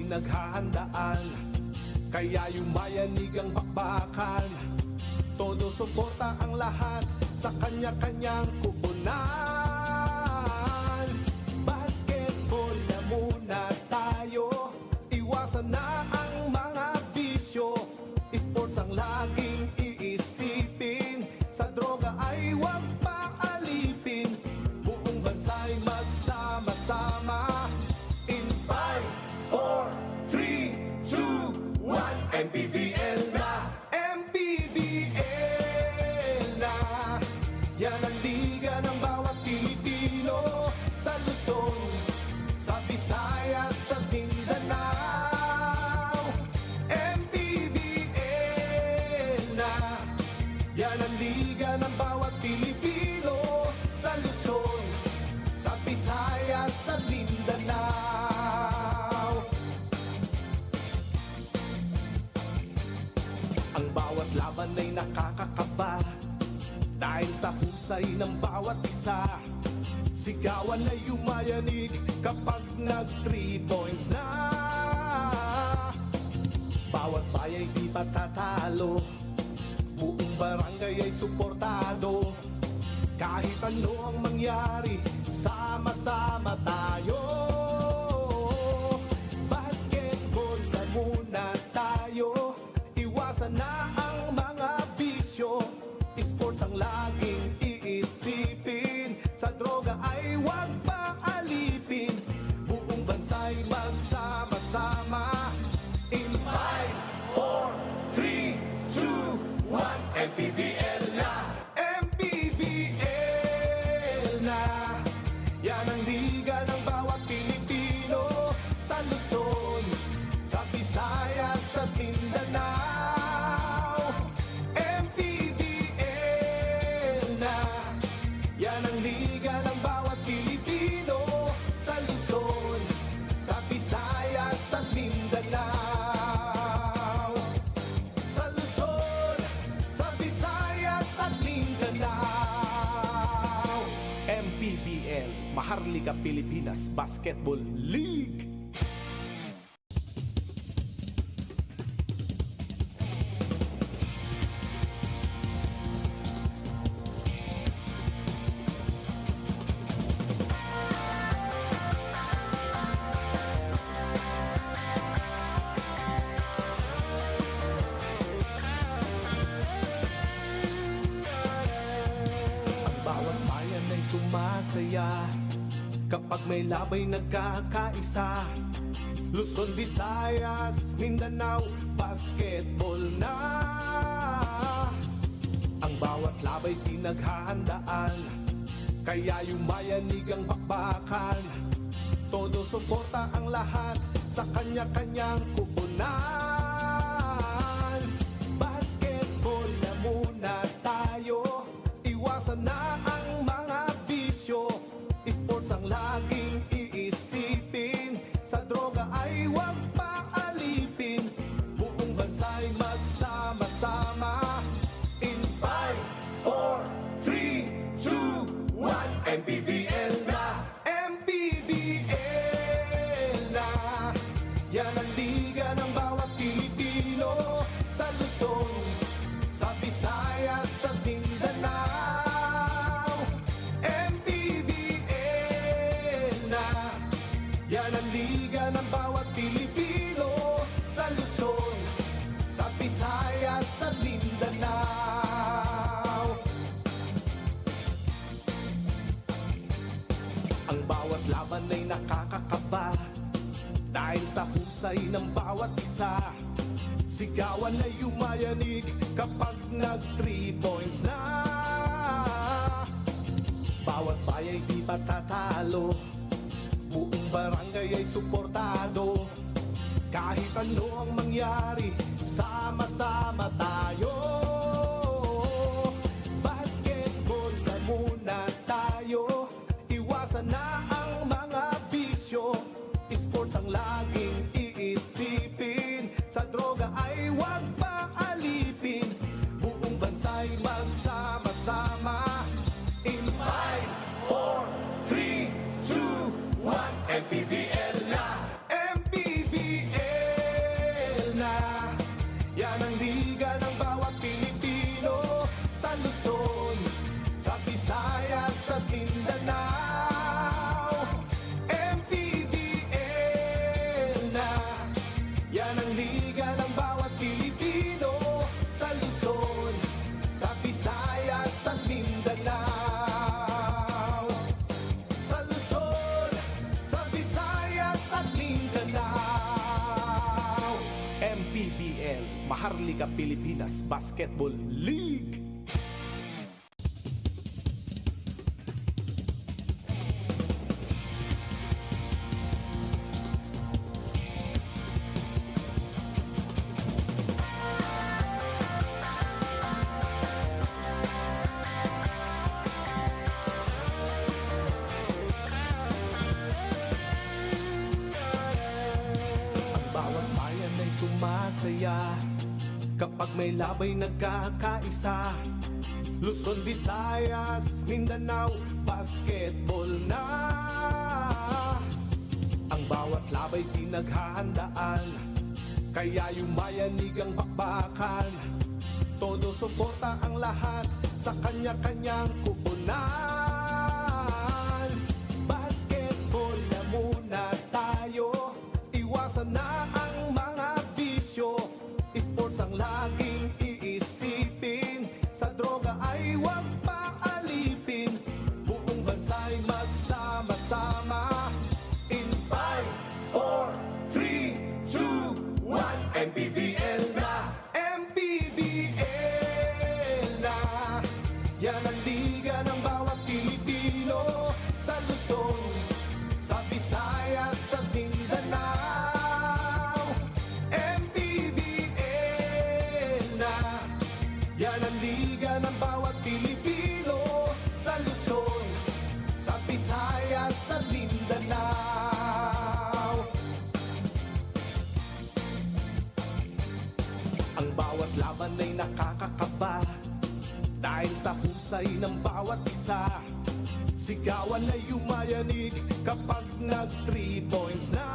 pinaghahandaan, kaya yumayanig ang bakbakan. Todo suporta ang lahat sa kanya-kanyang kupunan. Basketball na muna tayo, iwasan na ang mga bisyo. Sports ang laging iisipin, sa droga ay huwag paalipin. Buong bansa'y magsama-sama. In 5, 4, 3, 2, 1, MPBL na! MPBL na! Yan ang liga ng bawat Pilipino, sa Luzon, sa Visayas, sa Mindanao. MPBL na! Yan ang liga ng bawat Pilipino, sa Luzon, sa Visayas, sa Mindanao. Ang bawat laban ay nakakakaba, dahil sa husay ng bawat isa. Sigawan ay yumayanig kapag nag 3 points na. Bawat bayay di patatalo, buong barangay ay suportado. Kahit ano ang mangyari, sama-sama tayo. Basketball na muna tayo, iwasan na ang mga bisyo. Sports ang laging iisipin, sa droga ay huwag paalipin. Buong bansa'y magsama-sama. In 5, 4, 3, 2, 1, MPBL na! MPBL na! Yan ang liga ng bawat Pilipino, sa Luzon, sa Visayas, sa Mindanao. MPBL na! Yan ang liga ng bawat Pilipino, sa Luzon, sa Visayas, sa Mindanao. Sa Luzon, sa Visayas, sa Mindanao. MPBL, Maharlika Pilipinas Basketball League. Bawat bayan ay sumasaya kapag may labay nagkakaisa. Luzon, Visayas, Mindanao, basketball na! Ang bawat labay pinaghahandaan, kaya yumayanig ang bakbakan. Todo suporta ang lahat sa kanya-kanyang kupunan. Basketball na muna tayo, iwasan na ang mga bisyo. Sports ang laging iisipin, sa droga ay huwag paalipin. Buong bansa'y magsama-sama. In 5, 4, 3, 2, 1, MPBL na! MPBL na! Yan ang liga ng bawat Pilipino, sa Luzon, sa Visayas, sa Mindanao. MPBL na! Yan ang liga ng bawat Pilipino, sa Luzon, sa Visayas, sa Mindanao. Ang bawat laban ay nakakakaba, dahil sa husay ng bawat isa. Sigawan ay yumayanig kapag nag 3 points na. Bawat bayay di patatalo, buong barangay ay suportado. Kahit ano ang mangyari, sama-sama tayo. Basketball na muna tayo, iwasan na ang mga bisyo. Sports ang laging iisipin, sa droga ay huwag paalipin. Buong bansa'y magsama-sama. In 5, 4, 3, 2, 1, MPBL na! MPBL Maharlika Pilipinas Basketball League. Bawat bayan ay sumasaya kapag may labay nagkakaisa. Luzon, Visayas, Mindanao, basketball na. Ang bawat labay pinaghahandaan, kaya yumayanig ang bakbakan. Todo suporta ang lahat sa kanya-kanyang kupunan. Basketball na muna tayo, iwasan na ang mga bisyo. Sports ang laging iisipin, sa droga ay huwag paalipin. Buong bansa'y magsama-sama. In 5, 4, 3, 2, 1, MPBL na! MPBL na! Yan ang liga ng bawat Pilipino, sa Luzon, sa Visayas at Mindanao. MPBL na! Yan ang liga ng bawat Pilipino, sa Luzon, sa Visayas at Mindanao. Ang bawat laban ay nakakakaba dahil sa husay ng bawat isa. Sigawan ay yumayanig kapag nag 3 points na.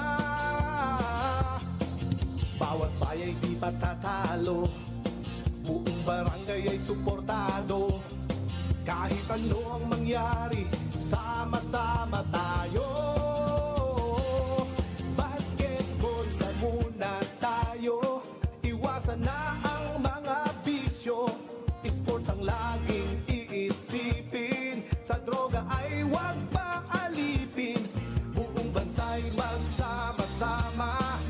Bawat bayay di patatalo, buong barangay ay suportado. Kahit ano ang mangyari, sama-sama tayo. Basketball na muna tayo, iwasan na ang mga bisyo. Sports ang laging iisipin, sa droga ay huwag paalipin. Buong bansa'y magsama-sama.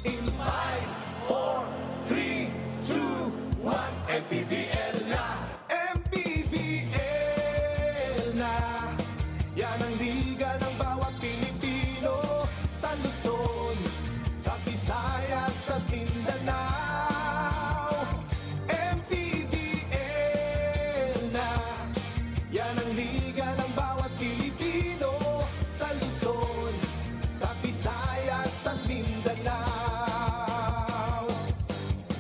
In 5, 4, 3, 2, 1, MPBL na! MPBL na! Yan ang liga ng bawat Pilipino, sa Luzon, sa Visayas at Mindanao. MPBL na! Yan ang liga ng bawat Pilipino, sa Luzon, sa Visayas at Mindanao.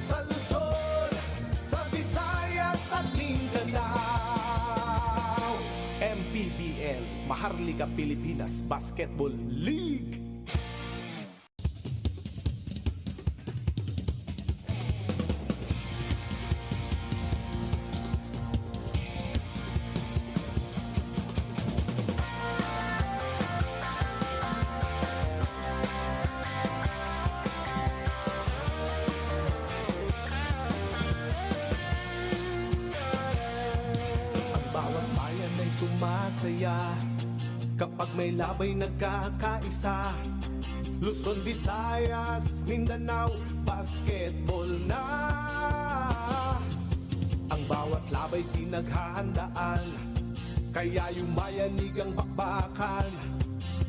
Sa Luzon, sa Visayas at Mindanao. MPBL, Maharlika Pilipinas Basketball League. Bawat bayan ay sumasaya kapag may labay nagkakaisa. Luzon, Visayas, Mindanao, basketball na. Ang bawat labay pinaghahandaan, kaya yumayanig ang bakbakan.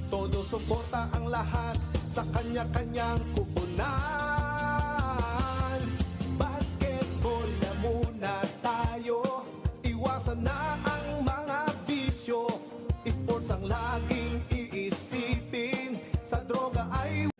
Todo suporta ang lahat sa kanya-kanyang kupunan. Basketball na muna tayo, iwasan na ang mga bisyo. Sports ang laging iisipin, sa droga ay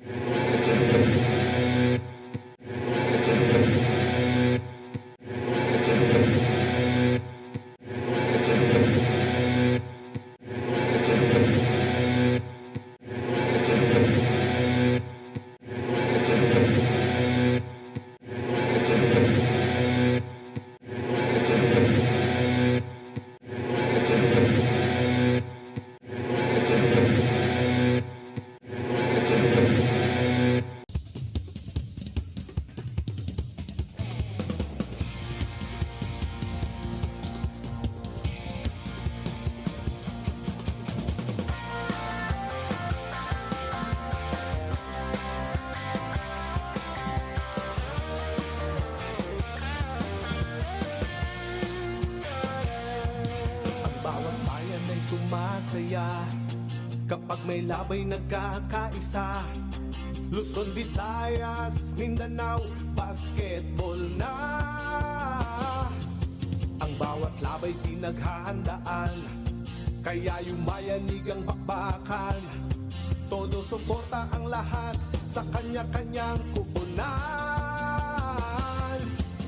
Kapag may labay nagkakaisa, Luzon, Visayas, Mindanao, basketball na. Ang bawat labay pinaghahandaan, kaya yumayanig ang bakbakan. Todo suporta ang lahat sa kanya-kanyang kupunan.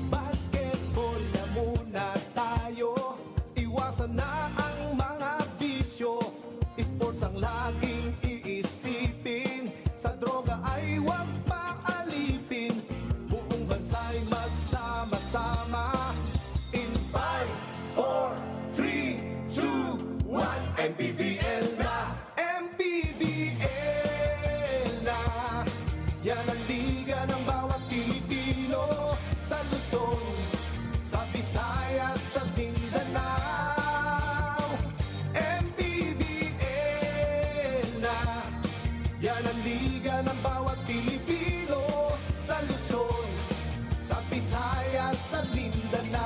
Basketball na muna tayo, iwasan na ang mga bisyo. Sports ang laging iisipin, sa droga ay huwag paalipin. Buong bansa'y magsama-sama. In 5, 4, 3, 2, 1, MPBL na! MPBL na! Yan ang liga ng bawat Pilipino, sa Luzon, sa Visayas at Mindanao. MPBL na! Yan ang liga ng bawat Pilipino, sa Luzon, sa Visayas at Mindanao.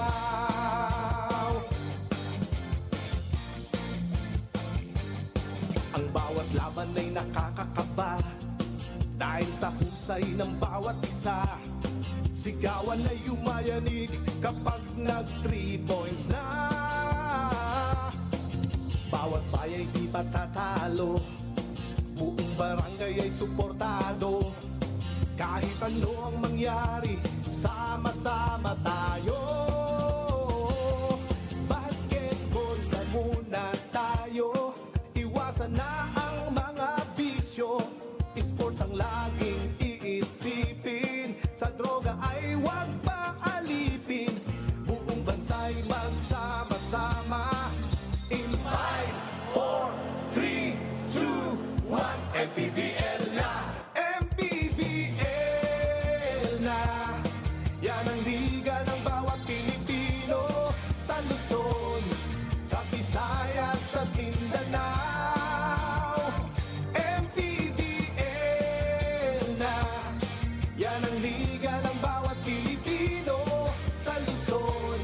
Ang bawat laban ay nakakakaba, dahil sa husay ng bawat isa. Sigawan ay yumayanig kapag nag 3 points na. Bawat bayay di patatalo, buong barangay ay suportado. Kahit ano ang mangyari, sama-sama tayo. Basketball na muna tayo, iwasan na ang mga bisyo. Sports ang laging iisipin, sa droga ay huwag paalipin. Buong bansa'y magsama-sama. In 5, 4, 3, 2, 1, MPBL na! MPBL na! Yan ang liga ng bawat Pilipino, sa Luzon, sa Visayas at Mindanao. MPBL na! Yan ang liga ng bawat Pilipino, sa Luzon,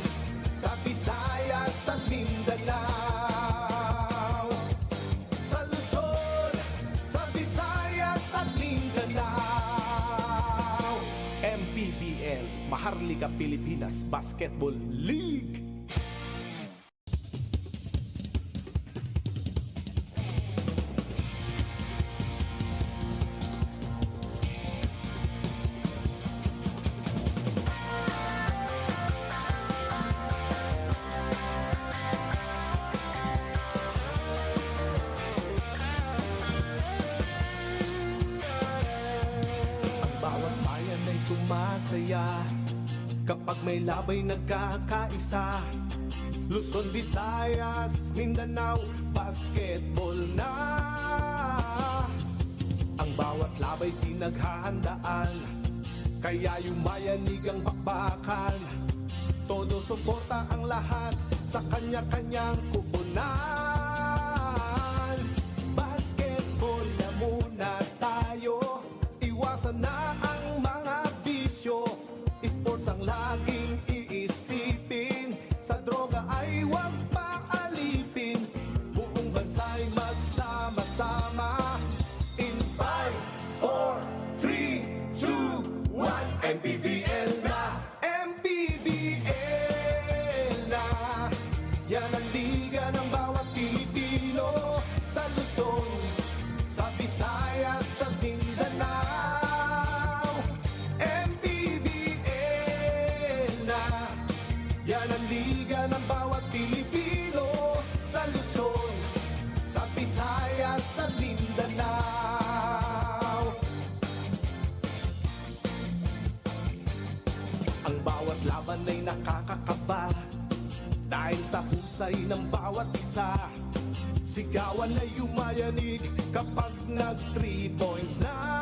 sa Visayas at Mindanao. Sa Luzon, sa Visayas at Mindanao. MPBL, Maharlika Pilipinas Basketball League. Bawat bayan ay sumasaya kapag may labay nagkakaisa. Luzon, Visayas, Mindanao, basketball na. Ang bawat labay pinaghahandaan, kaya yumayanig ang bakbakan. Todo suporta ang lahat sa kanya-kanyang kupunan. Basketball na muna tayo, iwasan na ang mga bisyo. Sports ang laging iisipin, sa droga ay huwag paalipin. Buong bansa'y magsama-sama. In 5, 4, 3, 2, 1, MPBL na! MPBL na! Yan ang liga ng bawat Pilipino, sa Luzon, sa Visayas at Mindanao. MPBL na! Yan ang liga ng bawat Pilipino, sa Luzon, sa Visayas at Mindanao. Ang bawat laban ay nakakakaba, dahil sa husay ng bawat isa. Sigawan ay yumayanig kapag nag 3 points na.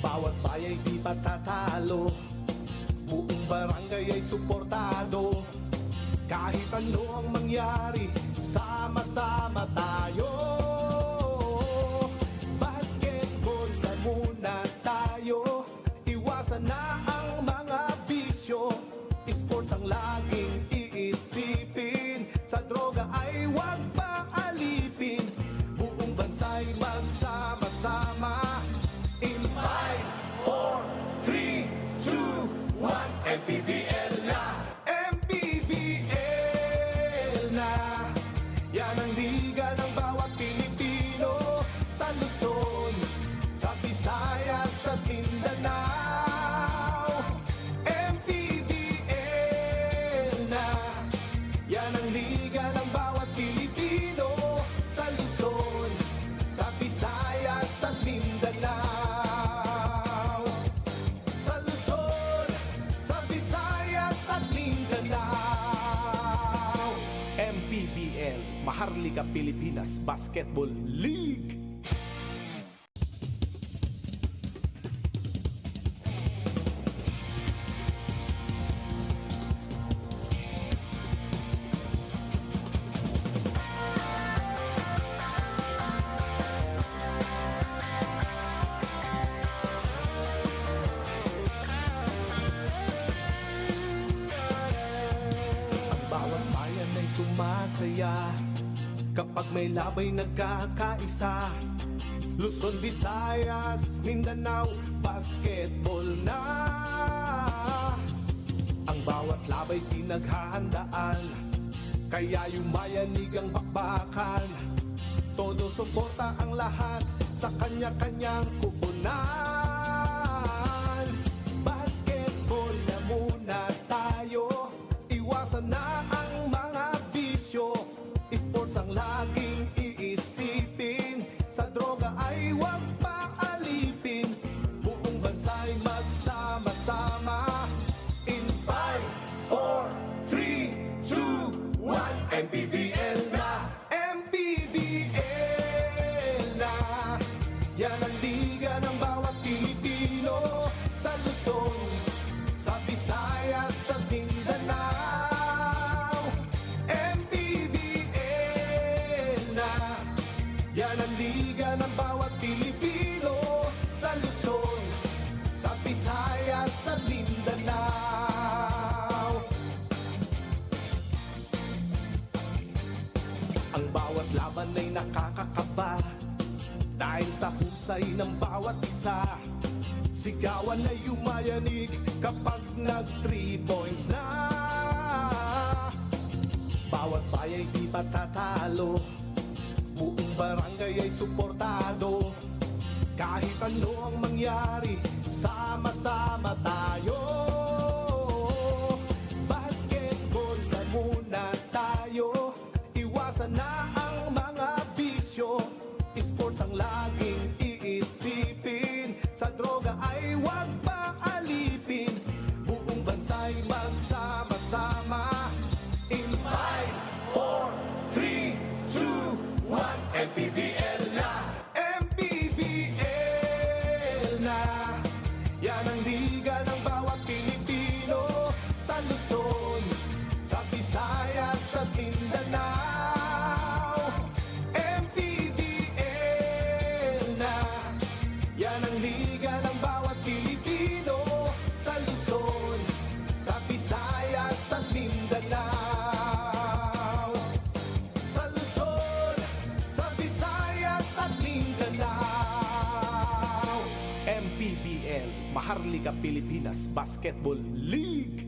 Bawat bayay di patatalo, buong barangay ay suportado. Kahit ano ang mangyari, sama-sama tayo. Basketball na muna tayo, iwasan na ang mga bisyo. Sports ang laging iisipin, sa droga ay huwag paalipin. at Mindanao. MPBL na, yan ang liga ng bawat Pilipino. Sa Luzon, sa Visayas at Mindanao. Sa Luzon, sa Visayas at Mindanao. MPBL, Maharlika Pilipinas Basketball League. Bawat bayan ay sumasaya kapag may labay nagkakaisa. Luzon, Visayas, Mindanao, basketball na. Ang bawat labay pinaghahandaan, kaya yumayanig ang bakbakan. Todo suporta ang lahat sa kanya-kanyang kupunan. Basketball na muna tayo, iwasan na ang mga bisyo. Sports ang laging iisipin, sa droga ay huwag paalipin. Buong bansa'y magsama-sama. In 5, 4, 3, 2, 1, MPBL na, MPBL na. Yan ang liga ng bawat Pilipino. Sa Luzon, sa Visayas at Mindanao. MPBL na, yan ang liga ng bawat Pilipino. Sa Luzon, sa Visayas at Mindanao. Ang bawat laban ay nakakakaba dahil sa husay ng bawat isa. Sigawan ay yumayanig kapag nag-3 points na. Bawat bayay di patatalo, buong barangay ay suportado. Kahit ano ang mangyari, sama-sama tayo. Basketball na muna tayo, iwasan na ang mga bisyo. Sports ang laging iisipin, sa droga ay huwag paalipin. Buong bansa'y magsama-sama. In 5, 4, 3, 2, 1, MPBL na, MPBL na. Yan ang liga ng bawat Pilipino. Sa Luzon, sa Visayas at Mindanao. MPBL na, yan ang liga ng bawat Pilipino. Sa Luzon, sa Visayas at Mindanao. Sa Luzon, sa Visayas at Mindanao. MPBL, Maharlika Pilipinas Basketball League.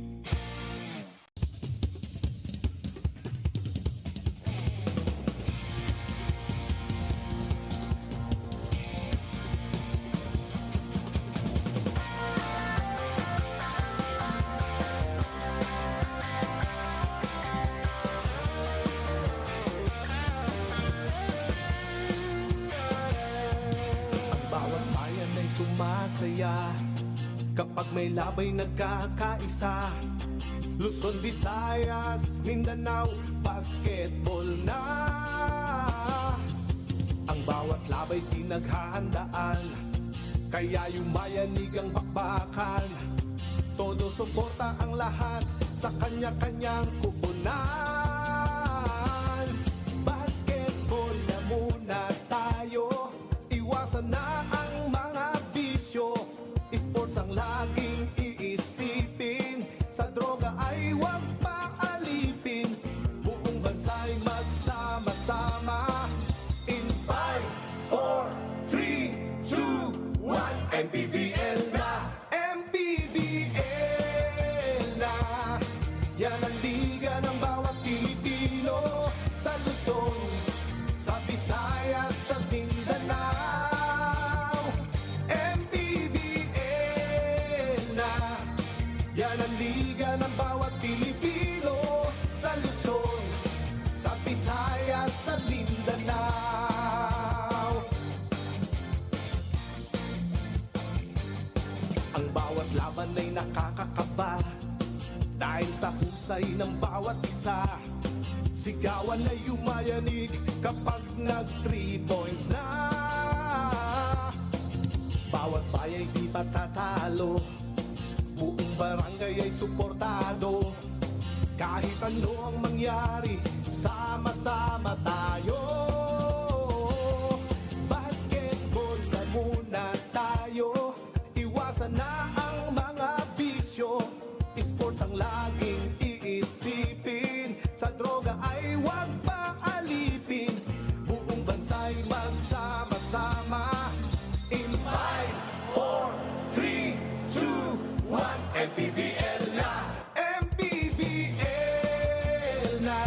Bawat bayan ay sumasaya kapag may labay nagkakaisa. Luzon, Visayas, Mindanao, basketball na. Ang bawat labay pinaghahandaan, kaya yumayanig ang bakbakan. Todo suporta ang lahat sa kanya-kanyang kupunan. Basketball na muna tayo, iwasan na ang mga bisyo. Sports ang laging iisipin, sa droga ay huwag paalipin. Buong bansa'y magsama-sama. In 5, 4, 3, 2, 1, MPBL na, MPBL na. Yan ang liga ng bawat Pilipino. Sa Luzon, sa Visayas at Mindanao. MPBL Ang bawat laban ay nakakakaba dahil sa husay ng bawat isa. Sigawan ay yumayanig kapag nag 3 points na. Bawat bayay di patatalo, buong barangay ay suportado. Kahit ano ang mangyari, sama-sama tayo. Basketball na muna tayo, iwasan na ang mga bisyo. Sports ang laging iisipin, sa droga ay huwag paalipin. Buong bansa'y magsama-sama. In 5, 4, 3, 2, 1, MPBL na! MPBL na!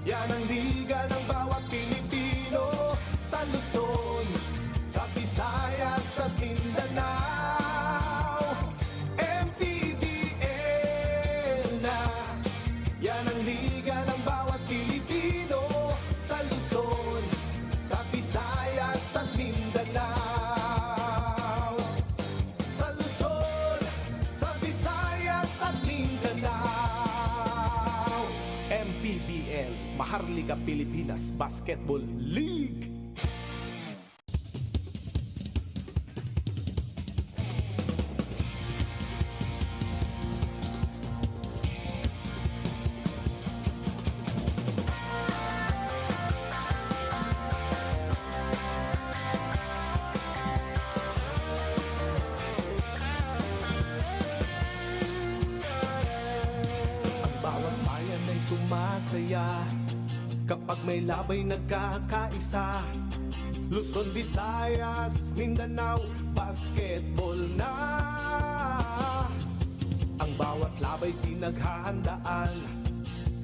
Yan ang liga ng bawat Pilipino, sa Luzon, sa Visayas at Mindanao. MPBL na! Yan ang liga ng bawat Pilipino, sa Luzon, sa Visayas at Mindanao. Sa Luzon, sa Visayas at Mindanao. MPBL, Maharlika Pilipinas Basketball League. Bawat bayan ay sumasaya kapag may labay nagkakaisa. Luzon, Visayas, Mindanao, basketball na. Ang bawat labay pinaghahandaan,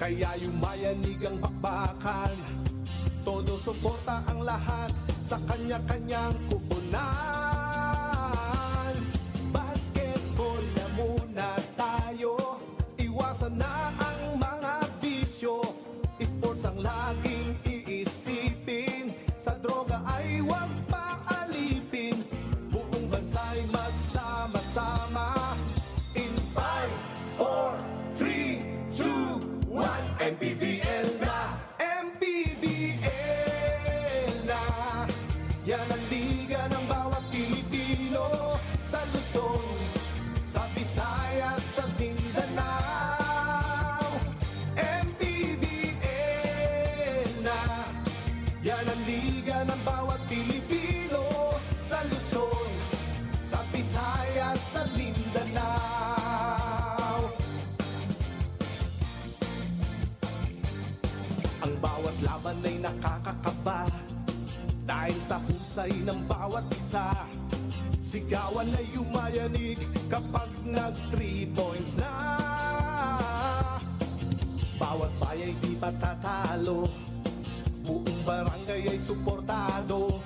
kaya yumayanig ang bakbakan. Todo suporta ang lahat sa kanya-kanyang kupunan. Basketball na muna tayo, iwasan na ang mga bisyo. Sports ang laging iisipin, sa droga ay huwag paalipin. Buong bansa'y magsama-sama. In 5, 4, 3, 2, 1, MPBL na! MPBL na! Yan ang liga ng bawat Pilipino, sa Luzon, sa Visayas at Mindanao. MPBL na! Yan ang liga ng bawat Pilipino, sa Luzon, sa Visayas at Mindanao. Ang bawat laban ay nakakakaba dahil sa husay ng bawat isa. Sigawan ay yumayanig kapag nag 3 points na. Bawat bayay di patatalo, buong barangay ay suportado.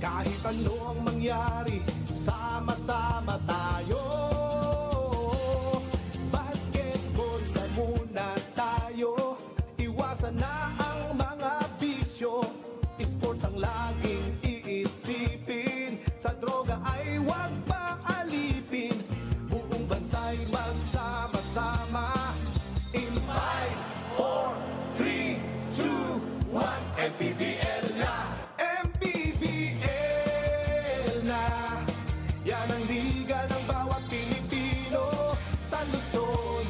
Kahit ano ang mangyari, sama-sama tayo. Basketball na muna tayo, iwasan na ang mga bisyo. Sports ang laging iisipin, sa droga ay huwag paalipin. Buong bansa'y magsama-sama. In 5, 4, 3, 2, 1, MPBL na! MPBL na! Yan ang liga ng bawat Pilipino, sa Luzon,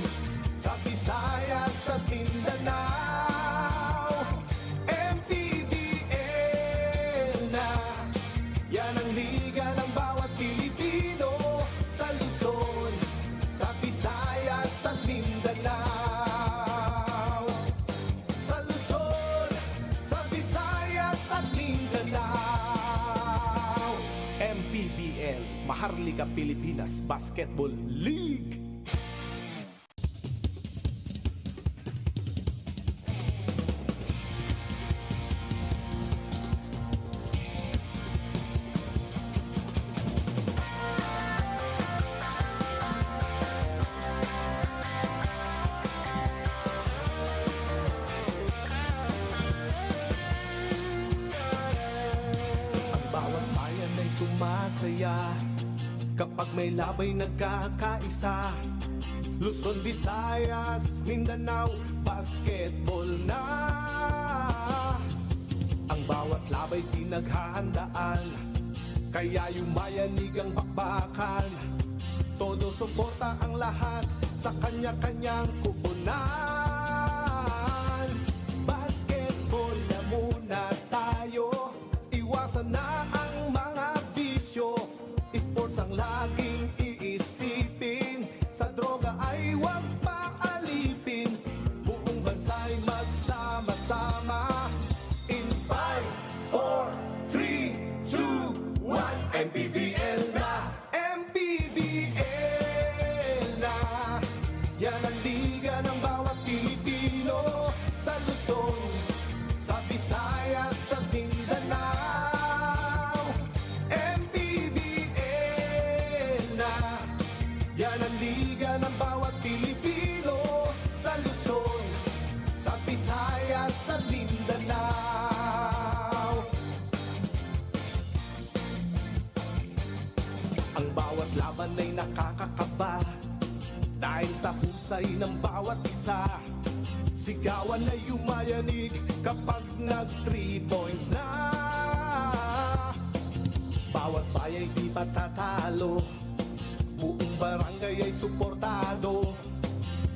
sa Visayas at Mindanao. MPBL na! Yan ang liga ng bawat Pilipino, sa Luzon, sa Visayas at Mindanao. Sa Luzon, sa Visayas at Mindanao. MPBL, Maharlika Pilipinas Basketball League. sumasaya Kapag may labay nagkakaisa, Luzon, Visayas, Mindanao, basketball na. Ang bawat labay pinaghahandaan, kaya yumayanig ang bakbakan. Todo suporta ang lahat sa kanya-kanyang kupunan. Basketball na muna tayo, iwasan na ang mga bisyo. Sports ang laging iisipin, sa droga ay huwag paalipin. Buong bansa'y magsama-sama. In 5, 4, 3, 2, 1, MPBL na! MPBL na! Yan ang liga ng bawat Pilipino, sa Luzon, sa Visayas, sa Mindanao. MPBL na! Yan ang liga ng bawat Pilipino, sa Luzon, sa Visayas, sa Mindanao. Ang bawat laban ay nakakakaba, dahil sa husay ng bawat isa. Sigawan ay yumayanig kapag nag 3 points na. Bawat bayay di patatalo, buong barangay ay suportado.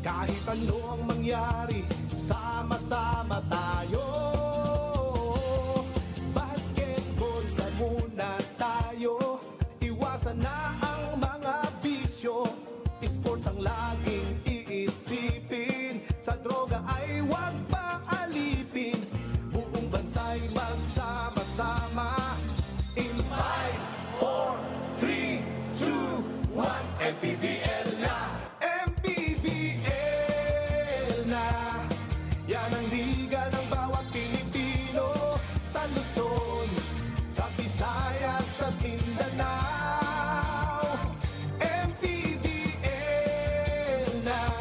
Kahit ano ang mangyari, sama-sama tayo. Basketball na muna tayo, iwasan na ang mga bisyo. Sports ang laging iisipin, sa droga ay huwag paalipin. Buong bansa'y magsama-sama. In 5, 4, 3, 2, 1, MPBL na! MPBL na! Yan ang liga ng bawat Pilipino, sa Luzon, sa Visayas, sa Mindanao. MPBL na!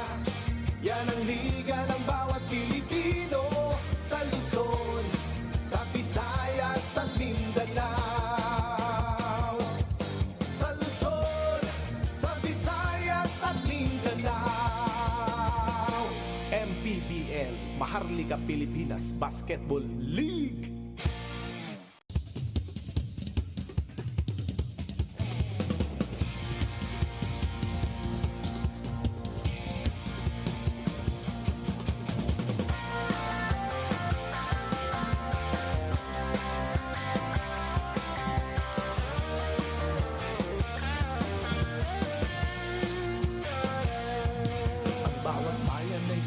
Yan ang liga ng bawat Pilipino, sa Luzon, sa Visayas, sa Mindanao. Sa Luzon, sa Visayas, at Mindanao. MPBL, Maharlika Pilipinas Basketball League.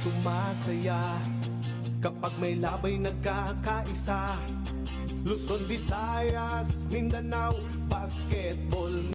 Sumasaya kapag may labay nagkakaisa. Luzon, Visayas, Mindanao, basketball.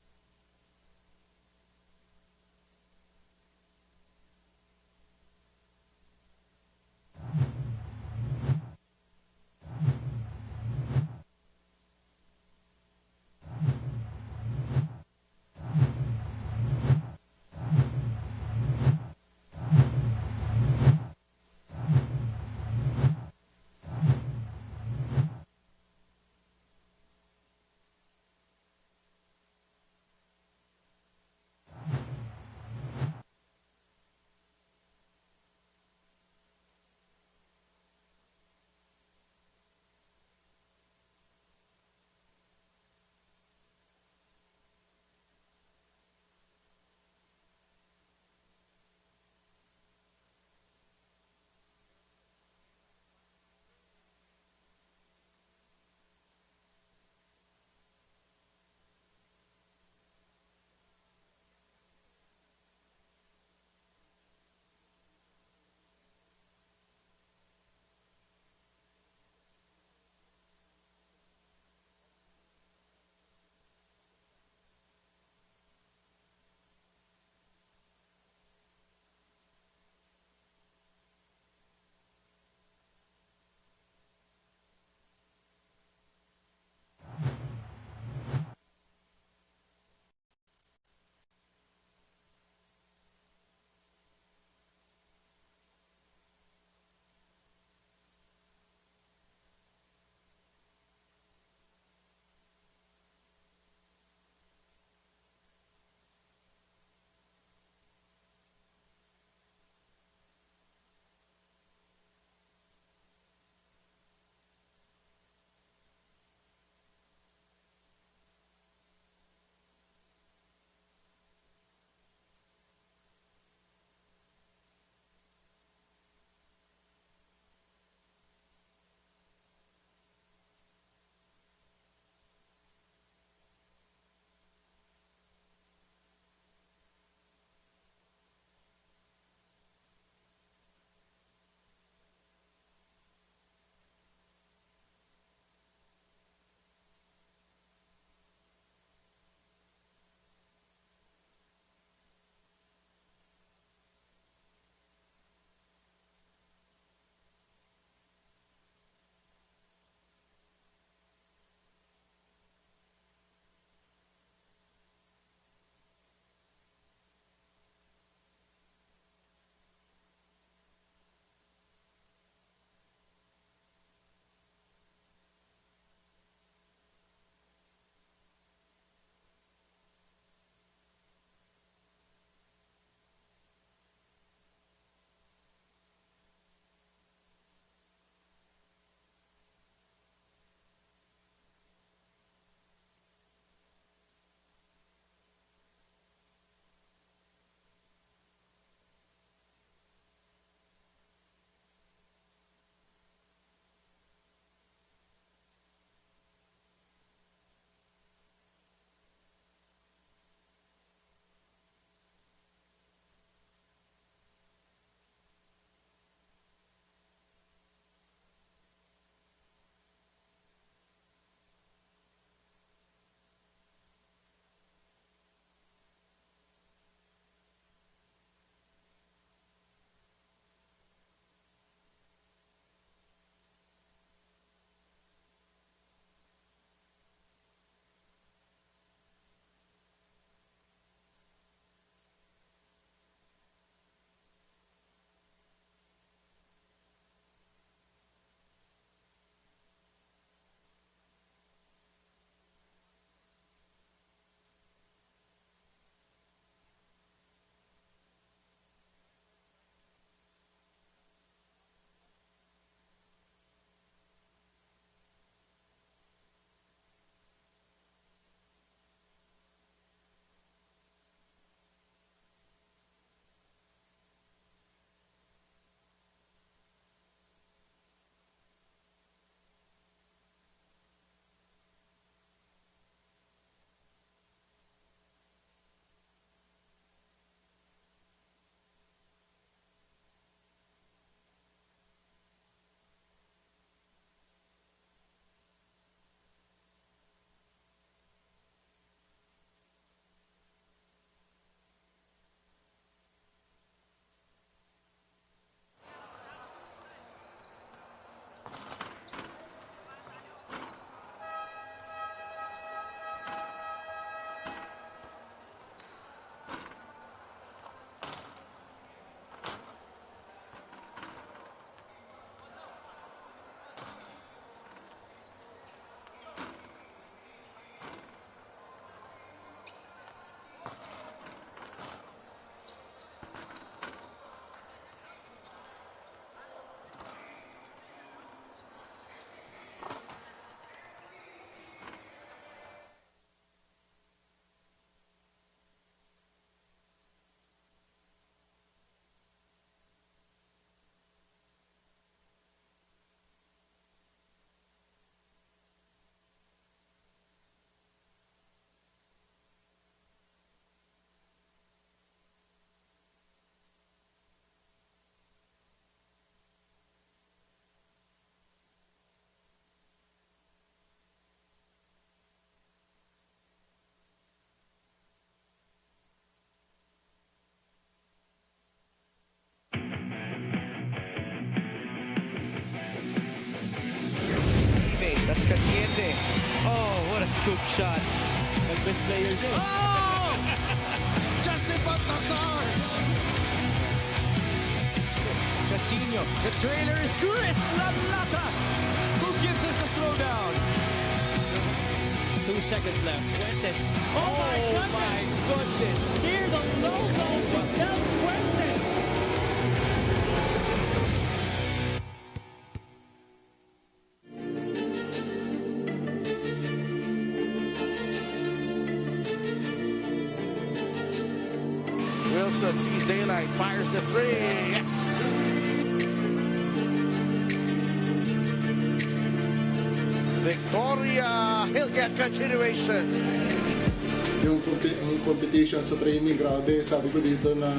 scoop shot. Nag-best player din. Oh! Justin Baltazar! Casino. The trailer is Chris Lalata. Who gives us a throwdown? 2 seconds left. Fuentes. Oh my goodness! Hear the logo from Del Fuentes! Wilson sees daylight, fires the three. Yes! Victoria, he'll get continuation. Yung competition sa training, grabe. Sabi ko dito na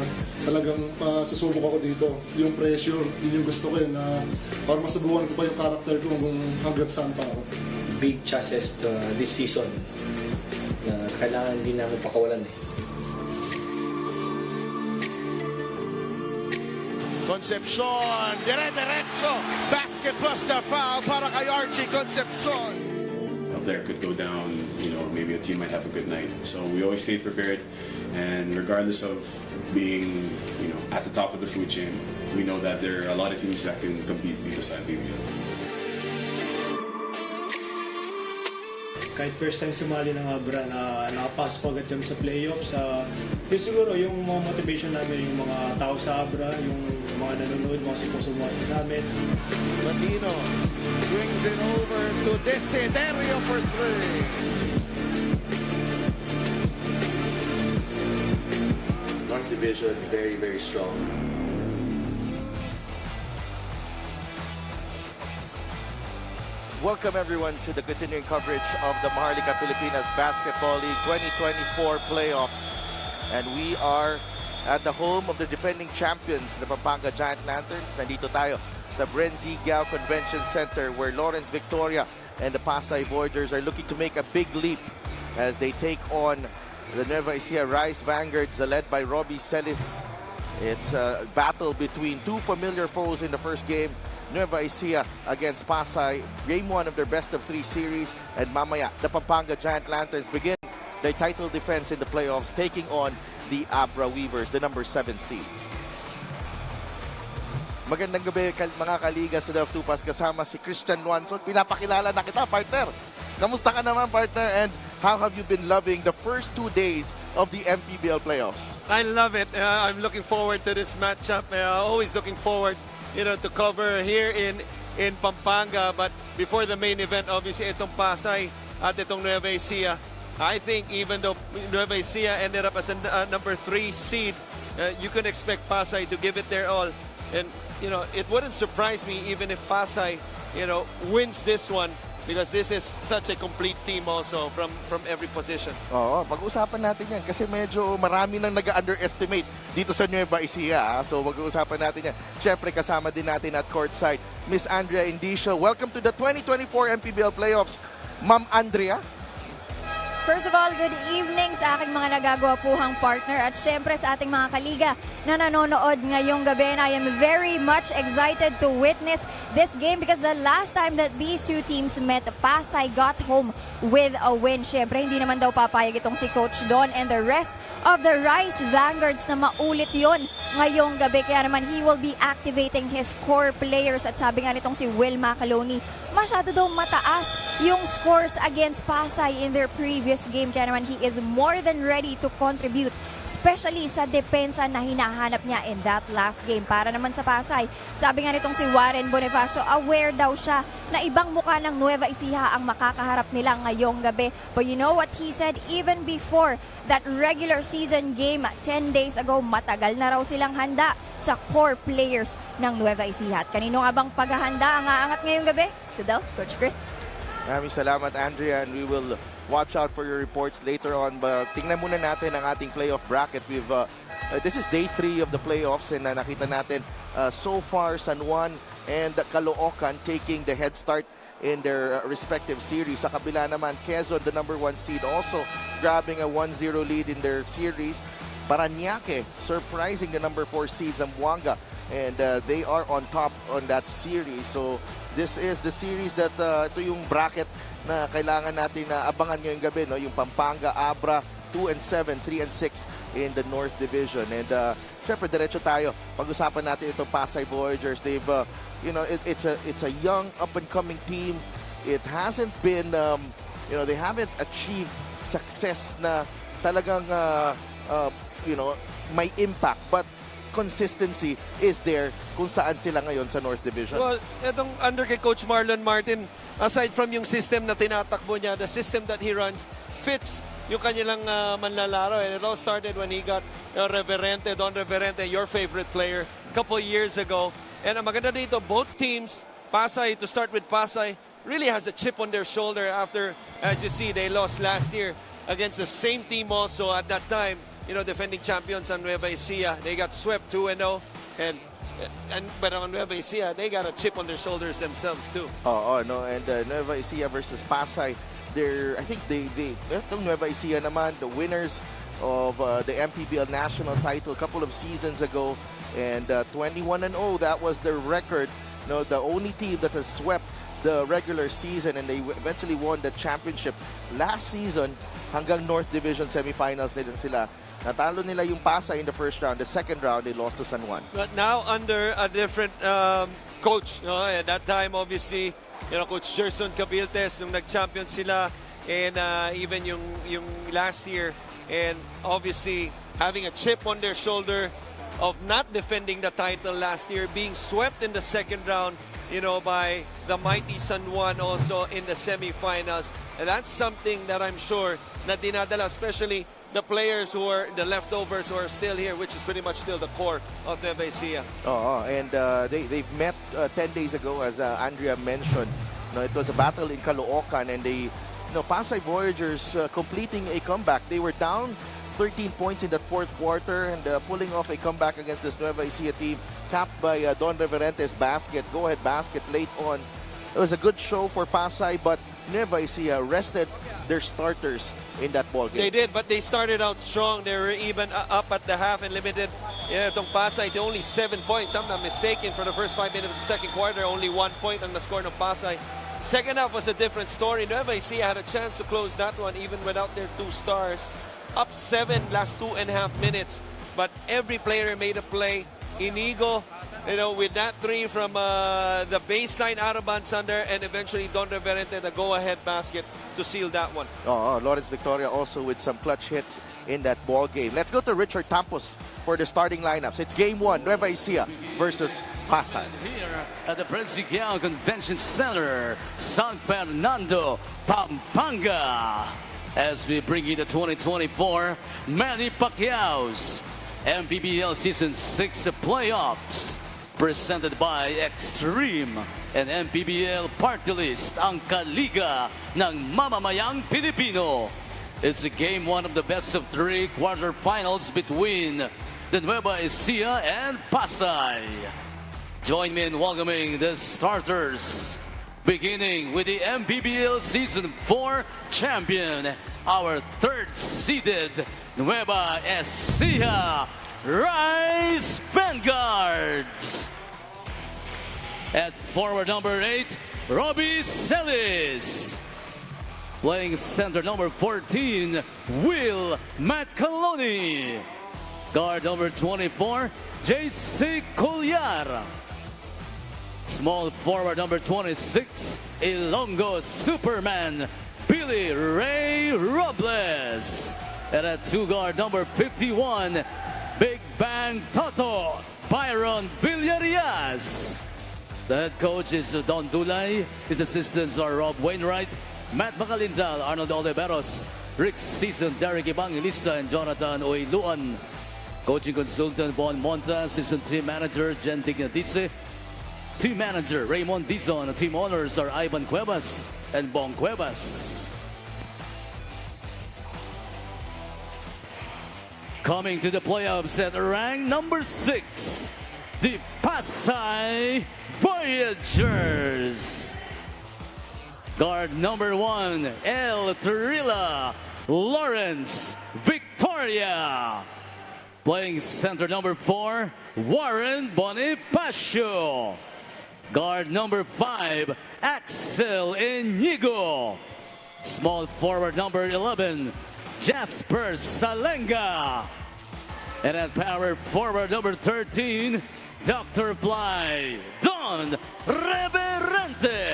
talagang susubok ako dito. Yung pressure, yun yung gusto ko na para masubukan ko pa yung character ko kung hanggang saan pa ako. Big chances this season na kailangan din namin pakawalan eh. Concepcion, dire-diretso. Basket plus the foul para kay Archie Concepcion. A player could go down, maybe a team might have a good night. So we always stay prepared, and regardless of being, at the top of the food chain, we know that there are a lot of teams that can compete beside PBL. Kahit first time sumali ng Abra na nakapasok agad kami sa playoffs, yun siguro yung mga motivation namin, yung mga tao sa Abra, yung mga nanonood, mga sumasuwati sa amin. Latino swings it over to Desiderio for three. North Division, very, very strong. Welcome everyone to the continuing coverage of the Maharlika Pilipinas Basketball League 2024 playoffs. And we are at the home of the defending champions, the Pampanga Giant Lanterns. Nandito tayo sa Brenzy Giao Convention Center where Lawrence Victoria and the Pasay Voiders are looking to make a big leap as they take on the Nueva Ecija Rice Vanguards led by Robbie Celis. It's a battle between two familiar foes in the first game. Nueva Ecija against Pasay, game 1 of their best-of-3 series, and mamaya, the Pampanga Giant Lanterns begin their title defense in the playoffs, taking on the Abra Weavers, the number 7 seed. Magandang gabi mga kaliga sa Delf Tupas, kasama si Christian Luanson. Pinapakilala na kita, partner. Kamusta ka naman, partner? And how have you been loving the first 2 days of the MPBL playoffs? I love it. I'm looking forward to this matchup. Always looking forward to cover here in Pampanga. But before the main event, obviously, itong Pasay at itong Nueva Ecija. I think even though Nueva Ecija ended up as a number 3 seed, you can expect Pasay to give it their all. And, it wouldn't surprise me even if Pasay, wins this one, because this is such a complete team also from every position. Oo, pag-uusapan natin yan kasi medyo marami nang nag-underestimate dito sa Nueva Ecija. So pag-uusapan natin yan. Siyempre kasama din natin at courtside, Miss Andrea Indicio. Welcome to the 2024 MPBL playoffs, Ma'am Andrea. First of all, good evening sa aking mga nagagawapuhang partner at syempre sa ating mga kaliga na nanonood ngayong gabi. And I am very much excited to witness this game because the last time that these two teams met, Pasay got home with a win. Syempre, hindi naman daw papayag itong si Coach Don and the rest of the Rice Vanguards na maulit yon ngayong gabi. Kaya naman, he will be activating his core players. At sabi nga nitong si Will Macaloni, masyado daw mataas yung scores against Pasay in their previous game. Kaya naman, he is more than ready to contribute, especially sa depensa na hinahanap niya in that last game. Para naman sa Pasay, sabi nga nitong si Warren Bonifacio, aware daw siya na ibang mukha ng Nueva Ecija ang makakaharap nila ngayong gabi. But you know what he said even before that regular season game 10 days ago, matagal na raw silang handa sa core players ng Nueva Ecija. At kanino nga bang paghahanda ang aangat ngayong gabi? Si Del, Coach Chris. Maraming salamat, Andrea, and we will watch out for your reports later on. But tingnan muna natin ang ating playoff bracket. This is day 3 of the playoffs, and nakita natin so far San Juan and Caloocan taking the head start in their respective series. Sa kabila naman, Quezon, the number 1 seed, also grabbing a 1-0 lead in their series. Parañaque surprising the number 4 seed, Zamboanga, and they are on top on that series. So this is the series that ito yung bracket na kailangan natin na abangan ngayong gabi, no? Yung Pampanga, Abra, 2-7, 3-6 in the North Division. And syempre diretso tayo. Pag-usapan natin itong Pasay Voyagers. They've it's a young up and coming team. It hasn't been they haven't achieved success na talagang may impact, but consistency is there kung saan sila ngayon sa North Division. Well, itong under kay Coach Marlon Martin, aside from yung system na tinatakbo niya, the system that he runs fits yung kanilang manlalaro. And it all started when he got Don Reverente, your favorite player, a couple years ago. And ang maganda dito, both teams, Pasay, to start with Pasay, really has a chip on their shoulder after, as you see, they lost last year against the same team also at that time. Defending champions on Nueva Ecija. They got swept 2-0. But on Nueva Ecija, they got a chip on their shoulders themselves too. And Nueva Ecija versus Pasay, I think itong Nueva Ecija naman, the winners of the MPBL national title a couple of seasons ago, and 21-0, that was their record. The only team that has swept the regular season, and they eventually won the championship last season. Hanggang North Division semifinals nila sila. Natalo nila yung Pasay in the first round. The second round, they lost to San Juan. But now under a different coach. At that time, obviously, Coach Gerson Cabiltes, nung nag-champion sila, and even yung last year, and obviously having a chip on their shoulder of not defending the title last year, being swept in the second round, by the mighty San Juan also in the semifinals. And that's something that I'm sure na dinadala, especially the players who are the leftovers who are still here, which is pretty much still the core of Nueva Ecija. And they've met 10 days ago, as Andrea mentioned. It was a battle in Caloocan, and they, Pasay Voyagers completing a comeback. They were down 13 points in the fourth quarter, and pulling off a comeback against this Nueva Ecija team, capped by Don Reverente's go-ahead basket late on. It was a good show for Pasay, but Nueva Ecija rested their starters in that ball game. They did, but they started out strong. They were even up at the half and limited. Itong Pasay, they only 7 points. I'm not mistaken, for the first 5 minutes of the second quarter, only 1 point on the score ng Pasay. Second half was a different story. Nueva Ecija had a chance to close that one even without their 2 stars. Up 7 last 2.5 minutes, but every player made a play. Inigo, with that 3 from the baseline out of Bansander, and eventually Don Reverente, the go-ahead basket to seal that one. Lawrence Victoria also with some clutch hits in that ball game. Let's go to Richard Tampos for the starting lineups. It's game 1, Nueva Ecija versus Pasay. Here at the Presidio Convention Center, San Fernando, Pampanga. As we bring you the 2024 Manny Pacquiao's MPBL Season 6 playoffs, presented by Extreme and MPBL Party List, ang kaliga ng mamamayang Pilipino. It's a game 1 of the best of 3 quarterfinals between the Nueva Ecija and Pasay. Join me in welcoming the starters, beginning with the MPBL Season 4 champion, our 3rd seeded Nueva Ecija Rice Vanguards. At forward number 8, Robbie Celis. Playing center number 14, Will McCaloney. Guard number 24, JC Colliar. Small forward number 26, Ilonggo Superman, Billy Ray Robles. And at 2 guard number 51, Big Bang Toto, Byron Villarias. The head coach is Don Dulay. His assistants are Rob Wainwright, Matt Macalindal, Arnold Oliveros, Rick Season, Derek Evangelista, and Jonathan Oiluan. Coaching consultant Bon Monta, assistant team manager Jen Dignatice, team manager Raymond Dizon. Team owners are Ivan Cuevas and Bong Cuevas. Coming to the playoffs at rank number 6, the Pasay Voyagers. Guard number 1, El Trilla Lawrence Victoria. Playing center number 4, Warren Bonifacio. Guard number 5, Axel Inigo. Small forward number 11, Jasper Salenga. And at power forward number 13, Dr. Fly, Don Reverente.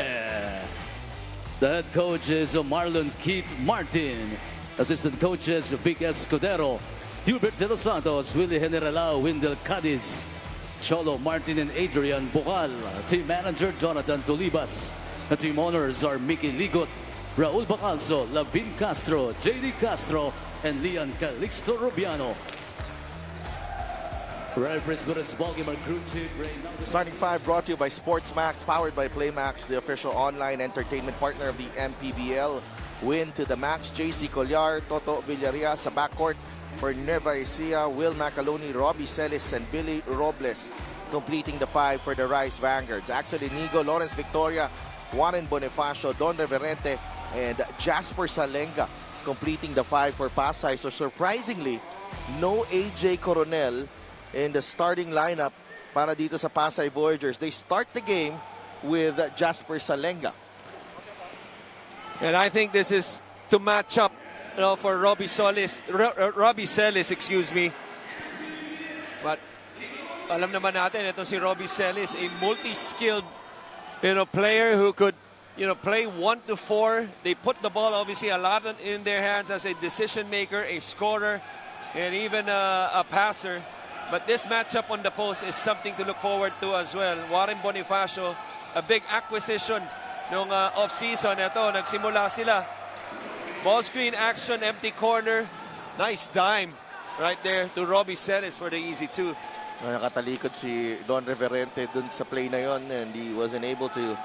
The head coach is Marlon Keith Martin. Assistant coaches Vic Escudero, Hubert De Los Santos, Willie Generalao, Wendell Cadiz, Cholo Martin, and Adrian Bocal. Team manager Jonathan Tolibas. The team owners are Mickey Ligot, Raul Bacalso, Lavin Castro, JD Castro, and Leon Calixto Rubiano. Starting 5 brought to you by SportsMax, powered by PlayMax, the official online entertainment partner of the MPBL. Win to the max, JC Collar, Toto Villaria sa backcourt for Nueva Ecija, Will Macaloni, Robbie Celis, and Billy Robles completing the 5 for the Rice Vanguards. Axel Inigo, Lawrence Victoria, Warren Bonifacio, Don Reverente, and Jasper Salenga completing the 5 for Pasay. So surprisingly, no AJ Coronel in the starting lineup para dito sa Pasay Voyagers. They start the game with Jasper Salenga. And I think this is to match up, for Robbie Celis, excuse me. But alam naman natin, ito si Robbie Celis, a multi-skilled, player who could, play 1 to 4. They put the ball obviously a lot in their hands as a decision maker, a scorer, and even a passer. But this matchup on the post is something to look forward to as well. Warren Bonifacio, a big acquisition nung off-season. Ito, nagsimula sila. Ball screen action, empty corner. Nice dime right there to Robbie Celis for the easy 2. Nakatalikod si Don Reverente dun sa play na yon, and he wasn't able to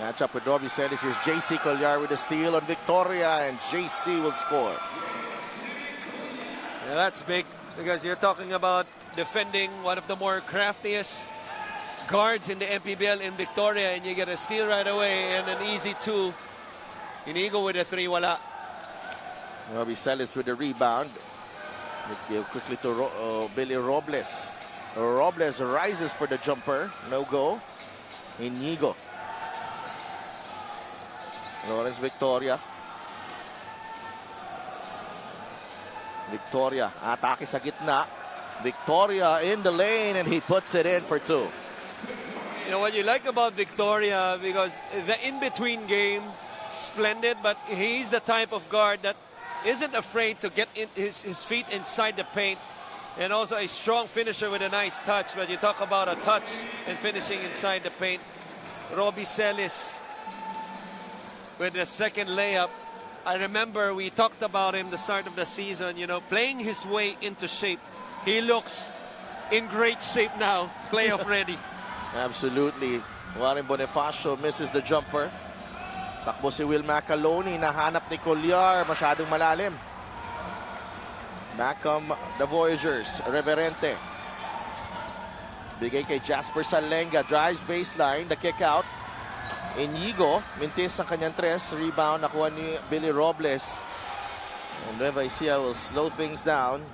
match up with Robbie Celis. Here's JC Collar with a steal on Victoria, and JC will score. Yeah, that's big, because you're talking about defending one of the more craftiest guards in the MPBL in Victoria, and you get a steal right away and an easy 2. Inigo with a 3, wala. Robbie Celis with the rebound. Give quickly to Billy Robles. Robles rises for the jumper. No go. Inigo. Lawrence Victoria. Victoria, atake sa gitna. Victoria in the lane, and he puts it in for 2. What you like about Victoria, because the in-between game, splendid, but he's the type of guard that isn't afraid to get his feet inside the paint, and also a strong finisher with a nice touch. But you talk about a touch and finishing inside the paint. Robbie Celis with the second layup. I remember we talked about him the start of the season, playing his way into shape. He looks in great shape now, playoff ready. Absolutely. Warren Bonifacio misses the jumper. Takbo si Will Macaloni, nahanap ni Collar, masyadong malalim. Back come the Voyagers, Reverente. Bigay kay Jasper Salenga, drives baseline, the kick out. Inigo, mintis ang kanyang 3, rebound, nakuha ni Billy Robles. And Nueva Ecija will slow things down.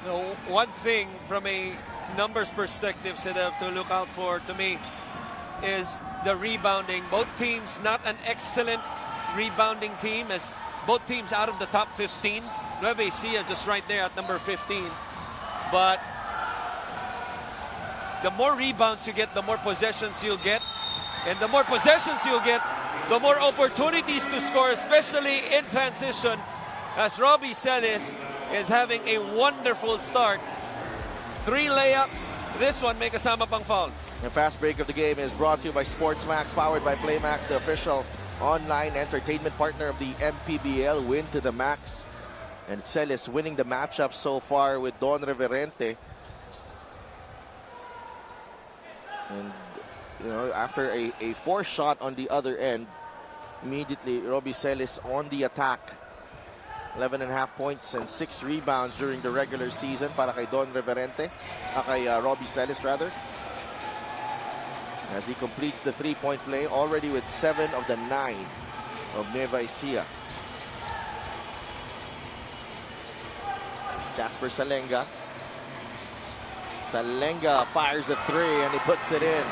So one thing from a numbers perspective, Sedef, to look out for, to me, is the rebounding. Both teams not an excellent rebounding team, as both teams out of the top 15. Nueva Ecija just right there at number 15. But the more rebounds you get, the more possessions you'll get. And the more possessions you'll get, the more opportunities to score, especially in transition, as Robbie Celis is having a wonderful start. 3 layups. This one may kasama pang foul. The fast break of the game is brought to you by SportsMax, powered by PlayMax, the official online entertainment partner of the MPBL. Win to the max. And Celis winning the matchup so far with Don Reverente. And, after a 4 shot on the other end, immediately Robbie Celis on the attack. 11.5 points and 6 rebounds during the regular season para kay Don Reverente, kay Robbie Celis rather. As he completes the 3-point play, already with 7 of the 9 of Nueva Ecija. Jasper Salenga. Salenga fires a three and he puts it in.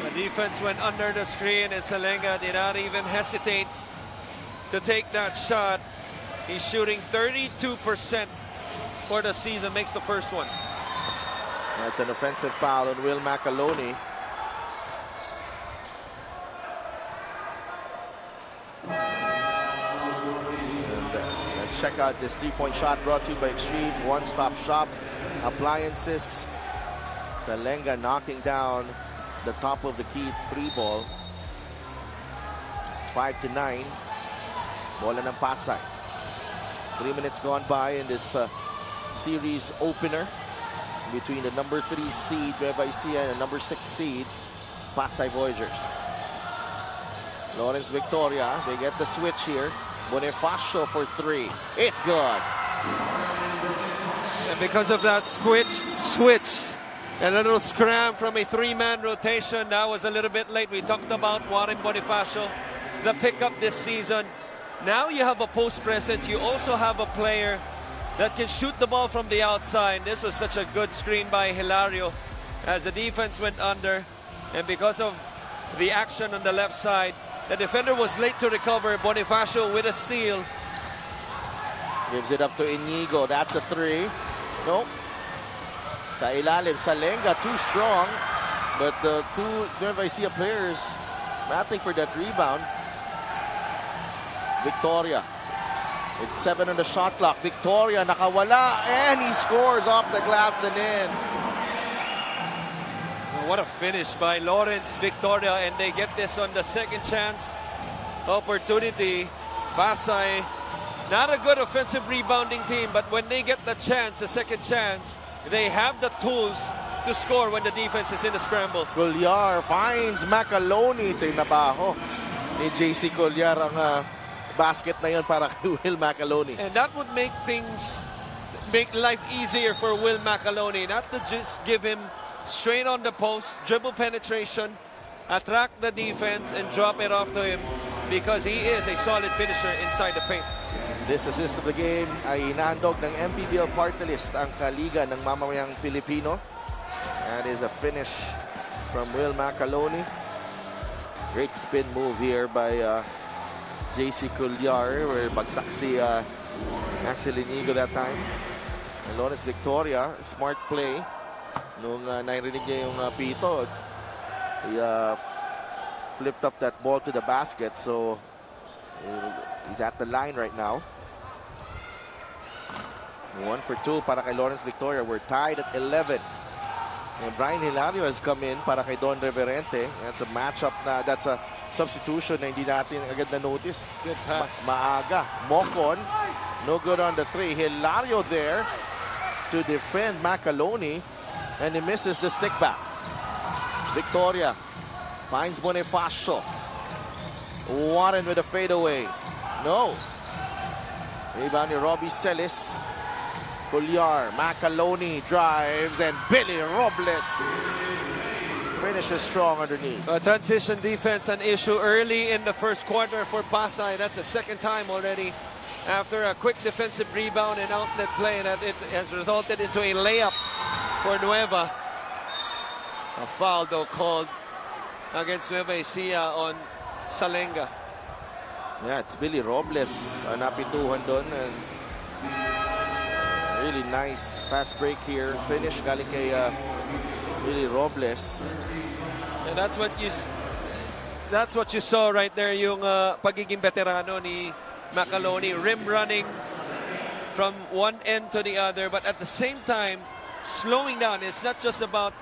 The defense went under the screen and Salenga did not even hesitate to take that shot. He's shooting 32% for the season, makes the first one. That's an offensive foul on Will Macaloni. Let's check out this three-point shot brought to you by Extreme One-Stop Shop Appliances. Salenga knocking down the top of the key three ball. It's 5-9. Bola ng Pasay. 3 minutes gone by in this series opener between the number 3 seed Nueva Ecija and the number 6 seed Pasay Voyagers. Lawrence Victoria, they get the switch here. Bonifacio for three. It's good. And because of that switch, a little scram from a three-man rotation, that was a little bit late. We talked about Warren Bonifacio, the pickup this season. Now you have a post presence. You also have a player that can shoot the ball from the outside. This was such a good screen by Hilario as the defense went under. And because of the action on the left side, the defender was late to recover. Bonifacio with a steal. Gives it up to Inigo. That's a three. Nope. Sa ilalim, Salenga too strong. But the two Nueva Ecija players battling for that rebound. Victoria. It's 7 on the shot clock. Victoria nakawala and he scores off the glass and in. What a finish by Lawrence Victoria, and they get this on the second chance opportunity. Pasay, not a good offensive rebounding team, but when they get the chance, the second chance, they have the tools to score when the defense is in the scramble. Colliar finds Macaloni. Tinabaho ni JC Colliar ang basket na yun para kay Will Macaloni. And that would make life easier for Will Macaloni, not to just give him straight on the post, dribble penetration, attract the defense, and drop it off to him because he is a solid finisher inside the paint. This assist of the game ay inaandog ng MPBL party list ang Kaliga ng Mamamayang Pilipino. That is a finish from Will Macaloni. Great spin move here by JC Colliar, where bagsak si Axel Inigo that time. And Lawrence Victoria, smart play. Nung narinig niya yung pito, he flipped up that ball to the basket. So he's at the line right now. 1 for 2 para kay Lawrence Victoria. We're tied at 11. And Brian Hilario has come in para kay Don Reverente. That's a matchup that's a substitution na hindi natin agad na notice. Good pass. Maaga. Mocon, no good on the three. Hilario there to defend Macaloni, and he misses the stick back. Victoria finds Bonifacio. Warren with a fadeaway. No. Rebound ni Robbie Celis. Colliar, Macaloni drives, and Billy Robles finishes strong underneath. Transition defense an issue early in the first quarter for Pasay. That's the second time already after a quick defensive rebound and outlet play that it has resulted into a layup for Nueva. A foul though called against Nueva Ecija on Salenga. Yeah, it's Billy Robles napituhan doon, and really nice fast break here. Finish galing kay Billy Robles. And that's what you saw right there, yung pagiging veterano ni Macaloni, rim running from one end to the other, but at the same time slowing down. It's not just about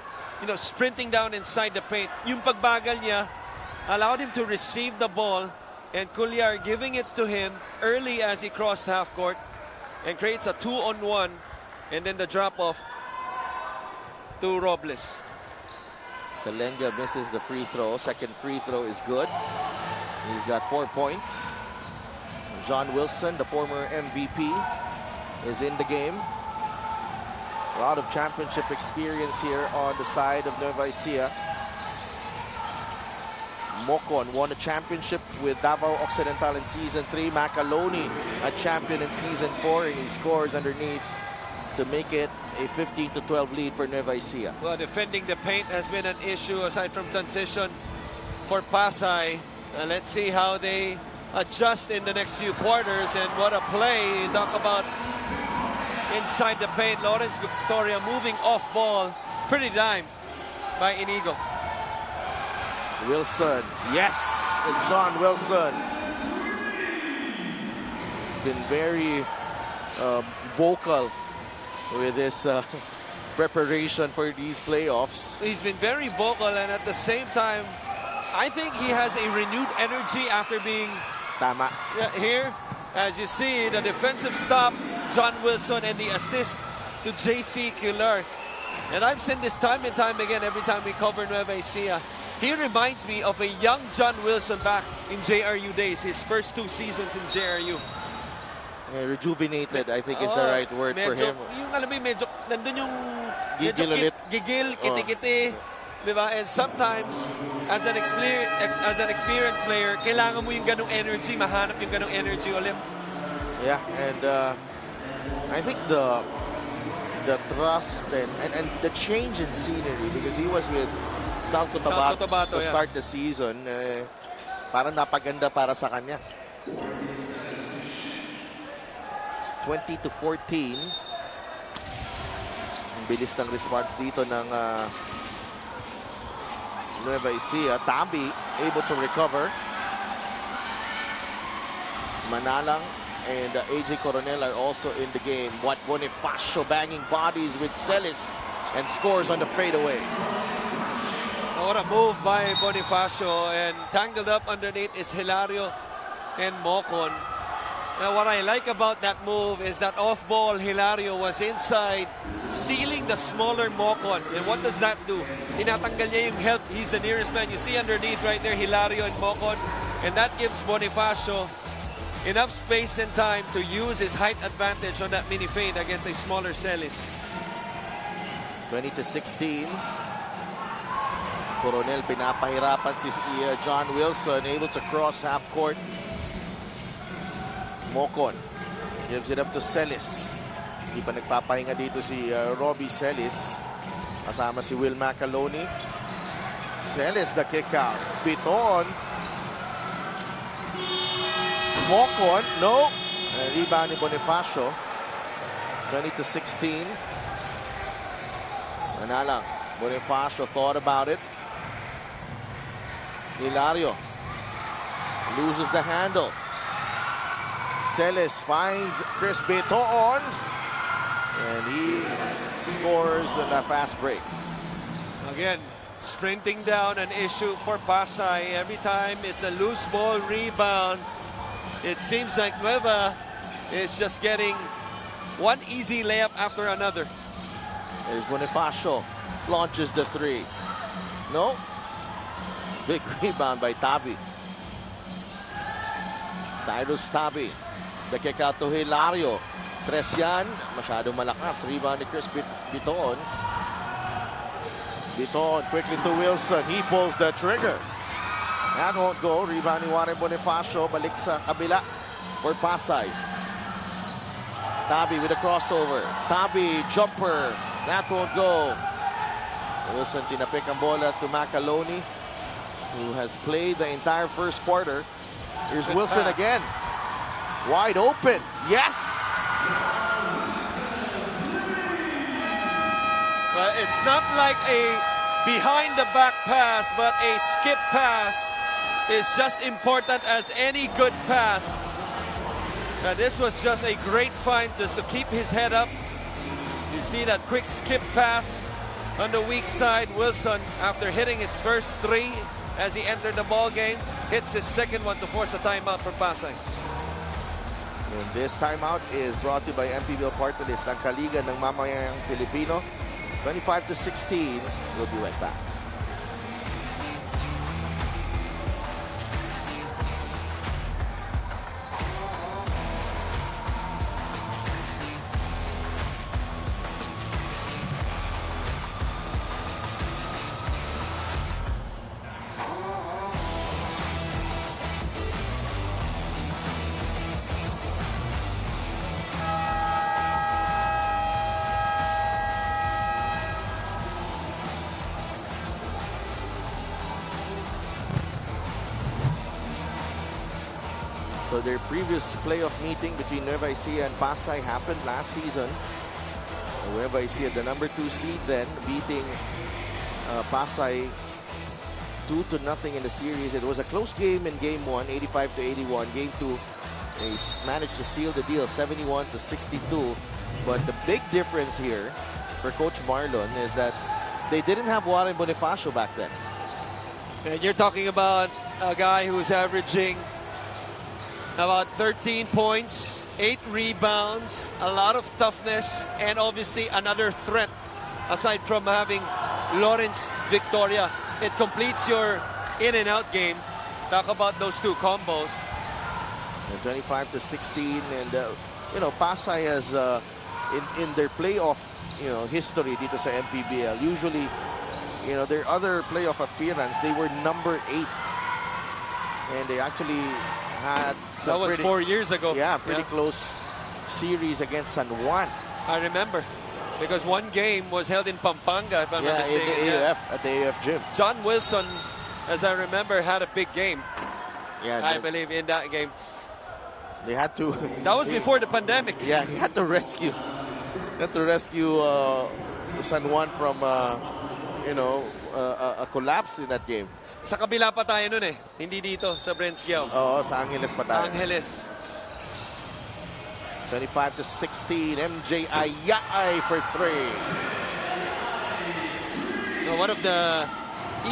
sprinting down inside the paint. Yung pagbagal niya allowed him to receive the ball, and Colliar giving it to him early as he crossed half court and creates a 2-on-1, and then the drop-off to Robles. Salenga misses the free throw. Second free throw is good. He's got 4 points. John Wilson, the former MVP, is in the game. A lot of championship experience here on the side of Nueva Ecija. Mocon won a championship with Davao Occidental in Season 3. Macaloni, a champion in Season 4, and he scores underneath to make it a 15-12 lead for Nueva Ecija. Well, defending the paint has been an issue aside from transition for Pasay. Let's see how they adjust in the next few quarters. And what a play. You talk about inside the paint. Lawrence Victoria moving off ball. Pretty dime by Inigo. Wilson. Yes! John Wilson. He's been very vocal with his preparation for these playoffs. He's been very vocal, and at the same time, I think he has a renewed energy after being Tama. here. As you see, the defensive stop, John Wilson, and the assist to JC Kilar. And I've seen this time and time again every time we cover Nueva Ecija. He reminds me of a young John Wilson back in JRU days, his first 2 seasons in JRU. Rejuvenated, I think is the right word for him. Yung alam mo, medyo, nandun yung Gigil ulit. Gigil, kiti-kiti. Diba? And sometimes, as an experienced player, kailangan mo yung ganong energy, mahanap yung ganong energy ulit. Yeah, and I think the trust and the change in scenery, because he was with South Cotabato to start the season, parang napaganda para sa kanya. 20-14. Ang bilis ng response dito ng Nueva Ecija. Tabi able to recover. Manalang and AJ Coronel are also in the game. What Bonifacio banging bodies with Celis and scores on the fadeaway. What a move by Bonifacio, and tangled up underneath is Hilario and Mocon. Now, what I like about that move is that off-ball Hilario was inside, sealing the smaller Mocon. And what does that do? Tinatanggal niya yung help. He's the nearest man. You see underneath right there, Hilario and Mocon. And that gives Bonifacio enough space and time to use his height advantage on that mini fade against a smaller Celis. 20-16. Coronel pinapahirapan si John Wilson, able to cross half court. Mocon gives it up to Celis. Hindi pa nagpapahinga dito si Robbie Celis. Kasama si Will Macaloni. Celis the kick out. Biton. Mocon, no. Rebound ni Bonifacio. 20-16. Manalang. Bonifacio thought about it. Hilario loses the handle. Celis finds Chris Beton, and he scores on a fast break. Again, sprinting down an issue for Pasay. Every time it's a loose ball rebound, it seems like Nueva is just getting one easy layup after another. There's Bonifacio, launches the 3. No. Big rebound by Tabi. Cyrus Tabi. The kick out to Hilario. Tres yan. Masyadong malakas. Rebound ni Chris Biton. Biton quickly to Wilson. He pulls the trigger. That won't go. Rebound ni Warren Bonifacio. Balik sa kabila for Pasay. Tabi with a crossover. Tabi, jumper. That won't go. Wilson tinapik ang bola to Macaloni, who has played the entire first quarter. Here's Good Wilson pass. again. Wide open. Yes! Well, it's not like a behind-the-back pass, but a skip pass is just important as any good pass. Now, this was just a great find just to keep his head up. You see that quick skip pass on the weak side. Wilson, after hitting his first 3 as he entered the ball game, hits his second one to force a timeout for Pasay. And this timeout is brought to you by MPBL partner list, ang Kaliga ng Mamayang Pilipino. 25-16. We'll be right back. So their previous playoff meeting between Nueva Ecija and Pasay happened last season. Nueva Ecija, the number 2 seed then, beating Pasay 2-0 in the series. It was a close game in game 1, 85-81. Game 2, they managed to seal the deal, 71-62. But the big difference here for Coach Marlon is that they didn't have Warren Bonifacio back then. And you're talking about a guy who's averaging about 13 points, 8 rebounds, a lot of toughness, and obviously another threat aside from having Lawrence Victoria. It completes your in and out game. Talk about those two combos. And 25-16, and you know, Pasay has in their playoff, you know, history dito sa MPBL. Usually, you know, their other playoff appearance, they were number 8, and they actually had some that was 4 years ago. Yeah, pretty close series against San Juan. I remember, because one game was held in Pampanga, if I'm not mistaken. In the AAF, at the AAF gym. John Wilson, as I remember, had a big game. Yeah, I believe in that game. They had to. That was before the pandemic. Yeah, he had to rescue. San Juan from you know, a collapse in that game. Sa kabila pa tayo nun eh. Hindi dito sa Brensguiao. Oo, sa Angeles pa tayo. Angeles. 25-16. MJ Ayay for 3. So one of the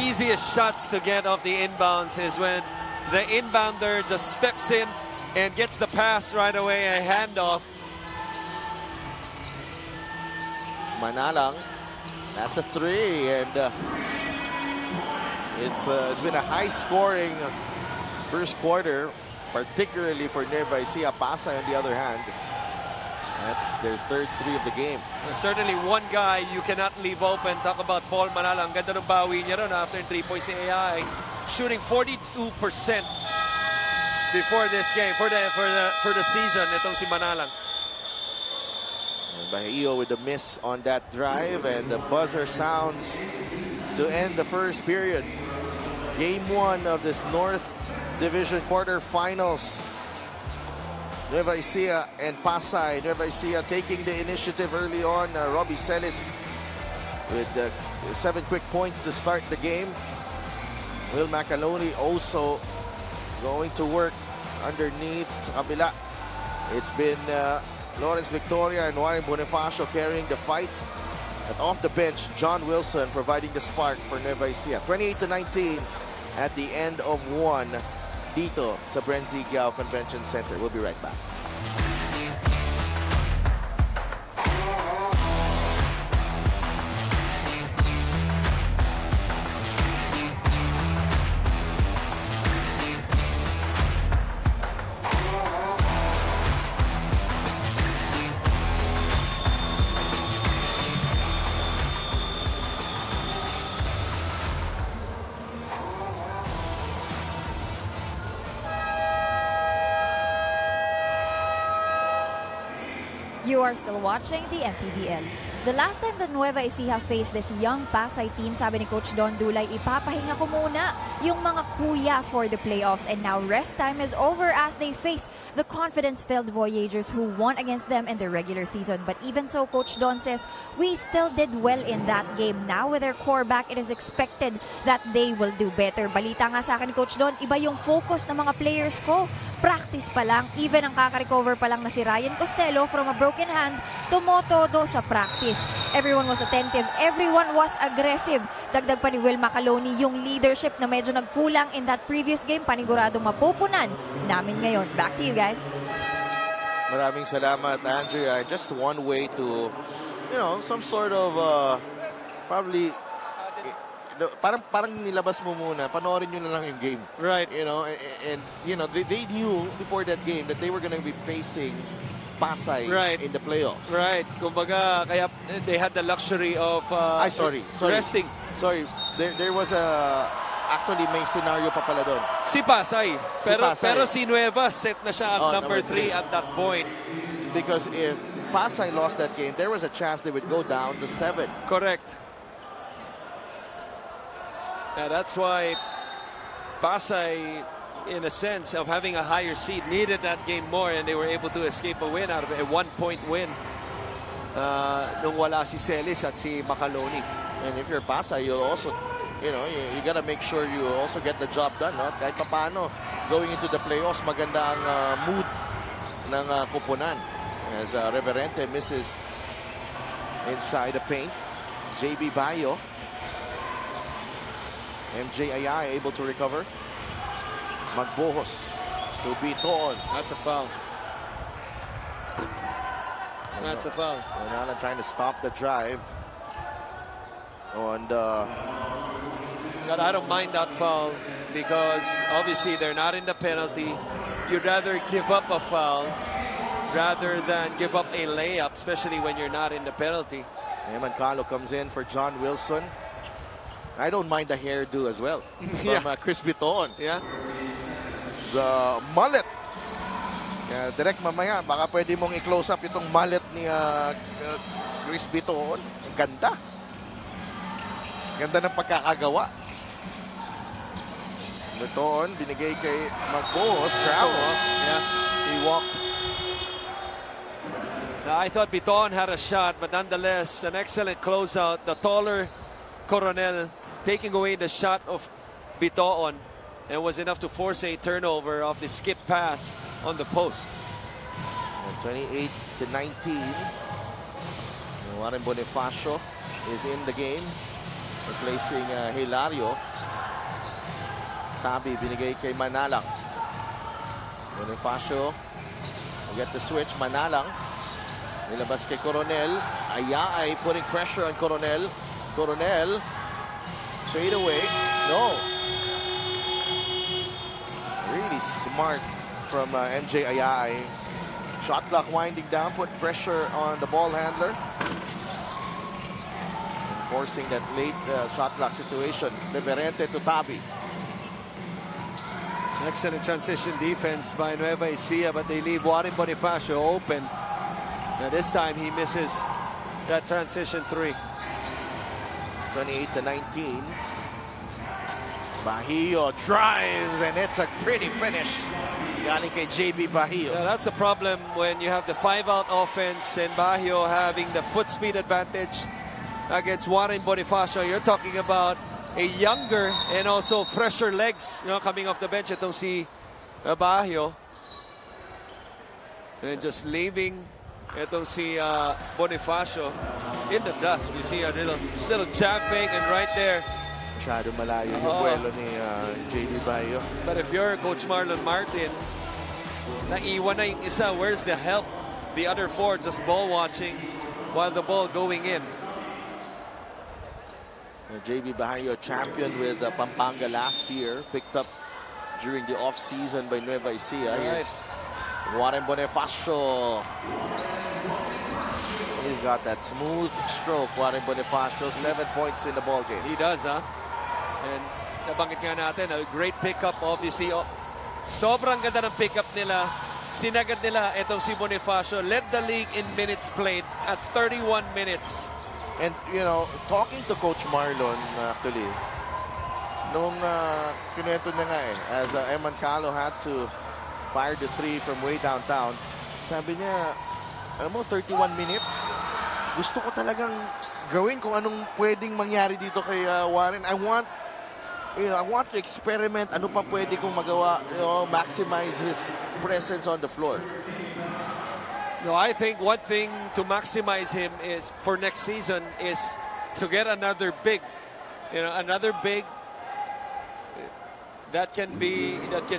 easiest shots to get off the inbounds is when the inbounder just steps in and gets the pass right away, a handoff. Manalang, that's a 3, and it's been a high-scoring first quarter, particularly for Nueva Ecija. Pasay, on the other hand, that's their third 3 of the game. So certainly one guy you cannot leave open. Talk about Paul Manalang. Ganda ng bawi niya ron after 3 points si AI, shooting 42% before this game, for the season. Itong si Manalang. Bahio with the miss on that drive, and the buzzer sounds to end the first period. Game 1 of this North Division quarterfinals. Nueva Ecija and Pasay. Nueva Ecija taking the initiative early on. Robbie Celis with 7 quick points to start the game. Will Macaloni also going to work underneath. Sa kabila, it's been Lawrence Victoria and Warren Bonifacio carrying the fight. And off the bench, John Wilson providing the spark for Nueva Ecija. 28-19 at the end of 1 dito sa Brensiguiao Convention Center. We'll be right back. You are still watching the MPBL. The last time that Nueva Ecija faced this young Pasay team, sabi ni Coach Don Dulay, ipapahinga ko muna yung mga kuya for the playoffs. And now rest time is over as they face the confidence-filled Voyagers who won against them in the regular season. But even so, Coach Don says, we still did well in that game. Now with their core back, it is expected that they will do better. Balita nga sa akin ni Coach Don, iba yung focus ng mga players ko. Practice pa lang, even ang kaka-recover pa lang na si Ryan Costello from a broken hand, tumotodo sa practice. Everyone was attentive, everyone was aggressive. Dagdag pa ni Will Macaloni yung leadership na medyo nagkulang in that previous game. Paniguradong mapupunan namin ngayon. Back to you guys. Maraming salamat, Andrea. Just one way to, you know, some sort of probably parang nilabas mo muna, panoorin nyo na lang yung game. Right. You know, and you know, they knew before that game that they were going to be facing Pasay in the playoffs. Right. Kumbaga, kaya they had the luxury of sorry. resting. Sorry. There was actually may scenario pa pala doon. Si Pasay. Pero si Nueva set na siya at number 3 at that point. Because if Pasay lost that game, there was a chance they would go down to 7. Correct. Yeah, that's why Pasay in a sense, of having a higher seed, needed that game more, and they were able to escape a win out of it, a 1-point win. Nung wala si Celis at si Macaloni. And if you're Pasay, you'll also, you gotta make sure you also get the job done, no? Kahit paano, going into the playoffs, maganda ang mood ng kupunan. As Reverente misses inside the paint. JB Bayo. MJ Ayay able to recover. Magbohos to Biton. That's a foul. That's a foul. Manala trying to stop the drive. And God, I don't mind that foul because obviously they're not in the penalty. You'd rather give up a foul rather than give up a layup, especially when you're not in the penalty. Eman Calo comes in for John Wilson. I don't mind the hairdo as well from Chris Biton. Yeah. The mullet. Direct mamaya, baka pwede mong i-close up itong mullet ni Chris Biton. Ang ganda. Ganda ng pagkakagawa. Biton, binigay kay Magbohos. Yeah, he walked. Now, I thought Biton had a shot, but nonetheless, an excellent closeout. The taller Coronel taking away the shot of Biton, and was enough to force a turnover off the skip pass on the post. 28-19. Warren Bonifacio is in the game, replacing Hilario. Tabi binigay kay Manalang. Bonifacio will get the switch. Manalang nilabas kay Coronel. Ayay putting pressure on Coronel. Coronel fade away. No. Really smart from MJ Ayay. Shot clock winding down, put pressure on the ball handler. Forcing that late shot clock situation. Liberente to Tabi. Excellent transition defense by Nueva Ecija, but they leave Warren Bonifacio open. Now this time he misses that transition three. It's 28-19. Bahio drives, and it's a pretty finish. Galing kay JB Bahio. Yeah, that's a problem when you have the 5-out offense and Bahio having the foot speed advantage against Warren Bonifacio. You're talking about a younger and also fresher legs, coming off the bench. Itong si Bahio. And just leaving itong si Bonifacio in the dust. You see a little jab fake, and right there, masyado malayo yung buwelo ni JB Bahio. But if you're Coach Marlon Martin, naiwan na yung isa, where's the help? The other four just ball watching while the ball going in. JB Bahio, champion with Pampanga last year, picked up during the off-season by Nueva Ecija. Right. Warren Bonifacio. He's got that smooth stroke, Warren Bonifacio. 7 points in the ball game. He does, huh? And nabanggit nga natin, a great pickup, obviously. Sobrang ganda ng pickup nila. Sinagad nila itong si Bonifacio. Led the league in minutes played at 31 minutes. And, talking to Coach Marlon, actually, nung kinuwento na nga as Eman Calo had to fire the three from way downtown, sabi niya, alam mo, 31 minutes, gusto ko talagang gawin kung anong pwedeng mangyari dito kay Warren. I want to experiment ano pa pwede kong magawa, maximize his presence on the floor. No, I think one thing to maximize him is for next season is to get another big, another big that can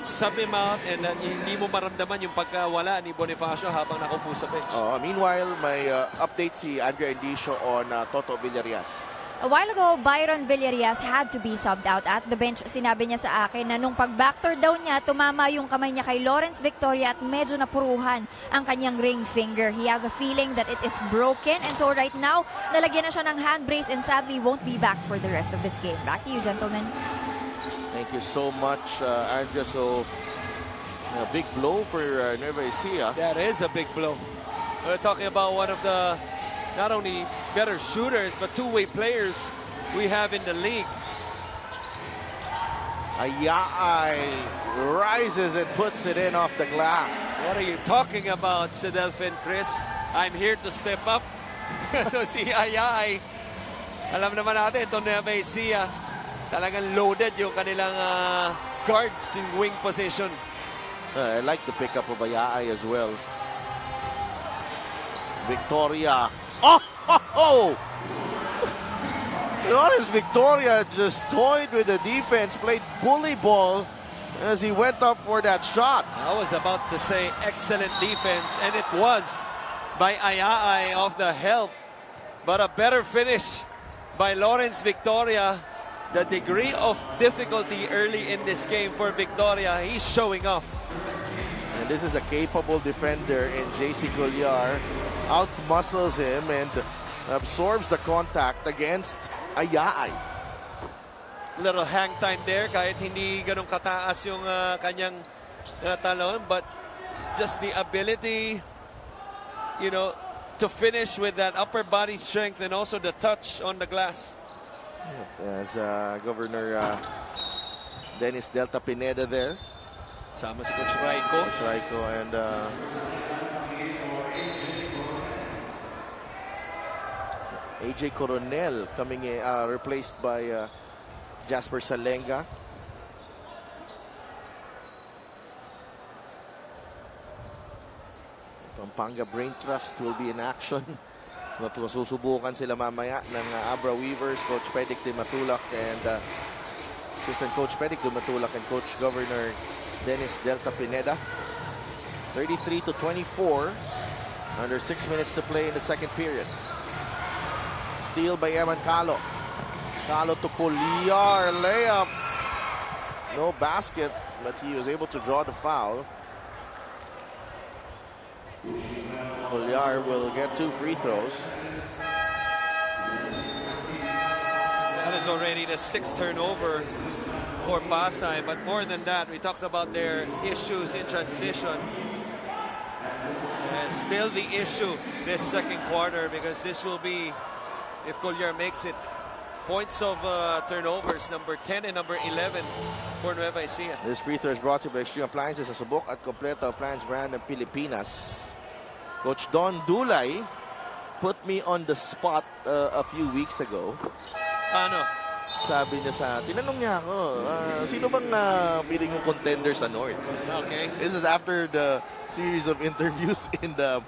sub him out, and hindi mo maramdaman yung pagkawala ni Bonifacio habang nakaupo sa bench. Meanwhile, may update si Andrea Indicio on Toto Villarias. A while ago, Byron Villarias had to be subbed out at the bench. Sinabi niya sa akin na nung pag-backdoor daw niya, tumama yung kamay niya kay Lawrence Victoria at medyo napuruhan ang kanyang ring finger. He has a feeling that it is broken, and so right now, nalagyan na siya ng hand brace and sadly won't be back for the rest of this game. Back to you, gentlemen. Thank you so much, Andrea. So, a big blow for Nueva Ecija. That is a big blow. We're talking about one of the not only better shooters, but two-way players we have in the league. Ayaay rises and puts it in off the glass. What are you talking about, Sidelfin, Chris? I'm here to step up. Si Ayay. Alam naman natin, ito Nueva Ecija. Talagang loaded yung kanilang guards in wing position. I like the pickup of Ayaay as well. Victoria. Oh! Notice Victoria just toyed with the defense, played bully ball as he went up for that shot. I was about to say excellent defense, and it was by Ayaay off the help. But a better finish by Lawrence Victoria. The degree of difficulty early in this game for Victoria, he's showing off. And this is a capable defender in JC Colliar. Out-muscles him and absorbs the contact against Ayaay. Little hang time there kahit hindi ganun kataas yung kanyang talon, but just the ability, you know, to finish with that upper body strength and also the touch on the glass. As Governor Dennis Delta Pineda there. Sama si Coach Raiko. Coach Raiko and AJ Coronel coming in, replaced by Jasper Salenga. Pampanga Brain Trust will be in action. Masusubukan sila mamaya ng Abra Weavers, Coach Pedic de Matulak and Assistant Coach Pedic de Matulak and Coach Governor Dennis Delta Pineda. 33-24. Under 6 minutes to play in the second period. Steal by Eman Calo. Calo to Colliar, layup. No basket, but he was able to draw the foul. Colliar will get 2 free throws. That is already the 6th turnover for Pasay, but more than that, we talked about their issues in transition. And still the issue this second quarter, because this will be, if Colliar makes it, points of turnovers, number 10 and number 11 for Nueva Ecija. This free throw is brought to you by Extreme Appliances sa subok at kompleto appliance brand ng Pilipinas. Coach Don Dulay put me on the spot a few weeks ago. Ano? Sabi niya tinanong niya ako, sino bang biling yung contender sa North? Okay. This is after the series of interviews in the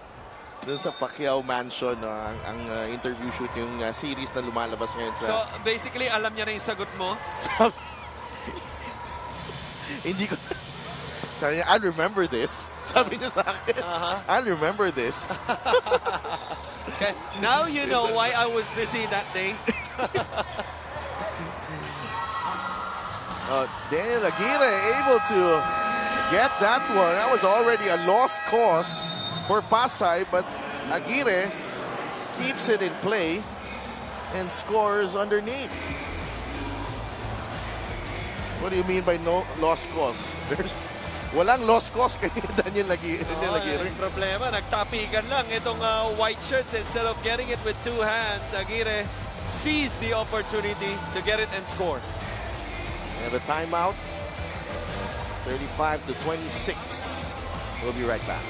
dun sa Pacquiao Mansion, ang interview shoot, yung series na lumalabas ngayon sa... So, basically, alam niya na yung sagot mo? Hindi ko... Sabi niya, I'll remember this. Sabi niya sa akin, I'll remember this. Okay. Now you know why I was busy that day. Daniel Aguirre able to get that one. That was already a lost cause for Pasay, but Aguirre keeps it in play and scores underneath. What do you mean by no lost cause? Walang lost cause kay Daniel Aguirre. Yung problema, nagtapigan lang itong white shirts. Instead of getting it with 2 hands, Aguirre seized the opportunity to get it and score. And the timeout, 35-26. We'll be right back.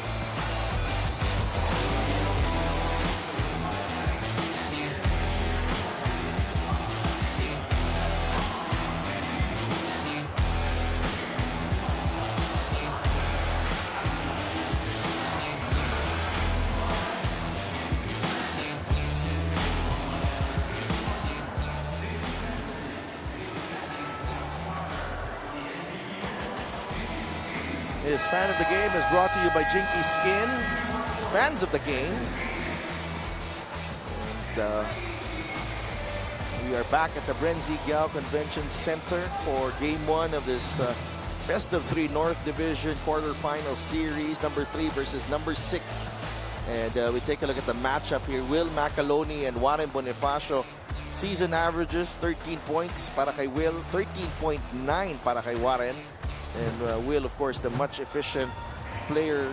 This Fan of the Game is brought to you by Jinky Skin. Fans of the game. And we are back at the Brenzy Giao Convention Center for Game 1 of this Best of 3 North Division quarterfinal series. Number 3 versus number 6. And we take a look at the matchup here. Will Macaloni and Warren Bonifacio. Season averages, 13 points para kay Will, 13.9 para kay Warren. And Will, of course, the much efficient player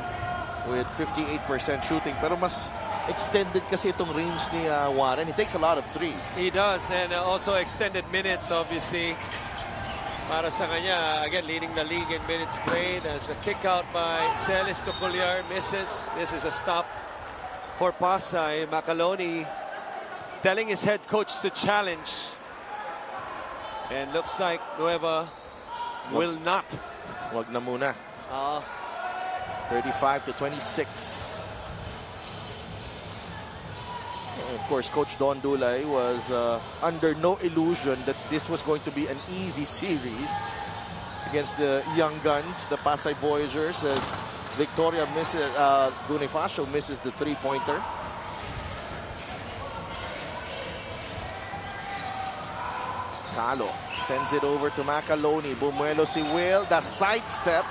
with 58% shooting. Pero mas extended kasi itong range ni Warren. He takes a lot of threes. He does, and also extended minutes, obviously. para sa kanya. Again, leading the league in minutes played as a kick out by Celis to Collier. Misses. This is a stop for Pasay. Macaloni telling his head coach to challenge. And looks like Nueva will not. Wag na muna. 35-26. Of course, Coach Don Dulay was under no illusion that this was going to be an easy series against the young guns, the Pasay Voyagers, as Victoria misses, Bonifacio misses the three-pointer. Calo sends it over to Macaloni. Bumuelo si Will, the sidestep.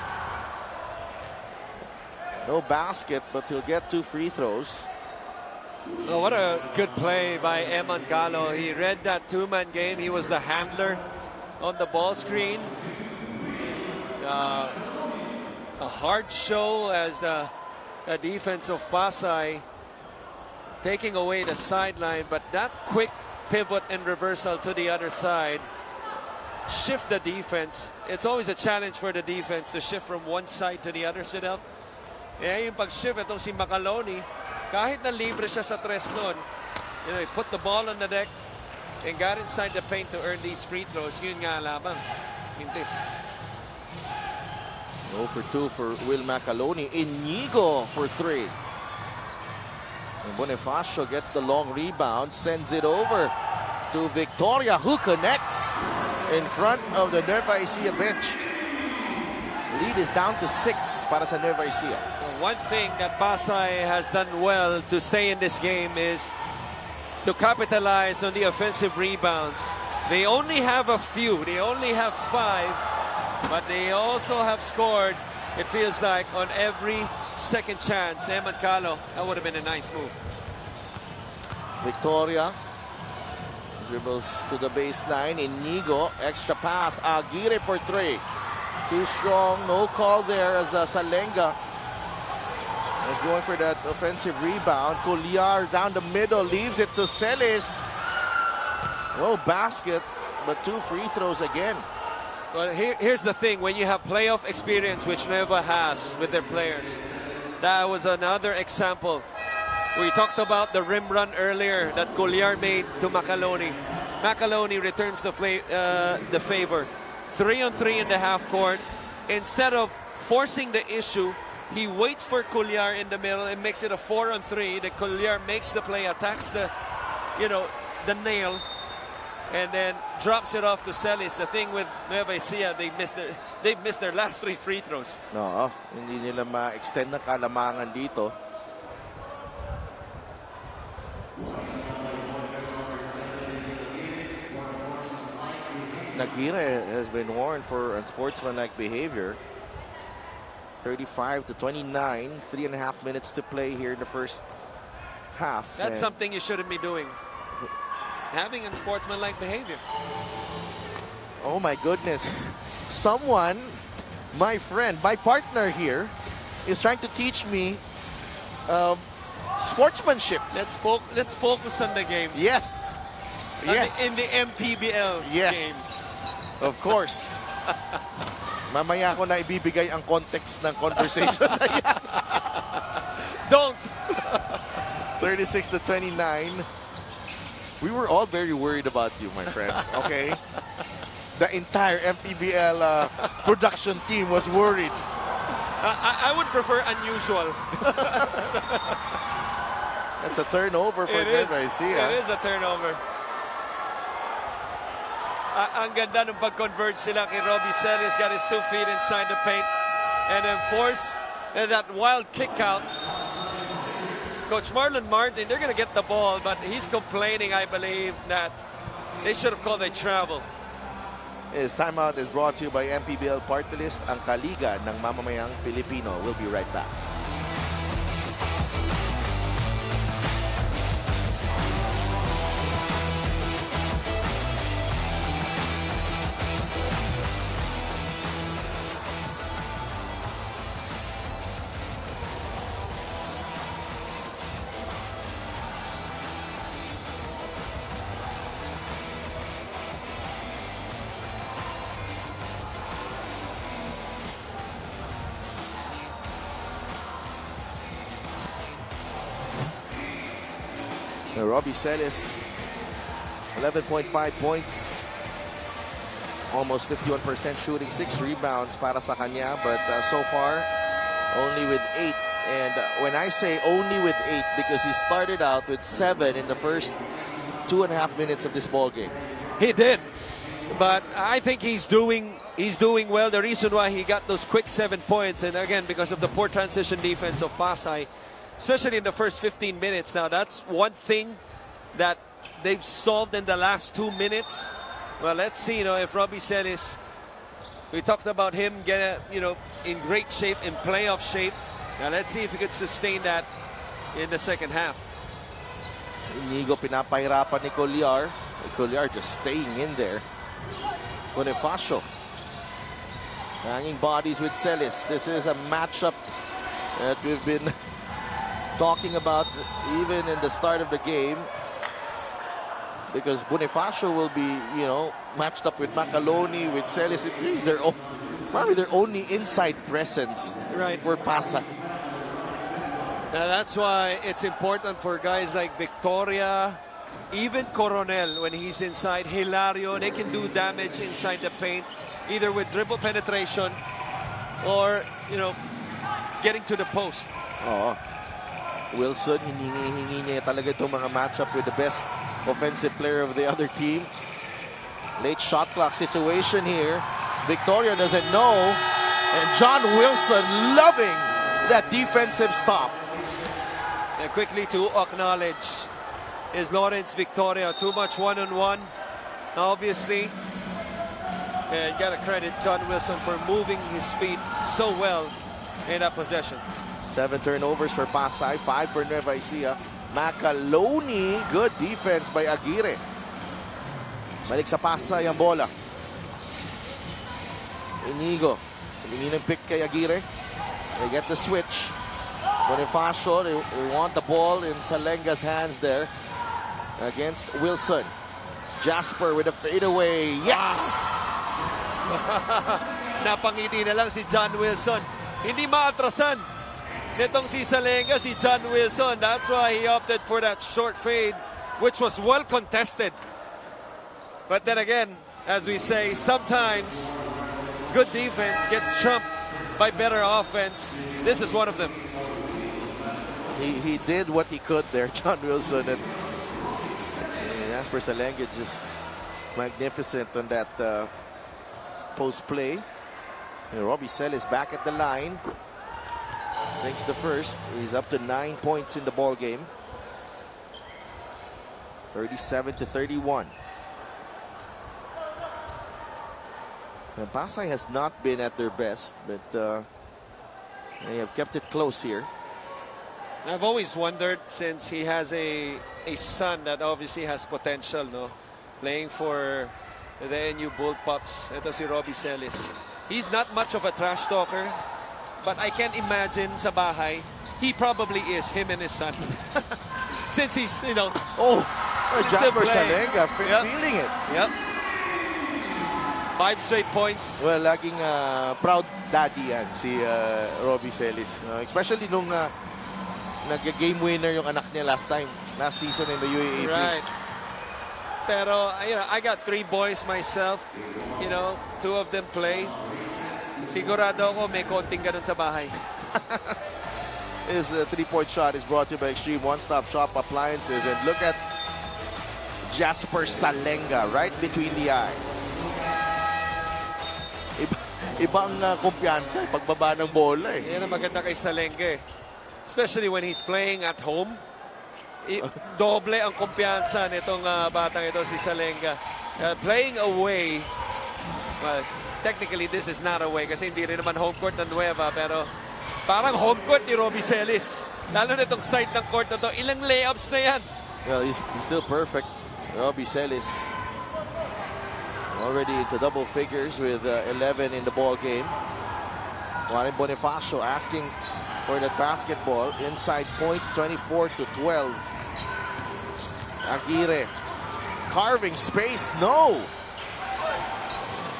No basket, but he'll get 2 free throws. Oh, what a good play by Eman Calo. He read that two-man game. He was the handler on the ball screen. A hard show as the defense of Pasay taking away the sideline, but that quick pivot and reversal to the other side shift the defense. It's always a challenge for the defense to shift from one side to the other, Sidel. Eh, yung pag-shift itong si Macaloni, kahit na libre siya sa tres nun, you know, he put the ball on the deck and got inside the paint to earn these free throws. Yun nga lamang. Mintis. 0 for 2 for Will Macaloni. Inigo for 3. And Bonifacio gets the long rebound, sends it over to Victoria, who connects in front of the Nueva Ecija bench. Lead is down to 6 para sa Nueva Ecija. One thing that Pasay has done well to stay in this game is to capitalize on the offensive rebounds. They only have a few. They only have 5, but they also have scored, it feels like, on every second chance. Eman Calo, that would have been a nice move. Victoria dribbles to the baseline. Inigo, extra pass. Aguirre for 3. Too strong, no call there as Salenga is going for that offensive rebound. Collier down the middle, leaves it to Celis. No basket, but 2 free throws again. Well, here's the thing. When you have playoff experience, which Nueva has with their players, that was another example. We talked about the rim run earlier that Collier made to Macaloni. Macaloni returns the favor. 3-on-3 in the half court. Instead of forcing the issue, he waits for Collier in the middle and makes it a 4-on-3. The Collier makes the play, attacks the nail, and then drops it off to Celis. The thing with Nueva Ecija, they've missed their last 3 free throws. No, hindi nila ma-extend na kalamangan dito. Aguirre has been warned for unsportsmanlike behavior. 35-29, 3.5 minutes to play here in the first half. That's something you shouldn't be doing. Having unsportsmanlike behavior. Oh my goodness. Someone, my friend, my partner here, is trying to teach me sportsmanship. Let's focus on the game. Yes. Yes. In the MPBL game. Of course. Mamaya ko na ibibigay ang context ng conversation na yan. Don't. 36-29. We were all very worried about you, my friend. Okay? The entire MPBL production team was worried. I would prefer unusual. That's a turnover for Nueva Ecija. It is a turnover. Ang ganda nung pag-converge sila kay Robbie Celis. Got his 2 feet inside the paint. And then force that wild kick out. Coach Marlon Martin, they're going to get the ball, but he's complaining, I believe, that they should have called a travel. His timeout is brought to you by MPBL Party List, ang kaliga ng mamamayang Pilipino. We'll be right back. Robbie Celis, 11.5 points. Almost 51% shooting, 6 rebounds para sa kanya. But so far, only with 8. And when I say only with 8, because he started out with 7 in the first 2.5 minutes of this ball game. He did. But I think he's doing well. The reason why he got those quick 7 points, and again, because of the poor transition defense of Pasay, especially in the first 15 minutes. Now, that's one thing that they've solved in the last 2 minutes. Well, let's see, if Robbie Celis, we talked about him in great shape, in playoff shape. Now, let's see if he could sustain that in the second half. Inigo pinapahirapan ni Colliar. Colliar just staying in there. Bonifacio hanging bodies with Celis. This is a matchup that we've been talking about even in the start of the game, because Bonifacio will be, matched up with Macaloni, with Celis. He's probably their only inside presence for Pasay. Now that's why it's important for guys like Victoria, even Coronel when he's inside, Hilario, they can do damage inside the paint, either with dribble penetration or, getting to the post. Oh, Wilson, hinihingi niya talaga itong mga matchup with the best offensive player of the other team. Late shot clock situation here. Victoria doesn't know. And John Wilson loving that defensive stop. And quickly to acknowledge is Lawrence Victoria. Too much one-on-one, obviously. And got to credit John Wilson for moving his feet so well in that possession. 7 turnovers for Pasay, 5 for Nueva Ecija. Macaloni, good defense by Aguirre. Balik sa Pasay ang bola. Inigo, hindi ng pick kay Aguirre. They get the switch. Bonifacio, they want the ball in Salenga's hands there against Wilson. Jasper with a fadeaway. Yes! Napangiti na lang si John Wilson. Hindi maatrasan nitong si Salenga, si John Wilson. That's why he opted for that short fade, which was well contested. But then again, as we say, sometimes good defense gets trumped by better offense. This is one of them. He did what he could there, John Wilson. And Jasper Salenga just magnificent on that post play. And Robbie Celis back at the line. Sinks the first. He's up to 9 points in the ball game. 37-31. And Pasay has not been at their best, but they have kept it close here. I've always wondered, since he has a son that obviously has potential, playing for the NU Bullpups. Ito si Robbie Celis. He's not much of a trash talker, but I can't imagine sa bahay, he probably is, him and his son. Since he's, Jasper Salenga feeling it. Yep. 5 straight points. Well, laging proud daddy yan, si Robbie Celis. Especially nung nag-game winner yung anak niya last season in the UAAP. Right. Pero, I got 3 boys myself. 2 of them play. Sigurado ako may konting ganun sa bahay. His 3-point shot is brought to you by Extreme One-Stop Shop Appliances. And look at Jasper Salenga right between the eyes. Ibang kumpiyansa pagbaba ng bola eh. Yan ang maganda kay Salenga eh. Especially when he's playing at home. Doble ang kumpiyansa nitong batang ito, si Salenga. Playing away, well, technically this is not away kasi hindi rin naman home court ng Nueva, pero parang home court ni Robbie Celis. Lalo na itong side ng court na to. Ilang layups na yan. Well, he's still perfect. Robbie Celis already into double figures with 11 in the ball game. Juan Bonifacio asking for that basketball. Inside points, 24-12. Aguirre carving space. No!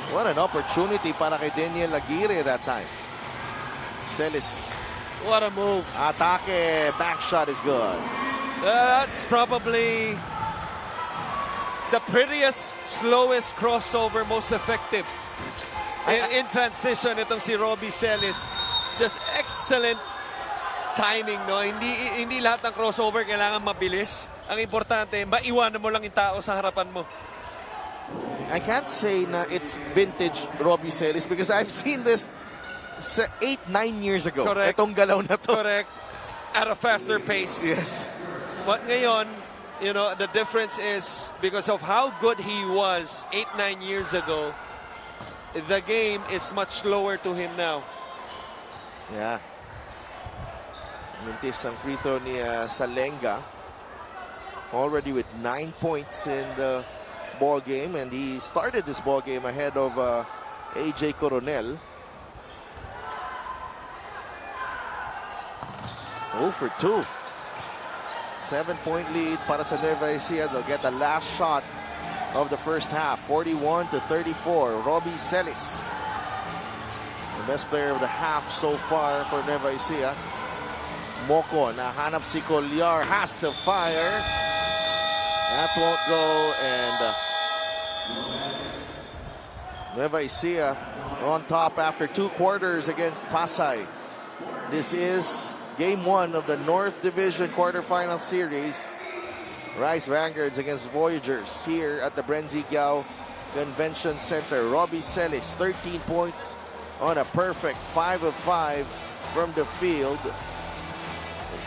What an opportunity para kay Daniel Aguirre that time. Celis. What a move. Atake. Back shot is good. That's probably the prettiest, slowest crossover, most effective. In transition, itong si Robbie Celis. Just excellent timing, no? Hindi lahat ng crossover kailangan mabilis. Ang importante, maiwanan mo lang yung tao sa harapan mo. I can't say na it's vintage Robbie Celis because I've seen this 8-9 years ago. Correct. Itong galaw na to. Correct. At a faster pace. Yes. But ngayon, you know, the difference is because of how good he was 8-9 years ago, the game is much slower to him now. Yeah. Mintis ang free throw ni Salenga. Already with 9 points in the ball game, and he started this ball game ahead of AJ Coronel. 0 for 2. 7-point lead para sa Nueva Ecija. They'll get the last shot of the first half. 41-34. Robbie Celis, the best player of the half so far for Nueva Ecija. Moko, nahanap si Colliar, has to fire. That won't go, and Nueva Ecija on top after 2 quarters against Pasay. This is Game 1 of the North Division quarterfinal series. Rice Vanguards against Voyagers here at the Brenzigao Convention Center. Robbie Celis, 13 points on a perfect 5 of 5 from the field.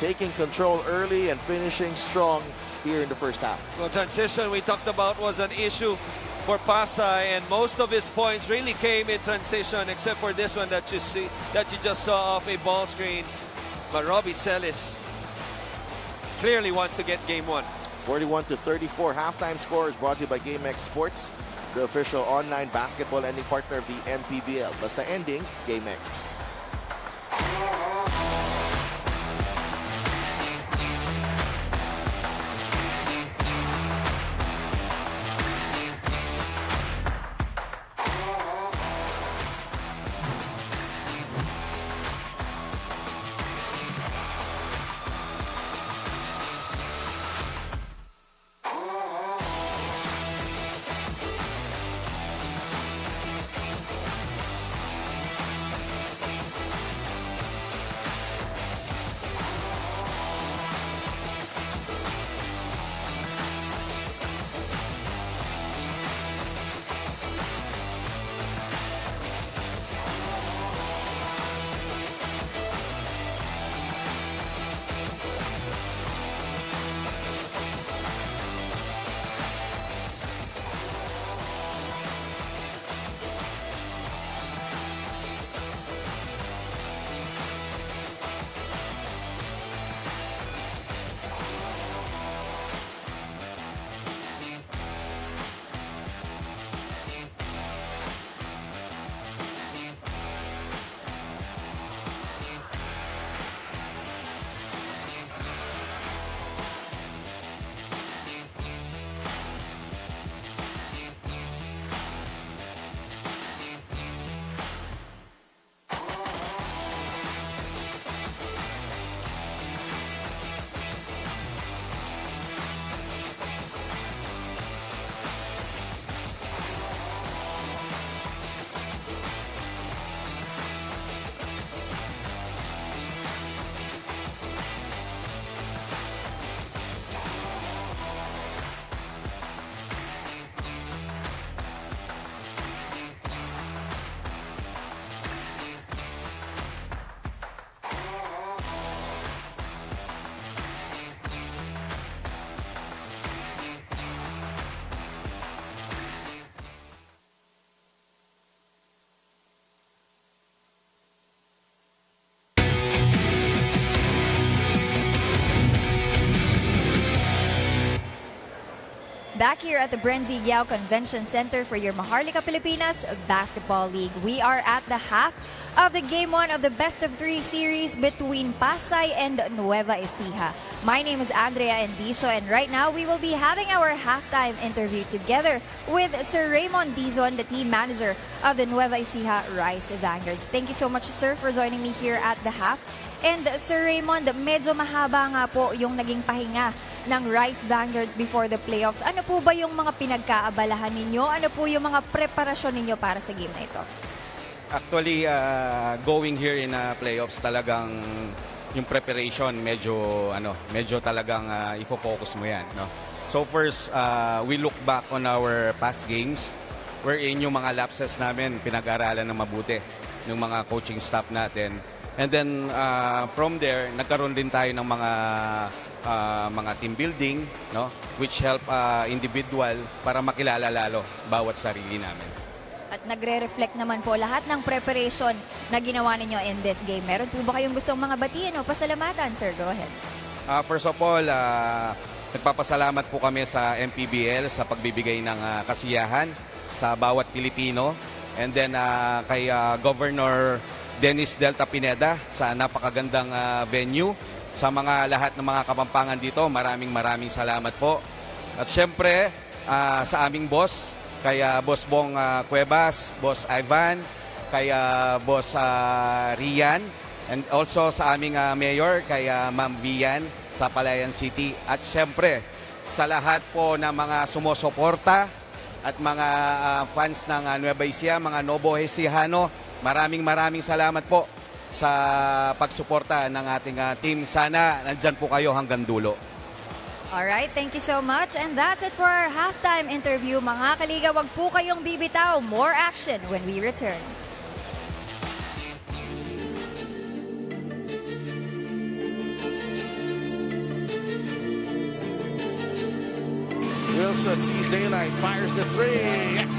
Taking control early and finishing strong here in the first half. Well, transition we talked about was an issue for Pasay, and most of his points really came in transition, except for this one that you just saw off a ball screen. But Robbie Celis clearly wants to get game 1. 41-34 halftime score is brought to you by GameX Sports, the official online basketball ending partner of the MPBL. Basta ending, GameX. Back here at the Brenzigao Convention Center for your Maharlika Pilipinas Basketball League. We are at the half of the Game 1 of the best-of-3 series between Pasay and Nueva Ecija. My name is Andrea Endicio, and right now we will be having our halftime interview together with Sir Raymond Dizon, the team manager of the Nueva Ecija Rice Vanguards. Thank you so much, sir, for joining me here at the half. And Sir Raymond, medyo mahaba nga po yung naging pahinga ng Rice Vanguards before the playoffs. Ano po ba yung mga pinagkaabalahan ninyo? Ano po yung mga preparasyon ninyo para sa game na ito? Actually, going here in playoffs talagang yung preparation medyo talagang ifo-focus mo 'yan, no? So first, we look back on our past games wherein yung mga lapses namin pinag-aralan ng mabuti ng mga coaching staff natin. And then from there, nagkaroon din tayo ng mga team building, no, which help individual para makilala lalo bawat sarili namin. At nagre-reflect naman po lahat ng preparation na ginawa ninyo in this game. Meron po ba kayong gustong mga batiin o pasalamatan, sir? Go ahead. First of all, nagpapasalamat po kami sa MPBL sa pagbibigay ng kasiyahan sa bawat Pilipino. And then kay Governor Dennis Delta Pineda sa napakagandang venue. Sa mga lahat ng mga Kapampangan dito, maraming salamat po. At syempre, sa aming boss, kay Boss Bong Cuevas, Boss Ivan, kay Boss Rian, and also sa aming mayor, kay Ma'am Vian sa Palayan City. At syempre, sa lahat po ng mga sumusuporta at mga fans ng Nueva Ecija, mga Novo Ecihano, maraming salamat po sa pagsuporta ng ating team. Sana nandyan po kayo hanggang dulo. Alright, thank you so much. And that's it for our halftime interview. Mga kaliga, wag po kayong bibitaw. More action when we return. Wilson sees daylight, fires the three. Yes!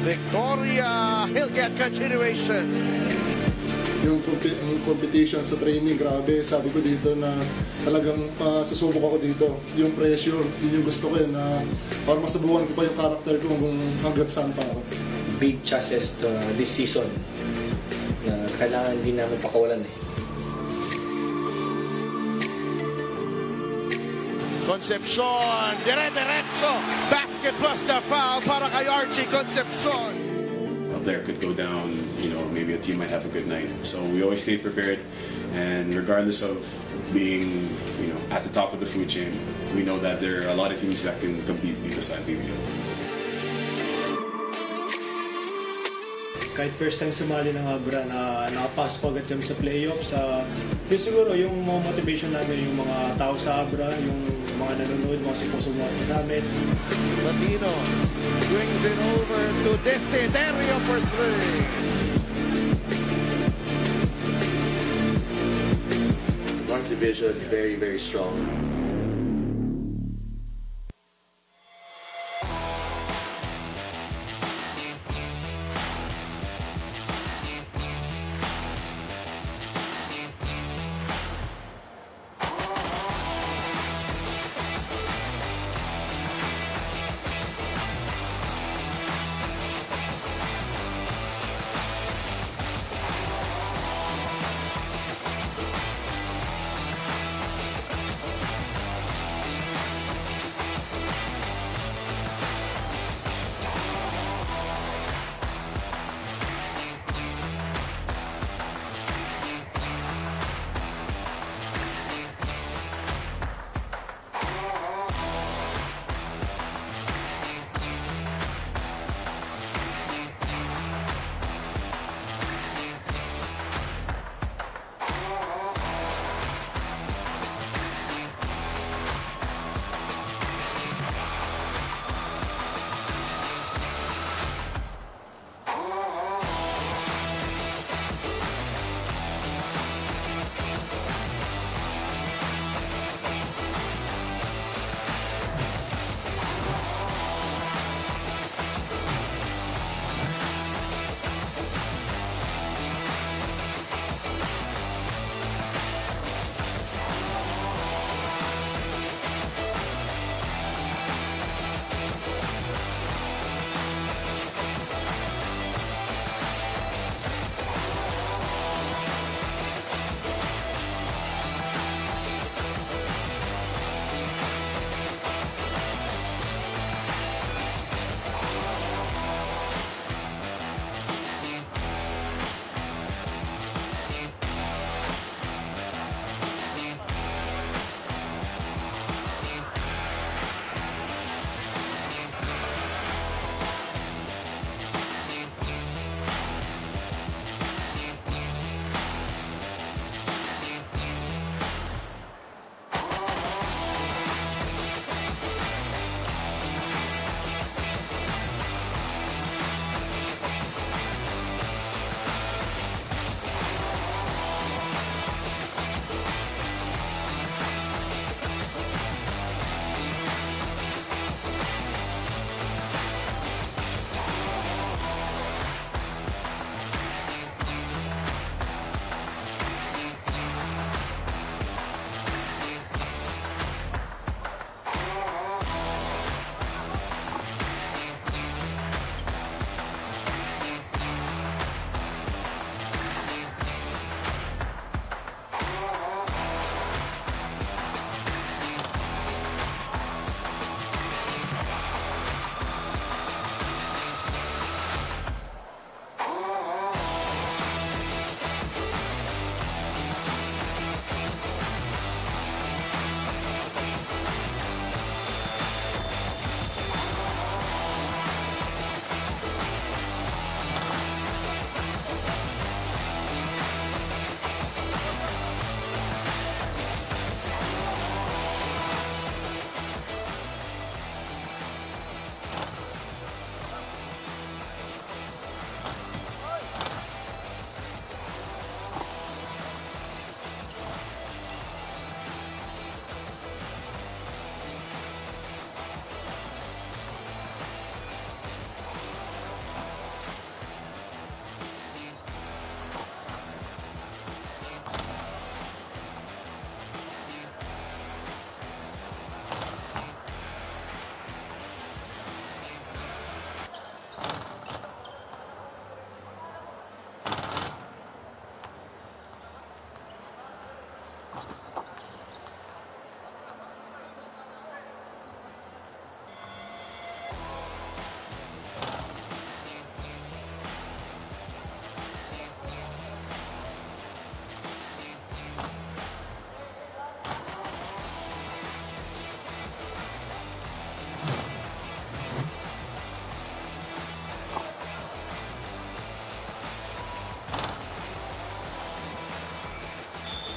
Victoria, he'll get continuation. Yung competition sa training, grabe. Sabi ko dito na talagang susubok ako dito. Yung pressure, yun yung gusto ko na para masubukan ko pa yung character ko kung hanggang saan pa ako. Big chances this season na kailangan din namin pakawalan eh. Concepcion, dire-diretso. Basket plus the foul para kay Archie Concepcion. A player could go down, maybe a team might have a good night. So we always stay prepared, and regardless of being, at the top of the food chain, we know that there are a lot of teams that can compete beside PBL. Kahit first time sumali ng Abra na nakapasok agad kami sa playoffs, yun siguro yung mga motivation namin, yung mga tao sa Abra, yung mga nanonood, mga sumusuporta sa amin. Latino swings it over to Desiderio for three. North Division, very strong.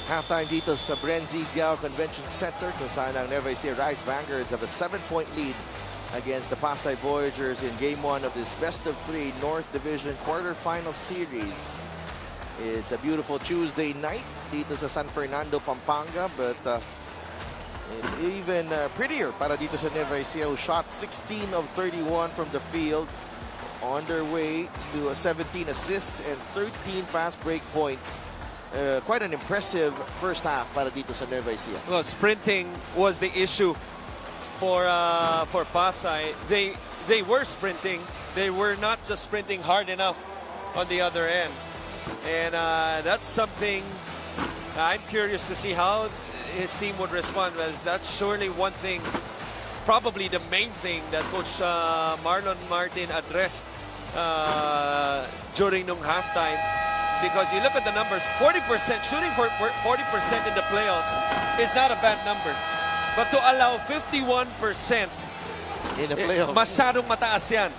Halftime dito sa Brenzigiao Convention Center kung saan ang Nueva Ecija Rice Vanguards have a 7-point lead against the Pasay Voyagers in Game 1 of this best-of-3 North Division quarterfinal series. It's a beautiful Tuesday night dito sa San Fernando, Pampanga, but it's even prettier para dito sa Nueva Ecija, who shot 16 of 31 from the field, on their way to 17 assists and 13 fast break points. Quite an impressive first half para dito sa Nueva Ecija. Well, sprinting was the issue for Pasay. They were sprinting. They were not just sprinting hard enough on the other end. And that's something I'm curious to see how his team would respond. As that's surely one thing, probably the main thing that Coach Marlon Martin addressed during nung halftime. Because you look at the numbers, 40%, shooting for 40% in the playoffs is not a bad number. But to allow 51% in the playoffs, masyadong mataas yan.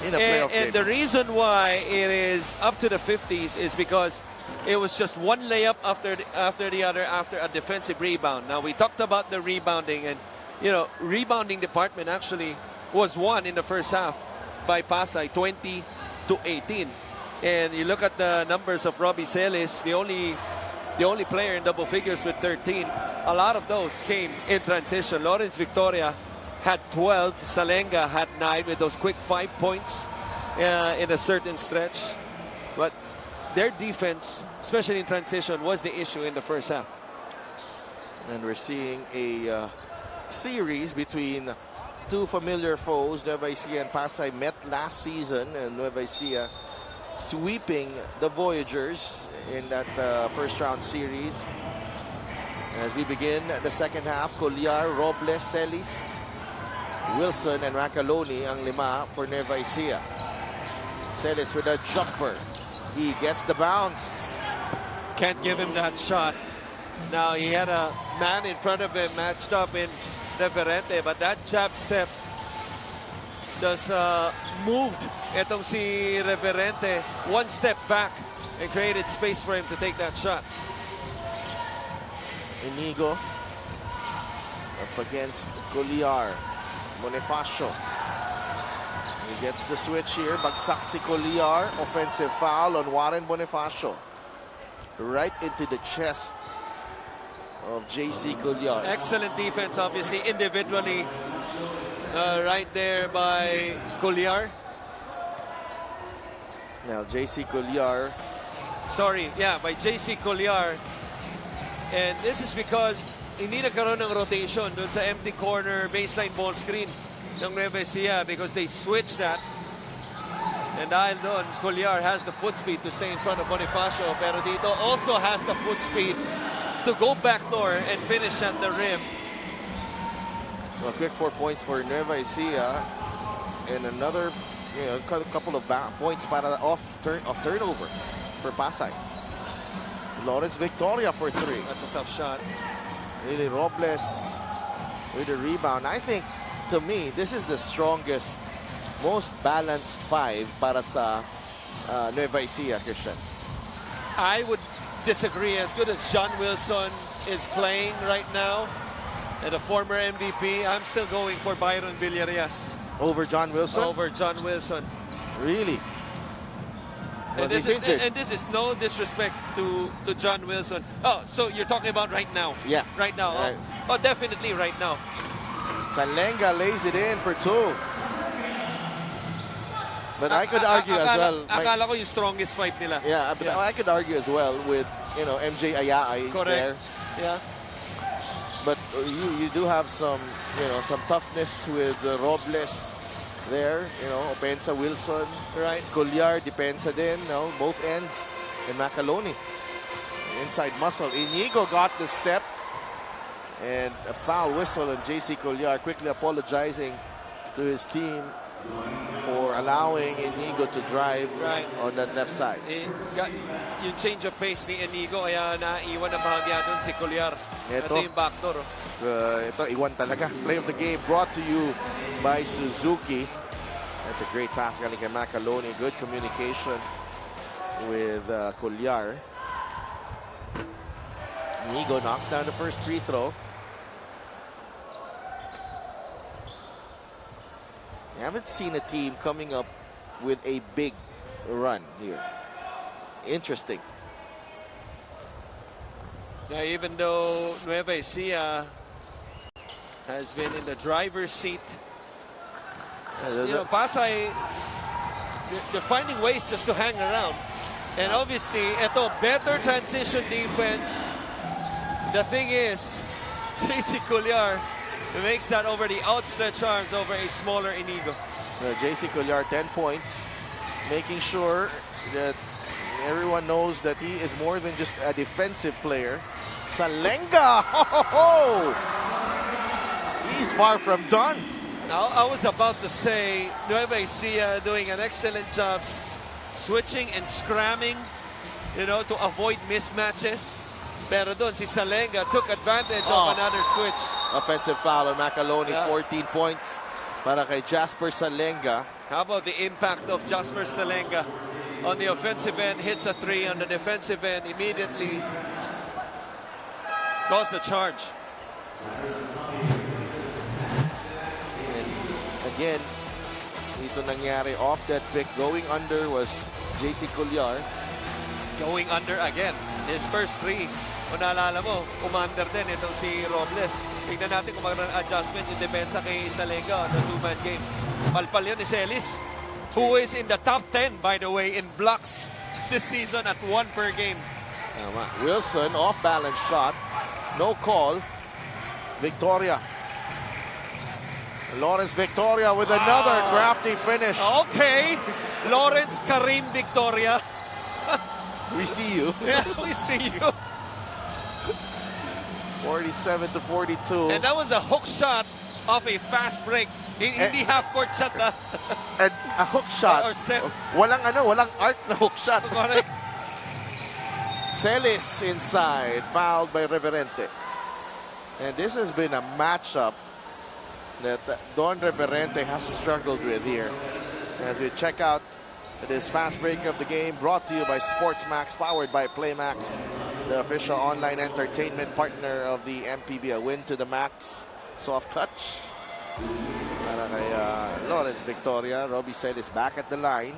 In a playoff and the reason why it is up to the 50s is because it was just one layup after the other after a defensive rebound. Now, we talked about the rebounding, and rebounding department actually was won in the first half by Pasay, 20-18. And you look at the numbers of Robbie Celis, the only player in double figures with 13. A lot of those came in transition. Lawrence Victoria had 12. Salenga had 9 with those quick 5 points in a certain stretch. But their defense, especially in transition, was the issue in the first half. And we're seeing a series between two familiar foes. Nueva Ecija and Pasay met last season, and Nueva Ecija sweeping the Voyagers in that first round series. As we begin the second half, Colliar, Robles, Celis, Wilson, and Macaloni ang lima for Nueva Ecija. Celis with a jumper. He gets the bounce. Can't give him that shot. Now, he had a man in front of him matched up in Reverente, but that jab step just moved itong si Reverente one step back and created space for him to take that shot. Inigo up against Colliar. Bonifacio. He gets the switch here. Bagsak si Colliar. Offensive foul on Warren Bonifacio. Right into the chest of JC Colliar. Excellent defense, obviously, individually. Right there by Colliar. Now, JC Colliar. Sorry, yeah, by JC Colliar. And this is because hindi nagkaroon ng rotation dun sa empty corner baseline ball screen ng Nueva Ecija because they switched that. And dahil doon, Colliar has the foot speed to stay in front of Bonifacio, pero dito also has the foot speed to go backdoor and finish at the rim. A quick 4 points for Nueva Ecija, and another couple of points para off turnover for Pasay. Lawrence Victoria for 3. That's a tough shot. Really, Robles with a rebound. I think, to me, this is the strongest, most balanced 5 para sa Nueva Ecija, Christian. I would disagree. As good as John Wilson is playing right now, and a former MVP, I'm still going for Byron Villarias. Over John Wilson? Over John Wilson. Really? And this is no disrespect to John Wilson. Oh, so you're talking about right now? Yeah. Right now. Right. Oh, definitely right now. Salenga lays it in for 2. But I could argue as well. Akala ko yung strongest 5 nila. Yeah, but I could argue as well with, MJ Ayaay there. Yeah. But you do have some, some toughness with Robles there. Opensa, Wilson, right? Colliar, Depensa din, both ends. And Macaloni, inside muscle. Inigo got the step. And a foul whistle, and JC Colliar quickly apologizing to his team for allowing Inigo to drive on that left side. Yung change of pace ni Inigo, kaya naiwan na bahagya doon si Colliar. Ito yung backdoor. Ito, iwan talaga. Play of the game brought to you by Suzuki. That's a great pass galing kay Macaloni. Good communication with Colliar. Inigo knocks down the first free throw. I haven't seen a team coming up with a big run here. Interesting. Yeah, even though Nueva Ecija has been in the driver's seat, you know, Pasay, they're finding ways just to hang around. And obviously, ito, better transition defense. The thing is, JC Colliar makes that over the outstretched arms over a smaller Inigo. JC Colliar, 10 points, making sure that everyone knows that he is more than just a defensive player. Salenga! He's far from done. Now, I was about to say, Nueva Ecija doing an excellent job switching and scramming, you know, to avoid mismatches. Pero doon, si Salenga took advantage of another switch. Offensive foul on Macaloni, 14 points para kay Jasper Salenga. How about the impact of Jasper Salenga? On the offensive end, hits a three. On the defensive end, immediately calls the charge. And again, dito nangyari off that pick. Going under was JC Colliar. Going under again. His first three. Kung naalala mo, umandar din itong si Robles. Tignan natin kung magkaroon adjustment yung depensa kay Salenga on the two-man game. Palpal yun ni Celis, who is in the top 10, by the way, in blocks this season at 1 per game. Wilson, off-balance shot. No call. Victoria. Lawrence Victoria with another crafty finish. Okay. Lawrence Karim Victoria. We see you. Yeah, we see you. 47 to 42. And that was a hook shot off a fast break. Hindi half-court shot na. And a hook shot. Or set. Walang art na hook shot. Correct. Celis inside, fouled by Reverente. And this has been a matchup that Don Reverente has struggled with here. As we check out this fast break of the game, brought to you by SportsMax, powered by PlayMax, the official online entertainment partner of the MPBL. Win to the max, soft touch. Para kay Lawrence Victoria. Robbie Celis back at the line.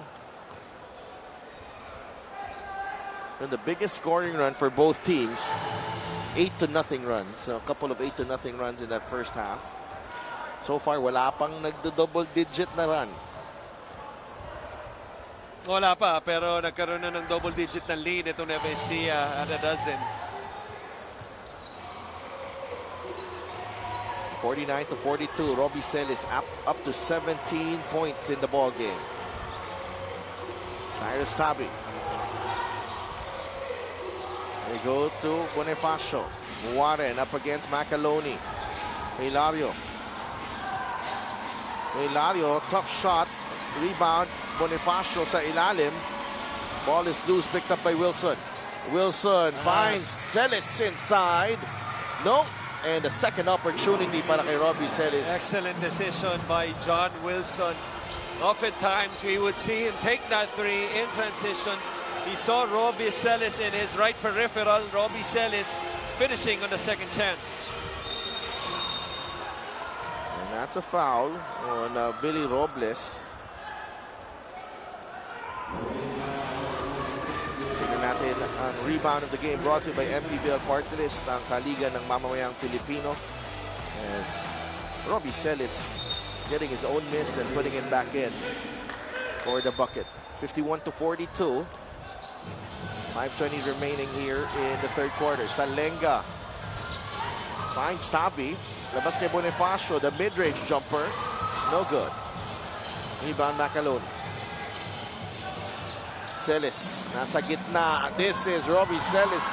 And the biggest scoring run for both teams, 8-0 runs. So a couple of 8-0 runs in that first half. So far, wala pang nagdo-double digit na run. Wala pa, pero nagkaroon na ng double digit na lead itong Nueva Ecija at a dozen. 49 to 42. Robbie Celis up to 17 points in the ball game. Cyrus Tabi. They go to Bonifacio. Warren up against Macaloni. Hilario. Tough shot. Rebound. Bonifacio sa ilalim. Ball is loose, picked up by Wilson. Wilson finds Celis inside. No. And a second opportunity para kay Robbie Celis. Excellent decision by John Wilson. Oftentimes we would see him take that three in transition. He saw Robbie Celis in his right peripheral. Robbie Celis finishing on the second chance. And that's a foul on Billy Robles. Tingnan natin ang rebound of the game brought to you by MPBL Partnerist, ang kaliga ng mamamayang Pilipino. As Robbie Celis getting his own miss and putting it back in for the bucket. 51 to 42. 5:20 remaining here in the third quarter. Salenga finds Tabi. Labas kay Bonifacio, the mid-range jumper. No good. Rebound Macaloni. Celis, nasa gitna. This is Robbie Celis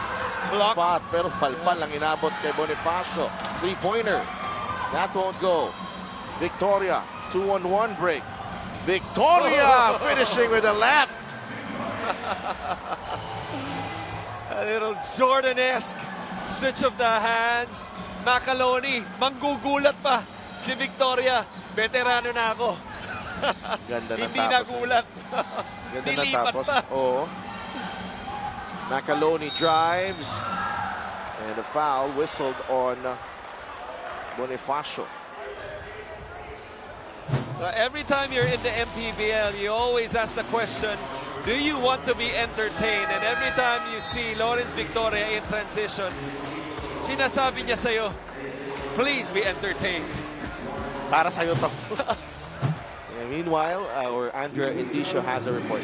spot, pero palpal ang inabot kay Bonifacio. Three-pointer. That won't go. Victoria, 2-on-1 break. Victoria finishing with a left. A little Jordan-esque switch of the hands. Macaloni, manggugulat pa. Si Victoria, veterano na ako. Ganda ng Hindi tapos. nagulat. Ganda ng Nilipat tapos. pa. Oo. Macaloni drives. And And a foul whistled on Bonifacio. Every time you're in the MPBL, you always ask the question, do you want to be entertained? And every time you see Lawrence Victoria in transition, sinasabi niya sa'yo, please be entertained. Para sa'yo to. Meanwhile, our Andrea Indicio has a report.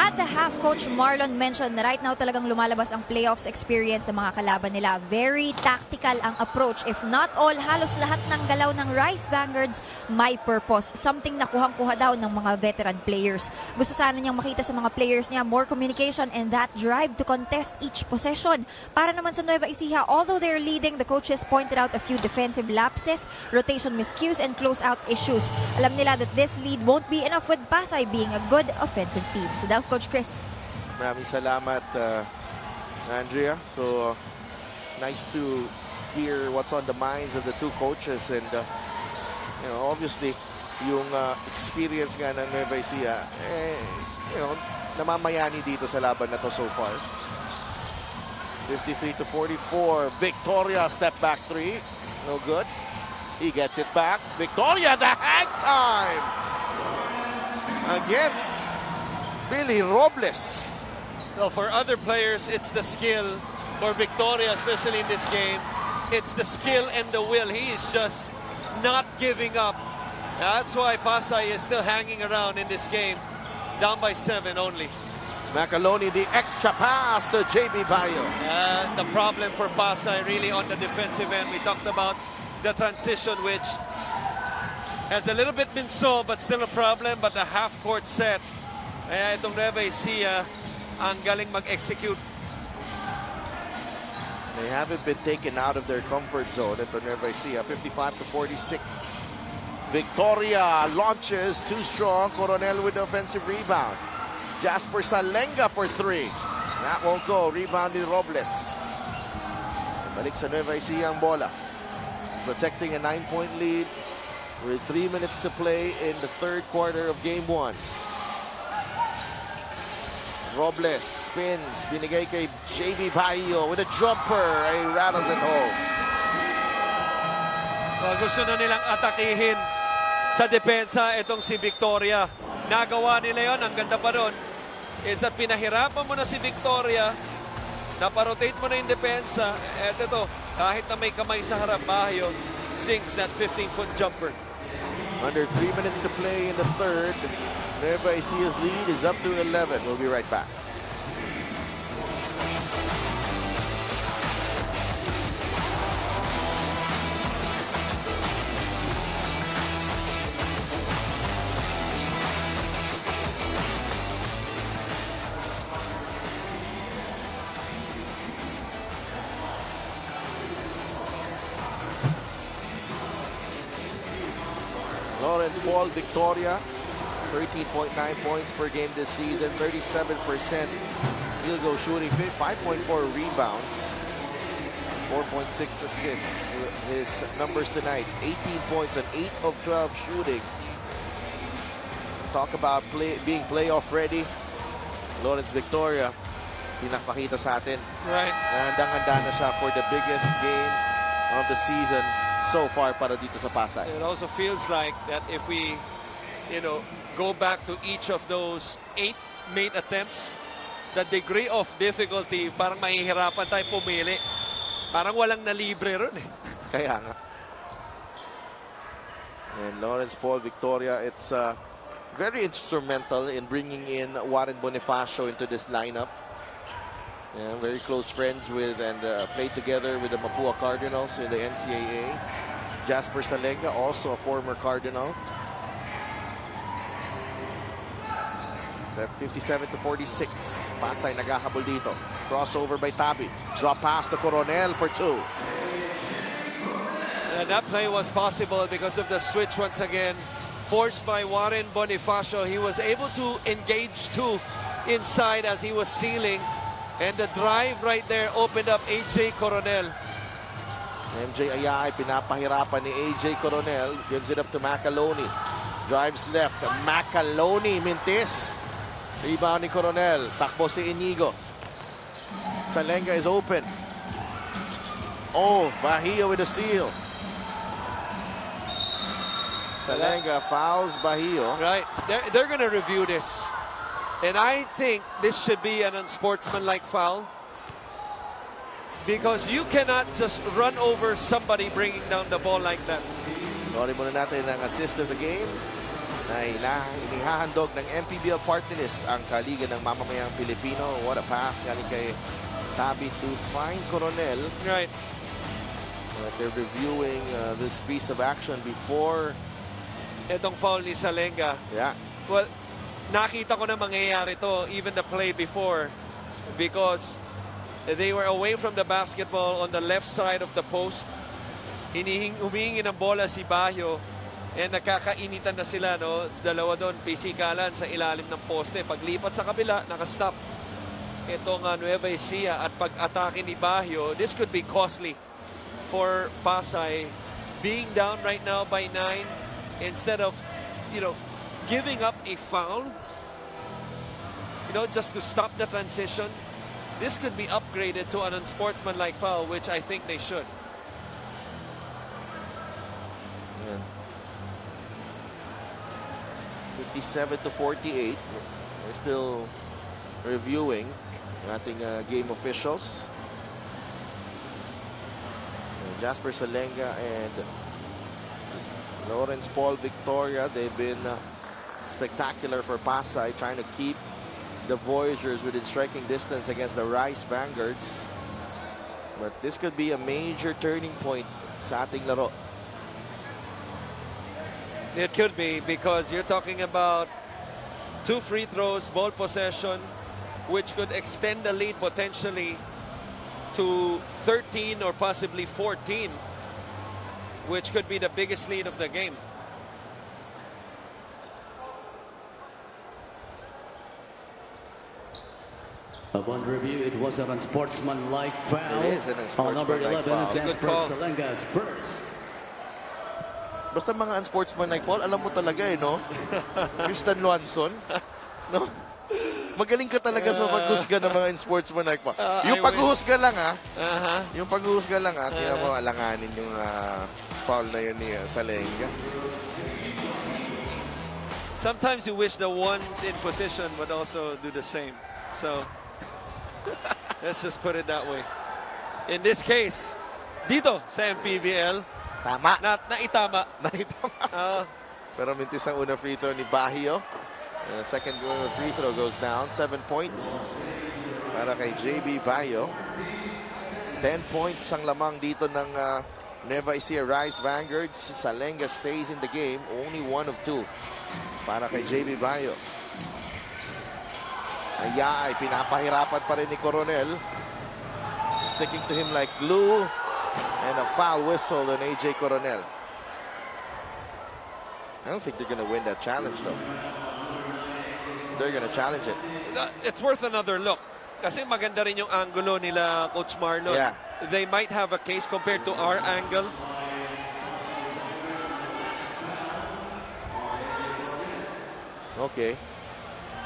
At the half, Coach Marlon mentioned na right now talagang lumalabas ang playoffs experience ng mga kalaban nila. Very tactical ang approach. If not all, halos lahat ng galaw ng Rice Vanguards may purpose. Something na kuhang-kuha daw ng mga veteran players. Gusto sana niyang makita sa mga players niya more communication and that drive to contest each possession. Para naman sa Nueva Ecija, although they're leading, the coaches pointed out a few defensive lapses, rotation miscues, and close-out issues. Alam nila that this lead won't be enough with Pasay being a good offensive team. So that's Coach Chris. Maraming salamat, Andrea. So, nice to hear what's on the minds of the two coaches. And, you know, obviously, yung experience nga ng Nueva Ecija, you know, namamayani dito sa laban na to so far. 53-44. Victoria, step back three. No good. He gets it back. Victoria, the hang time! Against Billy Robles. So for other players, it's the skill. For Victoria, especially in this game, it's the skill and the will. He is just not giving up. That's why Pasay is still hanging around in this game. Down by 7 only. Macaloni, the extra pass to JB Bayo. The problem for Pasay really on the defensive end. We talked about the transition, which has a little bit been slow, but still a problem. But the half-court set, itong Nueva Ecija, ang galing mag-execute. They haven't been taken out of their comfort zone. Ito Nueva Ecija, 55-46. Victoria launches, too strong. Coronel with the offensive rebound. Jasper Salenga for 3. That won't go. Rebound ni Robles. Balik sa Nueva Ecija ang bola. Protecting a 9-point lead. With 3 minutes to play in the third quarter of game 1. Robles spins. Binigay kay JB Bayo with a jumper. He rattles it home. Gusto na nilang atakihin sa depensa itong si Victoria. Nagawa nila yon. Ang ganda pa doon is that pinahirapan mo na si Victoria. Naparotate mo na yung depensa. At ito, kahit na may kamay sa harap, Bayo sinks that 15-foot jumper. Under 3 minutes to play in the third. Nueva Ecija's lead is up to 11. We'll be right back. Lawrence Paul Victoria, 13.9 points per game this season, 37% field goal shooting, 5.4 rebounds, 4.6 assists. His numbers tonight, 18 points and 8 of 12 shooting. Talk about being playoff ready. Lawrence Victoria, pinakpakita sa atin. Right. Handang-handa na siya for the biggest game of the season so far para dito sa Pasay. It also feels like that if we, you know, go back to each of those 8 made attempts, the degree of difficulty, parang mahihirapan tayo pumili. Parang walang nalibre ron eh. Kaya nga. And Lawrence Paul Victoria, it's very instrumental in bringing in Warren Bonifacio into this lineup. Yeah, very close friends with and played together with the Mapua Cardinals in the NCAA. Jasper Salenga, also a former Cardinal. 57-46. Pasay naghahabol dito. Crossover by Tabi. Drop pass to Coronel for 2. And that play was possible because of the switch once again. Forced by Warren Bonifacio. He was able to engage too inside as he was sealing. And the drive right there opened up AJ Coronel. MJ Ayay, pinapahirapan ni AJ Coronel. Gives it up to Macaloni. Drives left. Macaloni, mintis. Rebound ni Coronel. Takbo si Inigo. Salenga is open. Oh, Bahio with a steal. Salenga fouls Bahio. Right. They're going to review this. And I think this should be an unsportsmanlike foul. Because you cannot just run over somebody bringing down the ball like that. Sorry muna natin ang assist of the game na inihahandog ng MPBL party list ang Kaliga ng Mamamayang Pilipino. What a pass galing kay Tabi to find Coronel. Right. But they're reviewing this piece of action before. Itong foul ni Salenga. Yeah. Well, nakita ko na mangyayari to even the play before because they were away from the basketball on the left side of the post. Humihingi ng bola si Bahio and nakakainitan na sila, no? Dalawa doon, pisikalan sa ilalim ng poste. Paglipat sa kabila, nakastop itong Nueva Ecija at pag-atake ni Bahio. This could be costly for Pasay. Being down right now by 9, instead of, giving up a foul, just to stop the transition, this could be upgraded to an unsportsmanlike foul, which I think they should. Yeah. 57-48. We're still reviewing ating game officials. Jasper Salenga and Lawrence Paul Victoria, they've been spectacular for Pasay, trying to keep the Voyagers within striking distance against the Rice Vanguards. But this could be a major turning point sa ating laro. It could be, because you're talking about 2 free throws, ball possession, which could extend the lead potentially to 13 or possibly 14, which could be the biggest lead of the game. Upon review, it was an unsportsmanlike foul. It is an on number unsportsmanlike 11, foul. Jasper Salenga's first. Basta mga unsportsmanlike foul, alam mo talaga no? Christian Luanson, no? Magaling ka talaga sa paghusga ng mga unsportsmanlike foul. Yung paghuhusga lang yung paghuhusga lang tingnan mo, alanganin yung foul na yun ni Salenga. Sometimes you wish the ones in position would also do the same. So, let's just put it that way. In this case, dito sa MPBL, tama. Naitama. Pero mintis ang una free throw ni Bahio. Second free throw goes down. 7 points para kay JB Bahio. 10 points ang lamang dito ng Nueva Ecija Rice Vanguards. Salenga stays in the game. Only 1 of 2 para kay JB Bahio. Ay, pinapahirapan pa rin ni Coronel. Sticking to him like glue. And a foul whistle on AJ Coronel. I don't think they're going to win that challenge, though. They're going to challenge it. It's worth another look. Kasi maganda rin yung angulo nila, Coach Marlon. Yeah. They might have a case compared to our angle. Okay.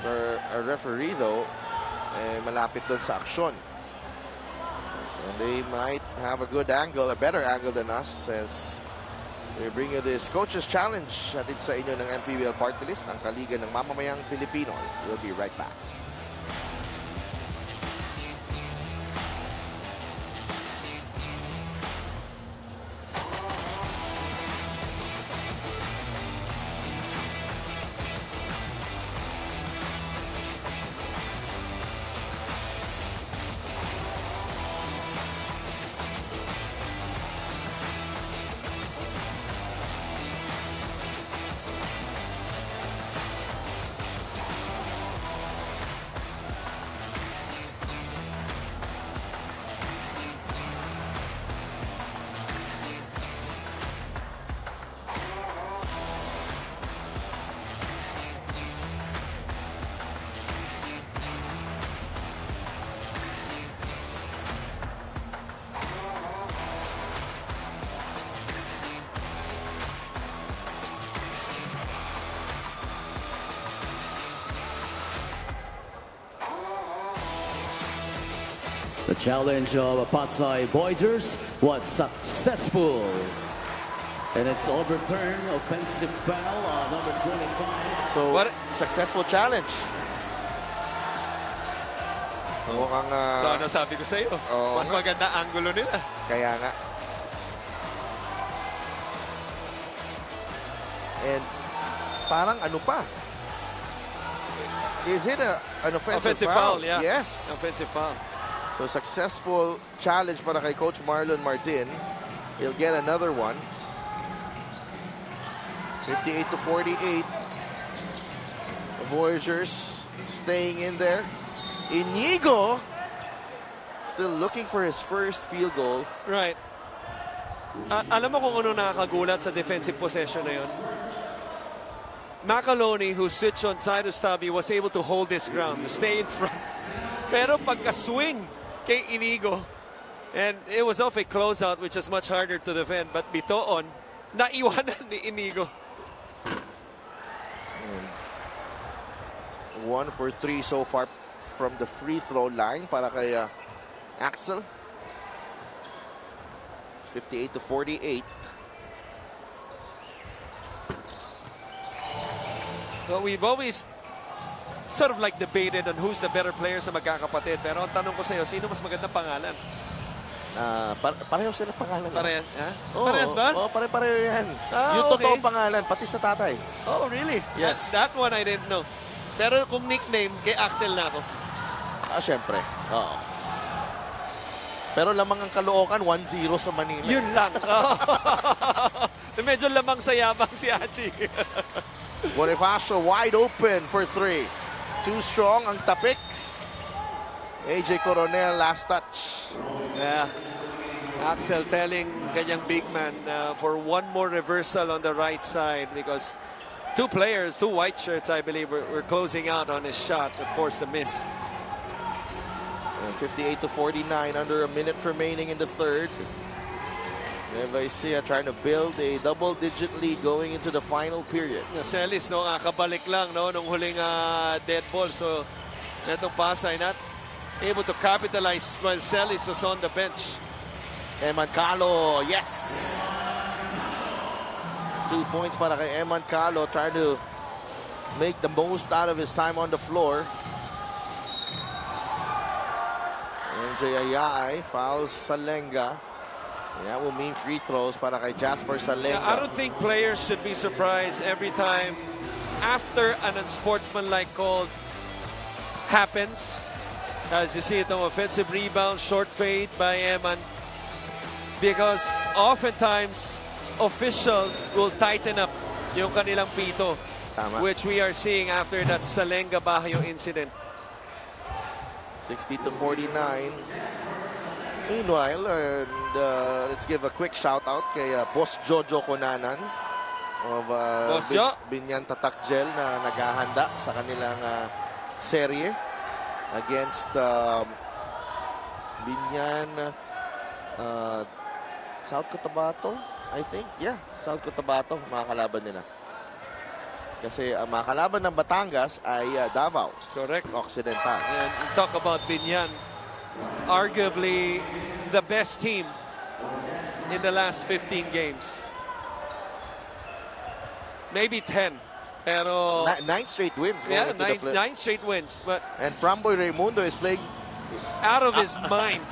Our referee, though, malapit dun sa aksyon. And they might have a good angle, a better angle than us, as we bring you this Coach's Challenge atin sa inyo ng MPBL Party List, ang Kaliga ng Mamamayang Pilipino. We'll be right back. The challenge of Pasay Voyagers was successful. And it's overturned, offensive foul on number 25. So, successful challenge. Mukhang... So ano sabi ko sa'yo? Mas maganda angulo nila. Kaya nga. And parang ano pa? Is it an offensive foul? Yeah. Yes. Offensive foul. So successful challenge para kay Coach Marlon Martin. He'll get another one. 58-48. The Voyagers staying in there. Inigo still looking for his first field goal. Right. Alam mo kung ano nakakagulat sa defensive possession na yun? Macaroni, who switched on side of Stubby, was able to hold his ground, to stay in front. Pero pagka-swing kay Inigo, and it was off a closeout, which is much harder to defend, but bitoon, naiwanan ni Inigo. 1 for 3 so far from the free throw line para kay Axel. It's 58-48. Well, we've always sort of like debated on who's the better player sa magkakapatid. Pero ang tanong ko sa'yo, sino mas magandang pangalan? Pareho sila pangalan. Parehas? Parehas ba? Oo, pare-pareho yan. okay. Yung totoong pangalan, pati sa tatay. Oh, really? Yes. That one I didn't know. Pero kung nickname, kay Axel na ako. Siyempre. Oo. Pero lamang ang Caloocan, 1-0 sa Manila. Yun lang. Medyo lamang sa yabang si Hachi. Bonifacio wide open for 3. Too strong ang tapik. AJ Coronel last touch. Yeah. Axel telling kanyang big man for one more reversal on the right side because two players, two white shirts, I believe, were closing out on his shot that forced a miss. 58-49, under a minute remaining in the third. Nueva Ecija trying to build a double-digit lead going into the final period. Celis, no, kabalik lang, no, nung huling dead ball. So, netong Pasay not able to capitalize while Celis was on the bench. Eman Calo, yes! 2 points para kay Eman Calo, trying to make the most out of his time on the floor. MJ Ayay fouls Salenga. And that will mean free throws para kay Jasper Salenga. Yeah, I don't think players should be surprised every time after an unsportsmanlike call happens. As you see itong offensive rebound, short fade by Eman. Because oftentimes, officials will tighten up yung kanilang pito. Tama. Which we are seeing after that Salenga Bajo incident. 60-49. Meanwhile, let's give a quick shout out kay Boss Jojo Conanan of Binyan Tatakjel na naghahanda sa kanilang serye against Binyan South Cotabato, I think. Yeah, South Cotabato, mga kalaban nila. Kasi ang mga kalaban ng Batangas ay Davao. Correct. Occidental. And talk about Binyan. Arguably the best team in the last 15 games. Maybe 10. Pero 9 straight wins. Yeah, 9 straight wins. But and Pramboy Raimundo is playing out of his mind.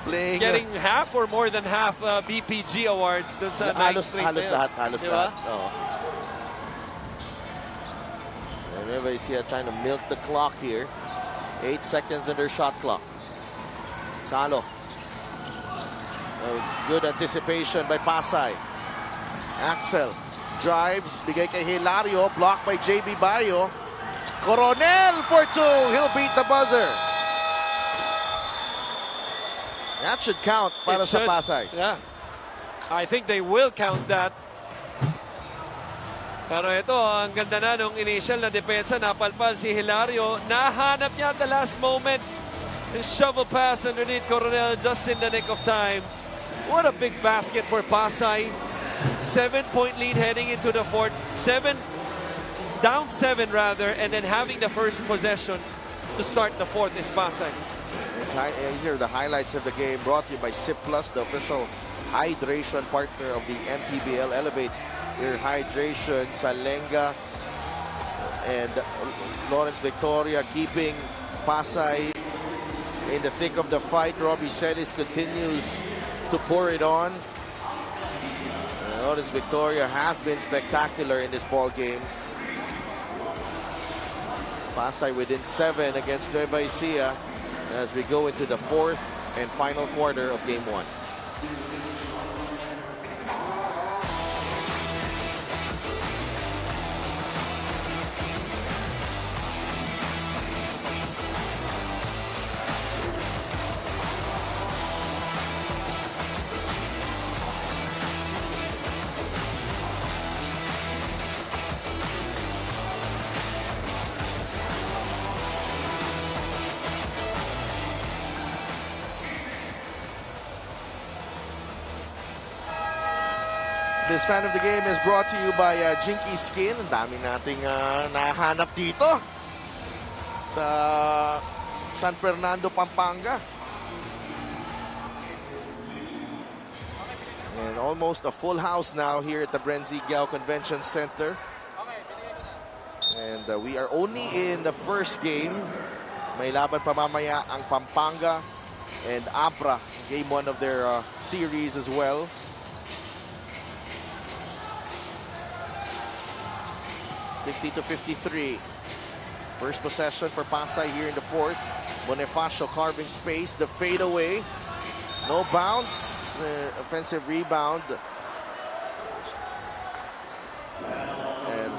Playing, getting half or more than half BPG awards dun sa 9 straight. Halos lahat. Diba? Oh. And Nueva Ecija trying to milk the clock here. 8 seconds under shot clock. Calo. Good anticipation by Pasay. Axel drives. Bigay kay Hilario. Blocked by JB Bayo. Coronel for 2. He'll beat the buzzer. That should count para sa Pasay. Yeah. I think they will count that. Pero ito, ang ganda na nung initial na depensa, napalpal si Hilario. Nahanap niya at the last moment. His shovel pass underneath Coronel just in the nick of time. What a big basket for Pasay. 7-point lead heading into the fourth. Down 7 rather, and then having the first possession to start the fourth is Pasay. These are the highlights of the game brought to you by Sip Plus, the official hydration partner of the MPBL. Elevate your hydration. Salenga and Lawrence Victoria keeping Pasay in the thick of the fight. Robbie Celis continues to pour it on. Lawrence Victoria has been spectacular in this ball game. Pasay within 7 against Nueva Ecija as we go into the 4th and final quarter of Game 1. This fan of the game is brought to you by Jinky Skin. Ang dami nating nahanap dito sa San Fernando, Pampanga. And almost a full house now here at the Brenzigiao Convention Center. And we are only in the first game. May laban pa mamaya ang Pampanga and Abra. Game 1 of their series as well. 60-53. First possession for Pasay here in the 4th. Bonifacio carving space. The fadeaway. No bounce. Offensive rebound. And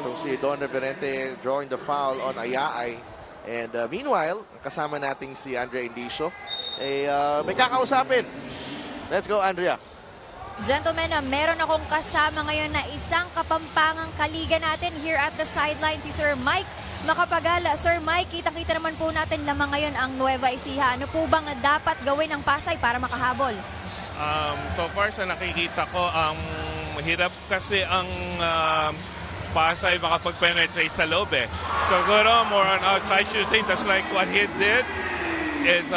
itong si Don Reverente drawing the foul on Ayaay. And meanwhile, kasama nating si Andrea Indicio. May kakausapin. Let's go, Andrea. Gentlemen, meron akong kasama ngayon na isang kapampangang kaliga natin here at the sideline, si Sir Mike Makapagala. Sir Mike, kitang-kita naman po natin lamang ngayon ang Nueva Ecija. Ano po bang dapat gawin ng Pasay para makahabol? So far sa nakikita ko, mahirap kasi ang Pasay makapag-penetrate sa loob eh. So siguro more on outside shooting, just like what he did is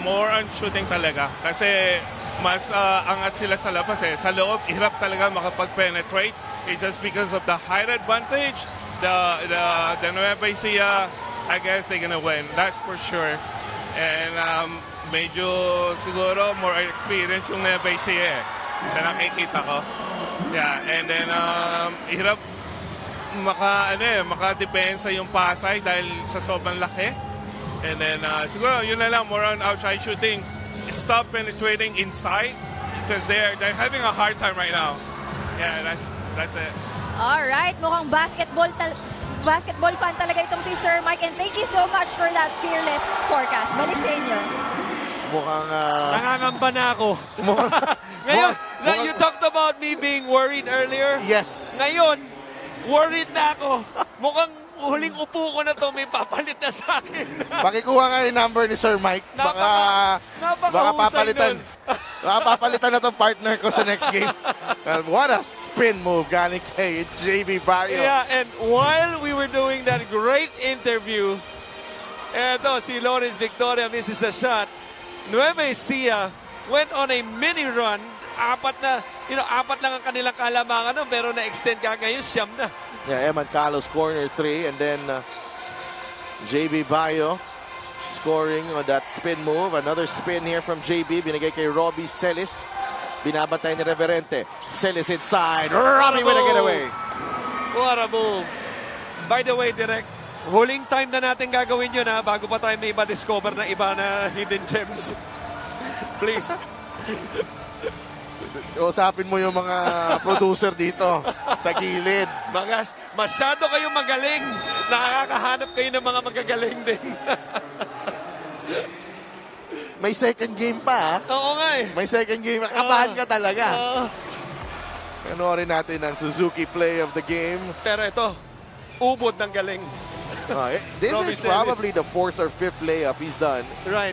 more on shooting talaga. Kasi mas angat sila sa labas eh. Sa loob, hirap talaga makapag-penetrate. It's just because of the height advantage. The Nueva Ecija, I guess they're gonna win. That's for sure. And medyo siguro more experience yung Nueva Ecija eh. Sa nakikita ko. Yeah, and then hirap maka-depensa yung Pasay dahil sa sobrang laki. And then siguro yun na lang, more on outside shooting. Stop penetrating inside because they're having a hard time right now. Yeah, that's it. All right, mukhang basketball fan talaga itong si Sir Mike, and thank you so much for that fearless forecast. Balik sa inyo. Mukhang nangangamba na ako. Ngayon, you talked about me being worried earlier. Yes. Ngayon, worried na ako. Mukhang huling upo ko na to, may papalit na sa akin. Pakikuha nga yung number ni Sir Mike. Baka papalitan. Baka papalitan na itong partner ko sa next game. What a spin move galing kay JB Barrio. Yeah, and while we were doing that great interview, eto, si Lawrence Victoria misses a shot. Nueva Ecija went on a mini run. Apat lang ang kanilang kalamangan, pero na-extend ka ngayon, siyam na. Yeah, Eman Carlos corner 3, and then JB Bayo scoring on that spin move. Another spin here from JB, binigay kay Robbie Celis. Binabatay ni Reverente. Celis inside. Robbie with a getaway. What a move. By the way, Direk, huling time na natin gagawin yun bago pa tayo may iba-discover na iba na hidden gems. Please. Usapin mo yung mga producer dito sa gilid. Masyado kayong magaling. Nakakahanap kayo ng mga magagaling din. May second game pa. Oo nga eh. May second game. Kabahan ka talaga. Panoorin natin ang Suzuki play of the game. Pero ito, ubod ng galing. This is probably the 4th or 5th layup he's done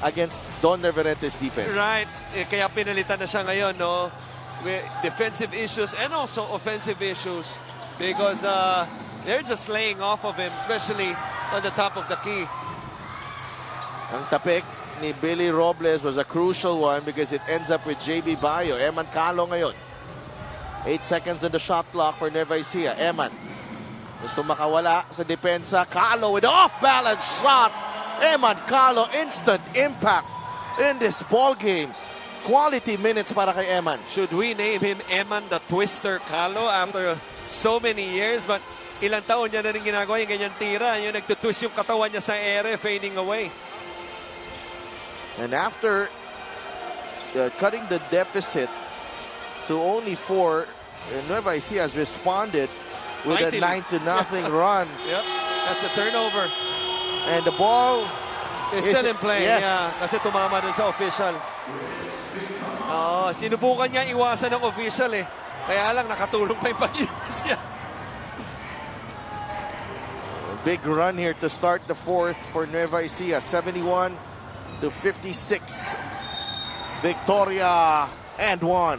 against Don Reverente's defense. Right. Kaya pinalitan na siya ngayon, no? With defensive issues and also offensive issues because they're just laying off of him, especially on the top of the key. Ang tapik ni Billy Robles was a crucial one because it ends up with JB Bayo. Eman Calo ngayon. 8 seconds on the shot clock for Nueva Ecija. Eman. Gusto makawala sa depensa. Calo with off-balance shot. Eman Calo, instant impact in this ball game. Quality minutes para kay Eman. Should we name him Eman the Twister Calo after so many years? But ilang taon niya na rin ginagawa yung ganyan tira. Yung nagtutwist yung katawan niya sa ere, fading away. And after cutting the deficit to only 4, Nueva Ecija has responded with a 9-0 run. Yep, that's a turnover. And the ball is still in play. Yes. Yeah, kasi tumama dun sa official. Sinubukan niya iwasan ng official eh. Kaya lang nakatulong pa yung pag-iwas niya. Big run here to start the 4th for Nueva Ecija. 71-56. Victoria and 1.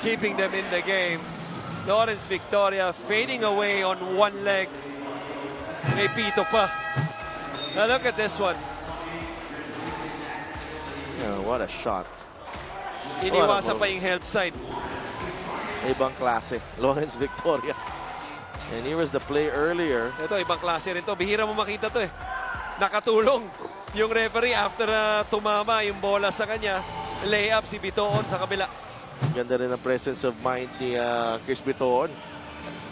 Keeping them in the game. Lawrence Victoria fading away on one leg. May pito pa. Now look at this one. What a shot. Iniwasan pa yung help side. Ibang klase. Lawrence Victoria. And here was the play earlier. Ito, ibang klase rin to. Bihira mo makita to eh. Nakatulong yung referee after tumama yung bola sa kanya. Layup si Bitoon sa kabila. Ganda rin ang presence of mind ni Chris Bitoon.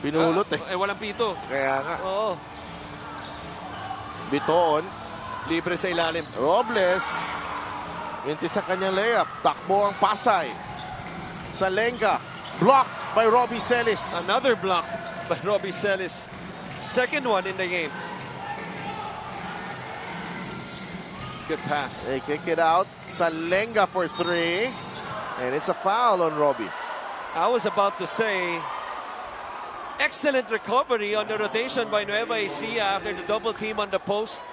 Pinulot walang pito. Kaya nga. Oo. Bitoon. Libre sa ilalim. Robles. Minti sa kanyang layup. Takbo ang Pasay. Salenga. Blocked by Robbie Celis. Another block by Robbie Celis. Second one in the game. Good pass. They kick it out. Salenga for 3. And it's a foul on Robbie. I was about to say, excellent recovery on the rotation by Nueva Ecija after the double team on the post.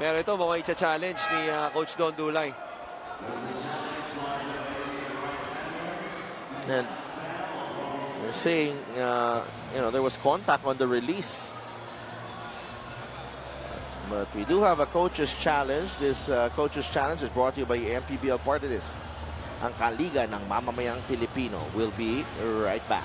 Pero ito mukhang i-challenge ni Coach Don Dulay. And they're saying, there was contact on the release. But we do have a coach's challenge. This coach's challenge is brought to you by MPBL Party List. Ang Kaliga ng Mamamayang Pilipino. Will be right back.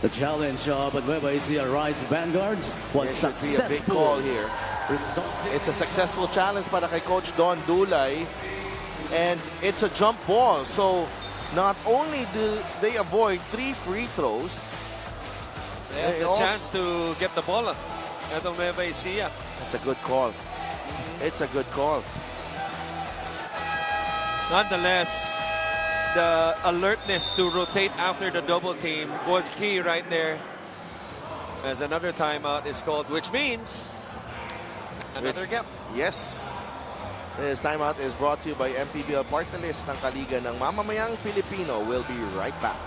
The challenge of Nueva Ecija Rise Vanguards was successful. Be a big call here. It's a successful challenge para kay Coach Don Dulay. And it's a jump ball. So not only do they avoid 3 free throws, they have the chance to get the ball. Itong Nueva Ecija. It's a good call. It's a good call. Nonetheless, the alertness to rotate after the double team was key right there. As another timeout is called, which means another gap. Yes. This timeout is brought to you by MPBL Party List ng Kaliga ng Mamamayang Pilipino. We'll be right back.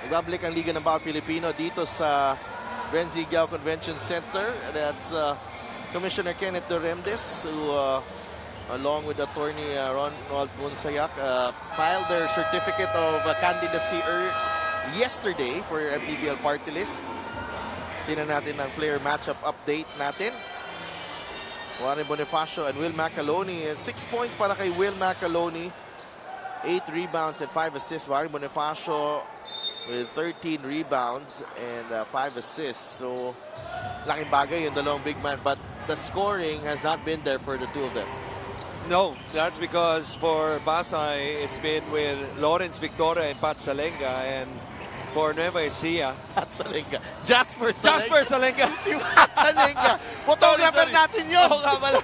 Nagbabalik ang Liga ng Bawat Pilipino dito sa Renzi Giao Convention Center. That's Commissioner Kenneth Doremdes, who along with attorney Ronald Bunsayak, filed their certificate of candidacy yesterday for MPBL party list. Tingnan natin ang player matchup update natin. Warren Bonifacio and Will Macaloni. 6 points para kay Will Macaloni. 8 rebounds and 5 assists. Warren Bonifacio with 13 rebounds and 5 assists. So, laking bagay yung dalawang big man. But the scoring has not been there for the two of them. No, that's because for Pasay, it's been with Lawrence Victoria and Pat Salenga, and for Nueva Ecija, Pat Salenga. Jasper Salenga. Si Pat Salenga. Photographer natin yun. Oo nga pala.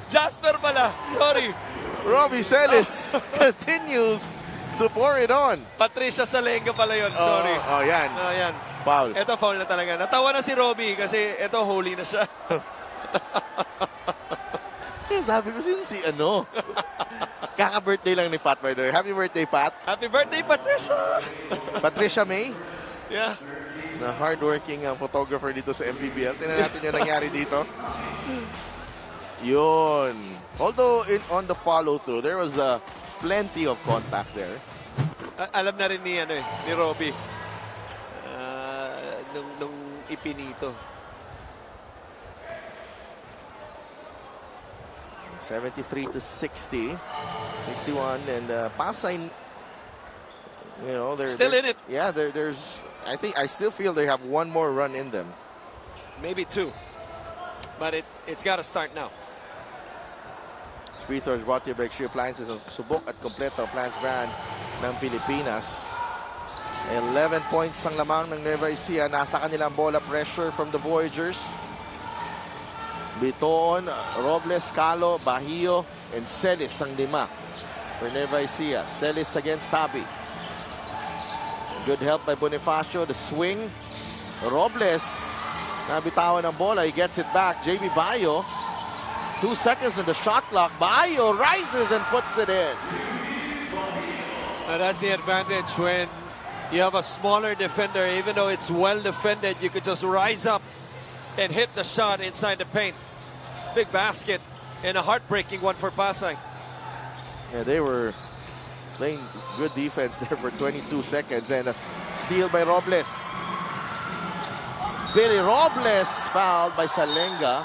Jasper pala. Sorry. Robbie Celis continues to pour it on. Patricia Salenga pala yun. Sorry. Yan. Yan. Foul. Ito foul na talaga. Natawa na si Robbie kasi ito holy na siya. Kaya sabi ko si ano. Kaka-birthday lang ni Pat, by the way. Happy birthday, Pat. Happy birthday, Patricia. Patricia May. Yeah. Na hardworking photographer dito sa MPBL. Tingnan natin yung nangyari dito. Yun. Although on the follow-through, there was plenty of contact there. Alam na rin ni Robbie. Nung ipinito. 73-60. 61 and Pasay, they're still in it. Yeah, there's I still feel they have one more run in them. Maybe two. But it's got to start now. Free throws brought to you by Xi Appliances. Subok at kompleto appliance brand ng Pilipinas. 11 points ang lamang ng Nueva Ecija. Nasa kanilang bola, pressure from the Voyagers. Bitoon, Robles, Calo, Bahio, and Celis ang lima for Nueva Ecija. Celis against Tabi. Good help by Bonifacio. The swing. Robles, nabitawan ng bola. He gets it back. JB Bayo. 2 seconds in the shot clock. Bayo rises and puts it in. That's the advantage when you have a smaller defender. Even though it's well defended, you could just rise up and hit the shot inside the paint. Big basket and a heartbreaking one for Pasay. Yeah, they were playing good defense there for 22 seconds and a steal by Robles. Billy Robles fouled by Salenga.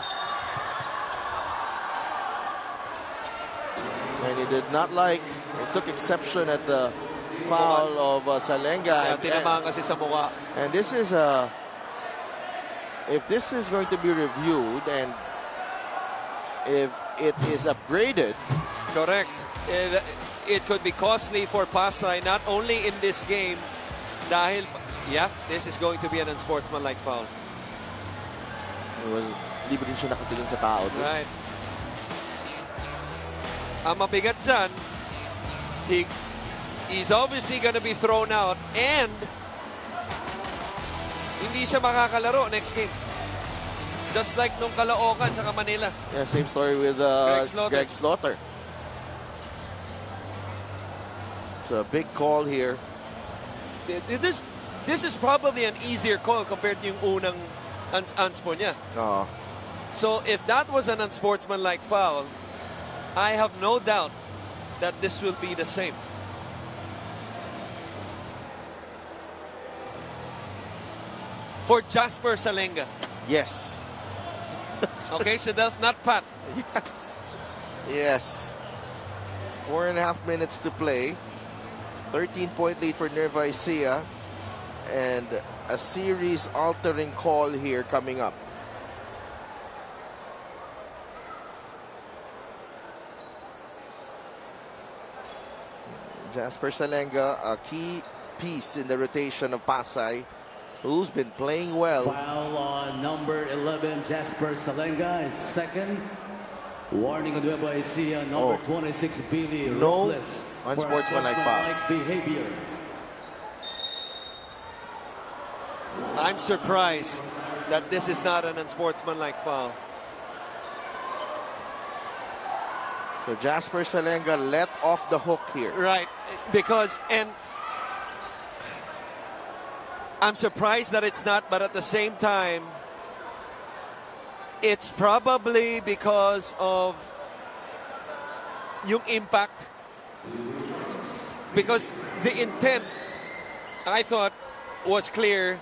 And he did not he took exception at the foul of Salenga. Tinamaan kasi sa mukha. And this is if this is going to be reviewed and if it is upgraded. Correct. It could be costly for Pasay, not only in this game, dahil, this is going to be an unsportsmanlike foul. Hindi rin siya nakatingin sa tao. Right. Ang mabigat dyan, he's obviously gonna be thrown out and hindi siya makakalaro next game. Just like nung Caloocan tsaka Manila. Yeah, same story with Greg Slaughter. It's a big call here. This is probably an easier call compared to yung unang unspo niya. No. So if that was an unsportsmanlike foul, I have no doubt that this will be the same. For Jasper Salenga. Yes. Okay, so that's not Pat. Yes. 4.5 minutes to play. 13-point lead for Nueva Ecija. And a series-altering call here coming up. Jasper Salenga, a key piece in the rotation of Pasay, who's been playing well. Foul on number 11, Jasper Salenga, is second. Warning on Nueva Ecija, number 26, Billy Robles. Unsportsmanlike foul. Behavior. I'm surprised that this is not an unsportsmanlike foul. So Jasper Salenga let off the hook here. Right, because, and I'm surprised that it's not, but at the same time, it's probably because of yung impact. Because the intent, I thought, was clear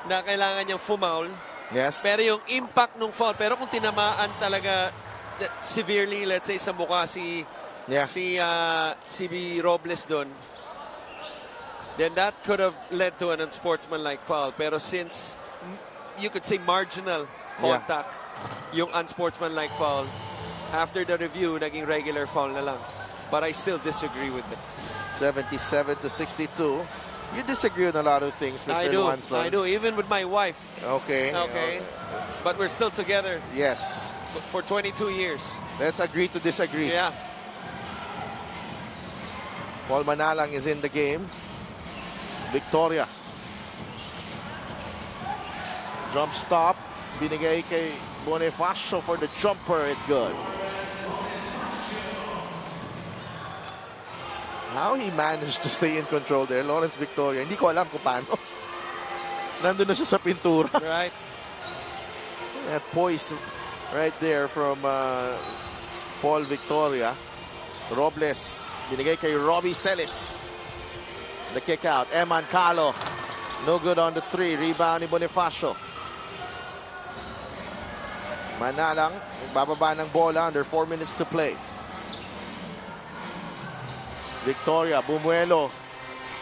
na kailangan niyang fumaul. Yes. Pero yung impact ng foul, pero kung tinamaan talaga severely, let's say sa mukha si Robles doon, then that could have led to an unsportsmanlike foul. Pero since you could say marginal contact, yung unsportsmanlike foul, after the review, naging regular foul na lang. But I still disagree with it. 77-62. You disagree on a lot of things, Mr. Luanson. I do, even with my wife. Okay. But we're still together. Yes. For 22 years. Let's agree to disagree. Yeah. Paul Manalang is in the game. Victoria. Jump stop. Binigay kay Bonifacio for the jumper. It's good. How he managed to stay in control there, Lawrence Victoria. Hindi ko alam kung paano. Nandun na siya sa pintura. Right. That poise right there from Paul Victoria. Robles. Binigay kay Robbie Celis. The kick out. Eman Calo. No good on the 3. Rebound ni Bonifacio. Manalang. Nagbababa ng bola. Under 4 minutes to play. Victoria, Bumuelo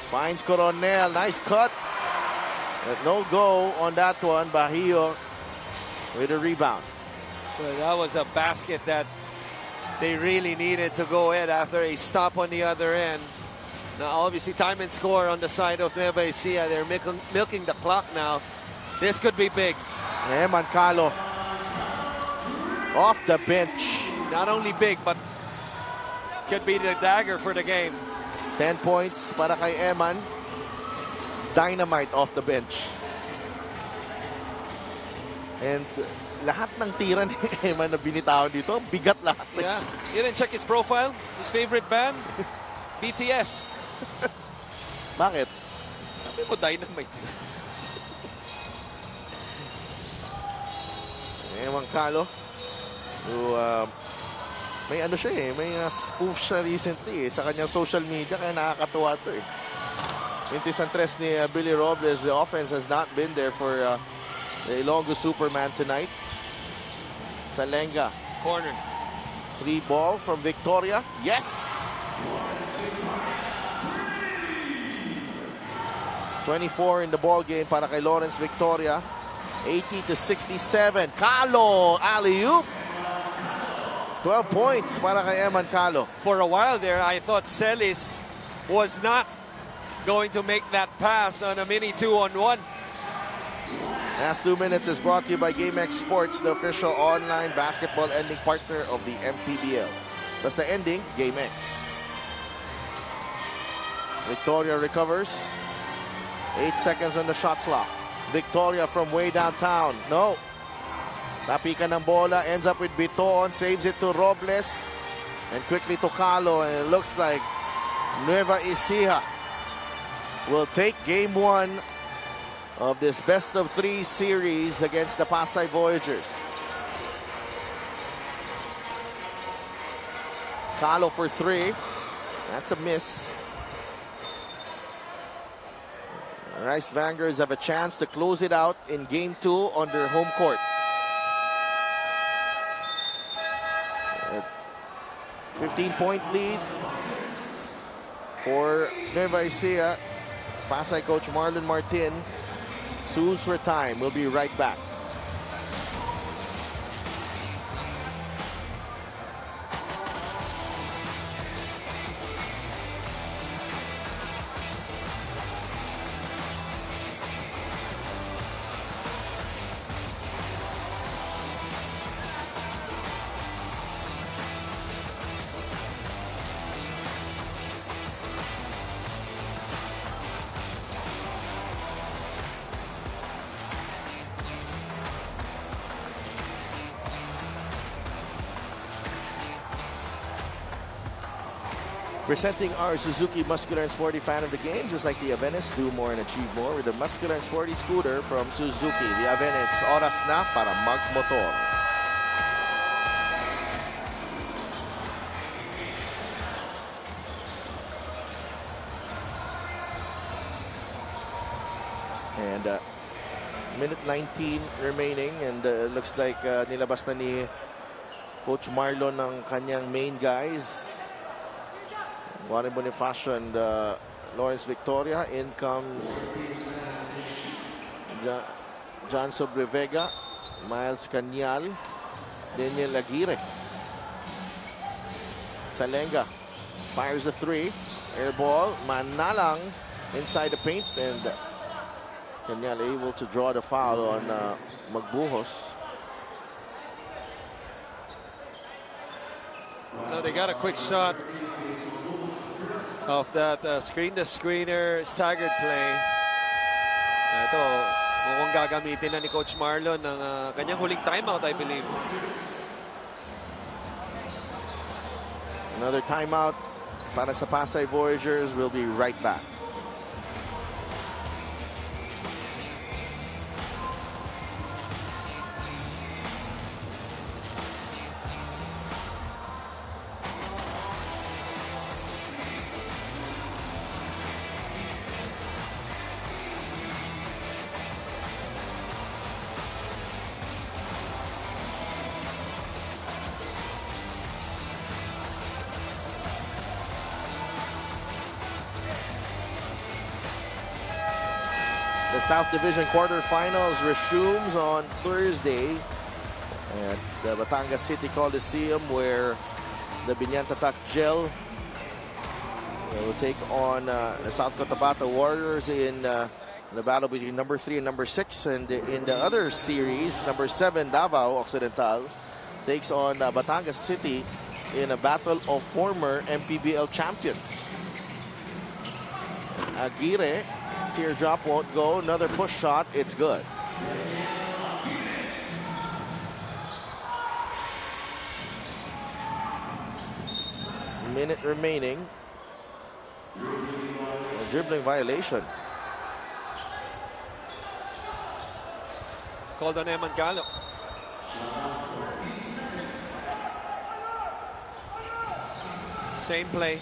finds Coronel. Nice cut. But no go on that one. Bajío with a rebound. Well, that was a basket that they really needed to go in after a stop on the other end. Now, obviously, time and score on the side of Nueva Ecija. They're milking the clock now. This could be big. Eman Calo off the bench. Not only big, but could be the dagger for the game. 10 points para kay Eman. Dynamite off the bench. And lahat ng tira ni Eman na binitawan dito, bigat lahat. Yeah, you didn't check his profile? His favorite band? BTS. Bakit? Sabi mo dynamite. Eman Calo, who may ano siya eh, may spoof siya recently sa kanyang social media, kaya nakakatuwa to eh. Intis ang tres ni Billy Robles. The offense has not been there for the Ilonggo Superman tonight. Salenga. Corner. 3 ball from Victoria. Yes! 24 in the ball game para kay Lawrence Victoria. 80-67. Calo, alley-oop. 12 points para kay Eman Calo. For a while there, I thought Celis was not going to make that pass on a mini 2-on-1. Last 2 minutes is brought to you by GameX Sports, the official online basketball ending partner of the MPBL. That's the ending, GameX. Victoria recovers. 8 seconds on the shot clock. Victoria from way downtown. No. Tapikan ng bola, ends up with Biton, saves it to Robles, and quickly to Calo, and it looks like Nueva Ecija will take game 1 of this best-of-3 series against the Pasay Voyagers. Calo for 3. That's a miss. Rice Vanguards have a chance to close it out in game 2 on their home court. 15-point lead for Nueva Ecija. Pasay coach Marlon Martin sues for time. We'll be right back. Presenting our Suzuki Muscular and Sporty fan of the game, just like the Avenis, do more and achieve more with the Muscular and Sporty scooter from Suzuki. The Avenis, oras na para magmotor. And minute 19 remaining, and looks like nilabas na ni Coach Marlon ng kanyang main guys. Juan Bonifacio and Lawrence Victoria. In comes John Sobrevega, Miles Canyal, Daniel Aguirre. Salenga fires a three. Air ball. Manalang inside the paint, and Canyal able to draw the foul on Magbuhos. So they got a quick shot of that screen-to-screener staggered play. Ito, mukhang gagamitin na ni Coach Marlon ng kanyang huling timeout, I believe. Another timeout para sa Pasay Voyagers. We'll be right back. The South Division quarterfinals resumes on Thursday at the Batangas City Coliseum, where the Binyanta Gel will take on the South Cotabato Warriors in the battle between number 3 and number 6. And in the other series, number 7 Davao Occidental takes on Batangas City in a battle of former MPBL champions. Aguirre, teardrop won't go. Another push shot. It's good. Minute remaining. A dribbling violation. Called on Eman Gallo. Same play.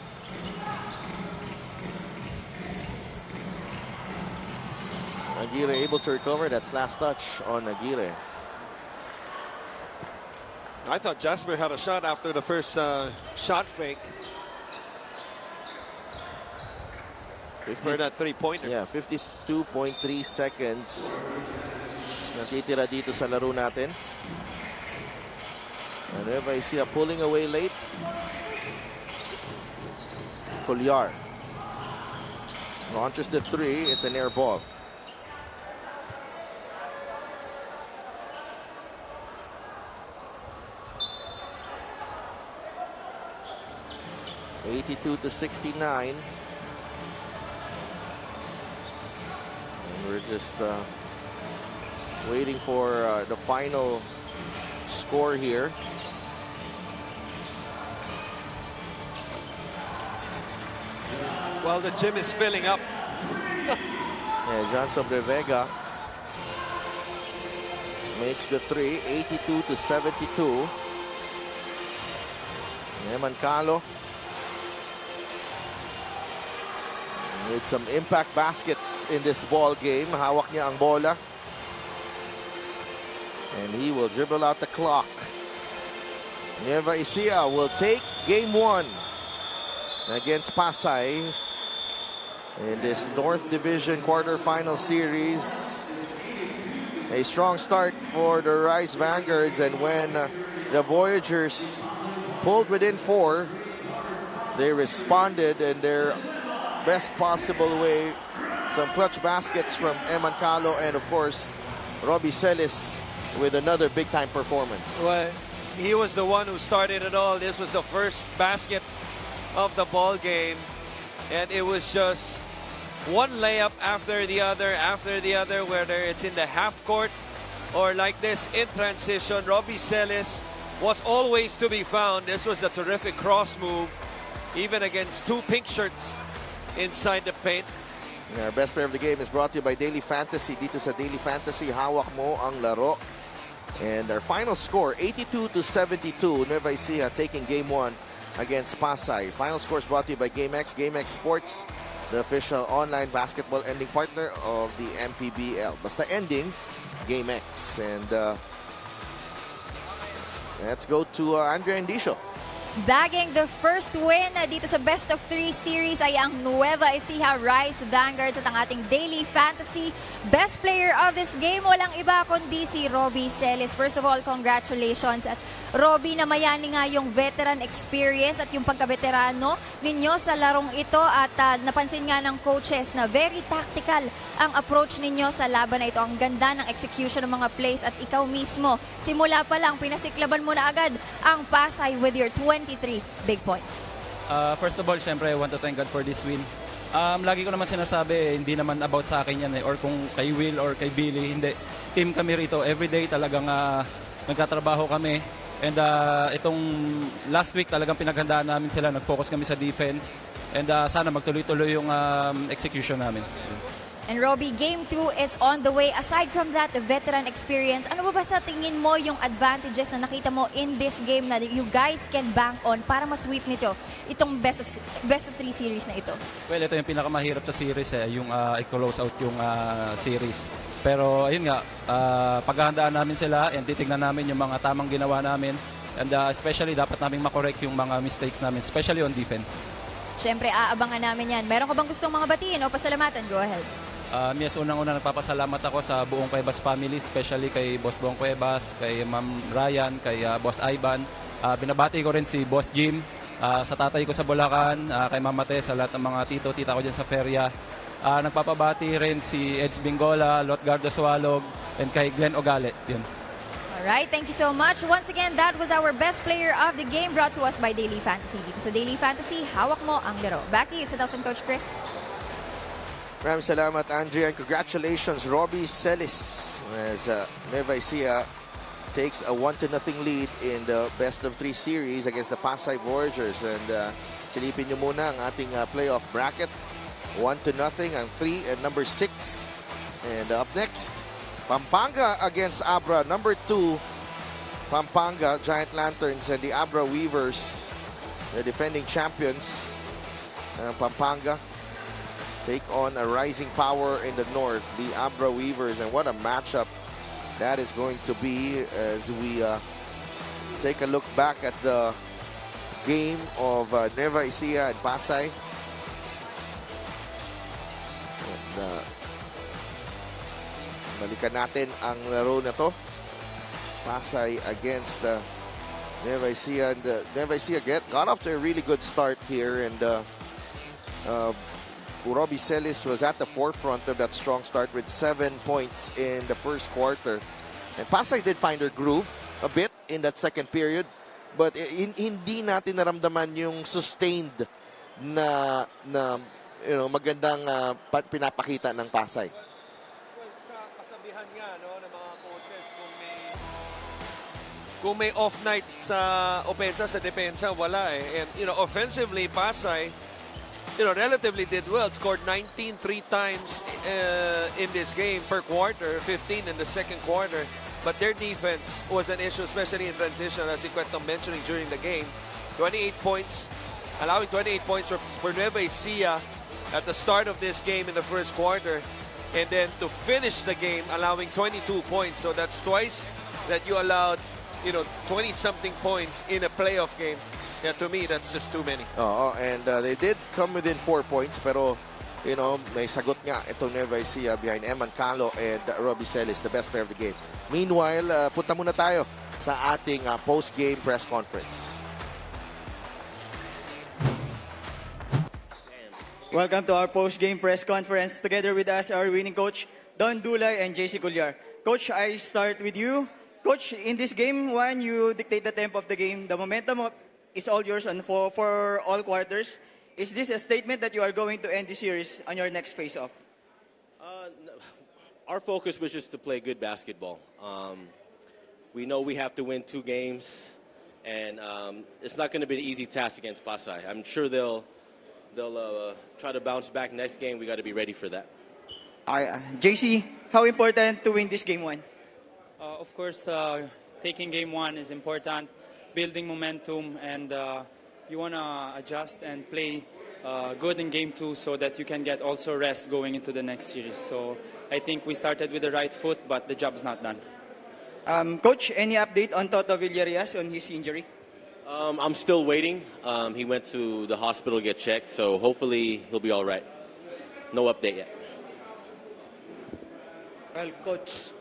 Aguirre able to recover. That's last touch on Aguirre. I thought Jasper had a shot after the first shot fake. For that three-pointer. Yeah, 52.3 seconds. Natitira dito sa laro natin. And Nueva Ecija pulling away late. Colliar launches the three. It's an air ball. (82-69). And we're just waiting for the final score here. Well, the gym is filling up. Yeah, John Sobrevega makes the three, 82-72. Eman Calo with some impact baskets in this ball game. Hawak niya ang bola. And he will dribble out the clock. Nueva Ecija will take game 1 against Pasay in this North Division quarterfinal series. A strong start for the Rice Vanguards, and when the Voyagers pulled within 4, they responded in their best possible way. Some clutch baskets from Eman Calo, and of course Robbie Celis with another big-time performance. Well, he was the one who started it all. This was the first basket of the ball game, and it was just one layup after the other, whether it's in the half court or like this in transition. Robbie Celis was always to be found. This was a terrific cross move even against two pink shirts inside the paint. Our best player of the game is brought to you by Daily Fantasy. Dito sa Daily Fantasy, hawak mo ang laro. And our final score, 82-72. Nueva Ecija taking game 1 against Pasay. Final score is brought to you by GameX. GameX Sports, the official online basketball ending partner of the MPBL. Basta ending, GameX. And let's go to Andrea Indicio. Bagging the first win dito sa Best of 3 series ay ang Nueva Ecija Rise Vanguards at ang ating Daily Fantasy Best Player of this game. Walang iba kundi si Robbie Celis. First of all, congratulations. At Robbie, namayani nga yung veteran experience at yung pagkaveterano ninyo sa larong ito. At napansin nga ng coaches na very tactical ang approach ninyo sa laban na ito. Ang ganda ng execution ng mga plays at ikaw mismo, simula pa lang, pinasiklaban mo na agad ang Pasay with your 23 big points. First of all, syempre, I want to thank God for this win. Lagi ko naman sinasabi, hindi naman about sa akin yan or kung kay Will or kay Billy, hindi. Team kami rito, everyday talagang nagtatrabaho kami. And itong last week talagang pinaghandaan namin sila, nag-focus kami sa defense. And sana magtuloy-tuloy yung execution namin. And Robbie, Game 2 is on the way. Aside from that, the veteran experience, ano ba sa tingin mo yung advantages na nakita mo in this game na you guys can bank on para ma-sweep nito itong best of 3 series na ito? Well, ito yung pinakamahirap sa series, yung i-close out yung series. Pero ayun nga, paghahandaan namin sila and titignan namin yung mga tamang ginawa namin. And especially, dapat namin makorek yung mga mistakes namin, especially on defense. Siyempre, aabangan namin yan. Meron ka bang gustong mga batiin o pasalamatan? Go ahead. Yes, unang-una nagpapasalamat ako sa buong Cuevas family, especially kay Boss Bong Cuevas, kay Ma'am Ryan, kay Boss Ivan. Binabati ko rin si Boss Jim, sa tatay ko sa Bulacan, kay Mama Te, sa lahat ng mga tito-tita ko dyan sa Feria. Nagpapabati rin si Eds Bingola, Lotgardo Sualog, and kay Glenn Ogale. Yun. Alright, thank you so much. Once again, that was our best player of the game brought to us by Daily Fantasy. Dito sa Daily Fantasy, hawak mo ang laro. Back to you sa Dolphin Coach Chris. Maraming salamat, Andrea, and congratulations, Robbie Celis, as Nueva Ecija takes a 1-0 lead in the best of 3 series against the Pasay Warriors. And silipin nyo muna ang ating playoff bracket. 1-0 ang 3 and number 6. And up next, Pampanga against Abra, number 2. Pampanga, Giant Lanterns, and the Abra Weavers, the defending champions. Pampanga take on a rising power in the north, the Abra Weavers, and what a matchup that is going to be as we take a look back at the game of Nueva Ecija and Pasay. And, balikan natin ang laro na to. Pasay against Nueva Ecija, and Nueva Ecija got off to a really good start here, and Robbie Celis was at the forefront of that strong start with 7 points in the first quarter. And Pasay did find her groove a bit in that second period, but hindi natin naramdaman yung sustained na magandang pinapakita ng Pasay. Well, sa kasabihan nga ng mga coaches, kung may off night sa opensa, sa depensa, wala eh. And offensively, Pasay relatively did well. Scored 19 3 times in this game per quarter, 15 in the second quarter. But their defense was an issue, especially in transition, as you kept on mentioning during the game. 28 points, allowing 28 points for Nueva Ecija at the start of this game in the first quarter. And then to finish the game, allowing 22 points. So that's twice that you allowed, 20-something points in a playoff game. Yeah, to me, that's just too many. And they did come within 4 points, pero, may sagot nga itong Nueva Ecija behind Eman Calo and Robbie Celis, the best player of the game. Meanwhile, punta muna tayo sa ating post-game press conference. Welcome to our post-game press conference. Together with us, our winning coach, Don Dulay and JC Culyar. Coach, I start with you. Coach, in this game, when you dictate the tempo of the game, the momentum is all yours and for all quarters. Is this a statement that you are going to end the series on your next face-off? Our focus was just to play good basketball. We know we have to win 2 games. and it's not going to be an easy task against Pasay. I'm sure they'll try to bounce back next game. We got to be ready for that. JC, how important to win this game 1? Of course, taking game 1 is important, building momentum, and you want to adjust and play good in game 2 so that you can get also rest going into the next series. So I think we started with the right foot, but the job's not done. Coach, any update on Toto Villarias on his injury? I'm still waiting. He went to the hospital to get checked, so hopefully he'll be all right. No update yet. Well, Coach,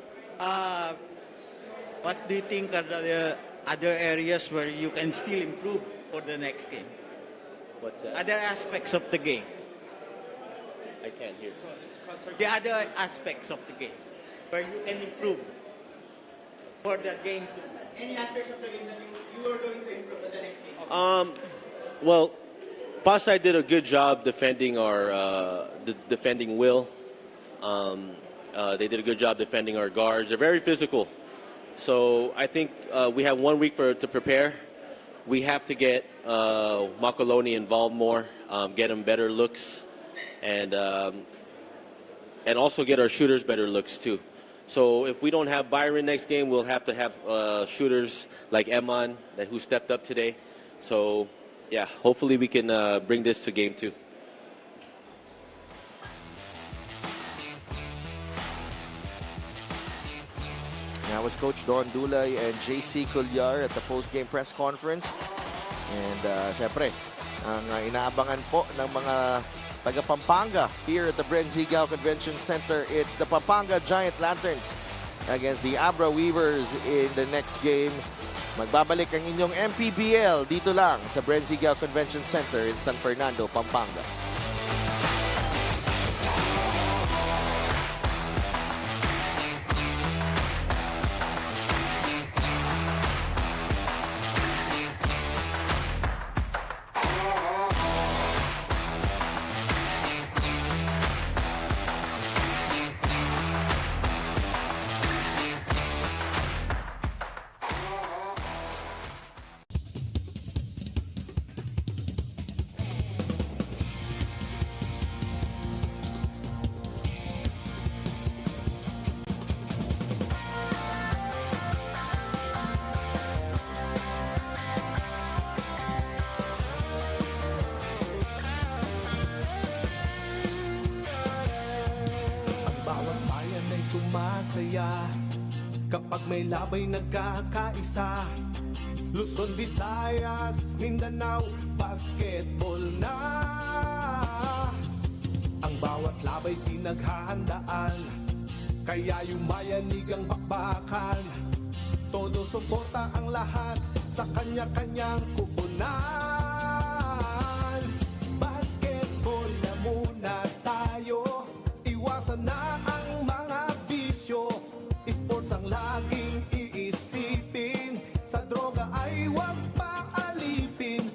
what do you think are the other areas where you can still improve for the next game? What's that? Other aspects of the game. I can't hear. The other aspects of the game where you can improve for the game. Any aspects of the game that you are going to improve for the next game? Well, Pasay did a good job defending our defending Will. They did a good job defending our guards. They're very physical. So I think we have 1 week to prepare. We have to get Macoloni involved more, get him better looks, and also get our shooters better looks too. So if we don't have Byron next game, we'll have to have shooters like Eman who stepped up today. So yeah, hopefully we can bring this to game 2. That was Coach Don Dulay and JC Culliar at the post-game press conference. And syempre, ang inaabangan po ng mga taga Pampanga here at the Brenzigao Convention Center, it's the Pampanga Giant Lanterns against the Abra Weavers in the next game. Magbabalik ang inyong MPBL dito lang sa Brenzigao Convention Center in San Fernando, Pampanga. Sumasaya kapag may labay nagkakaisa. Luzon, Visayas, Mindanao, basketball na. Ang bawat labay pinaghahandaan, kaya yumayanig ang bakbakan. Todo suporta ang lahat sa kanya-kanyang kupunan.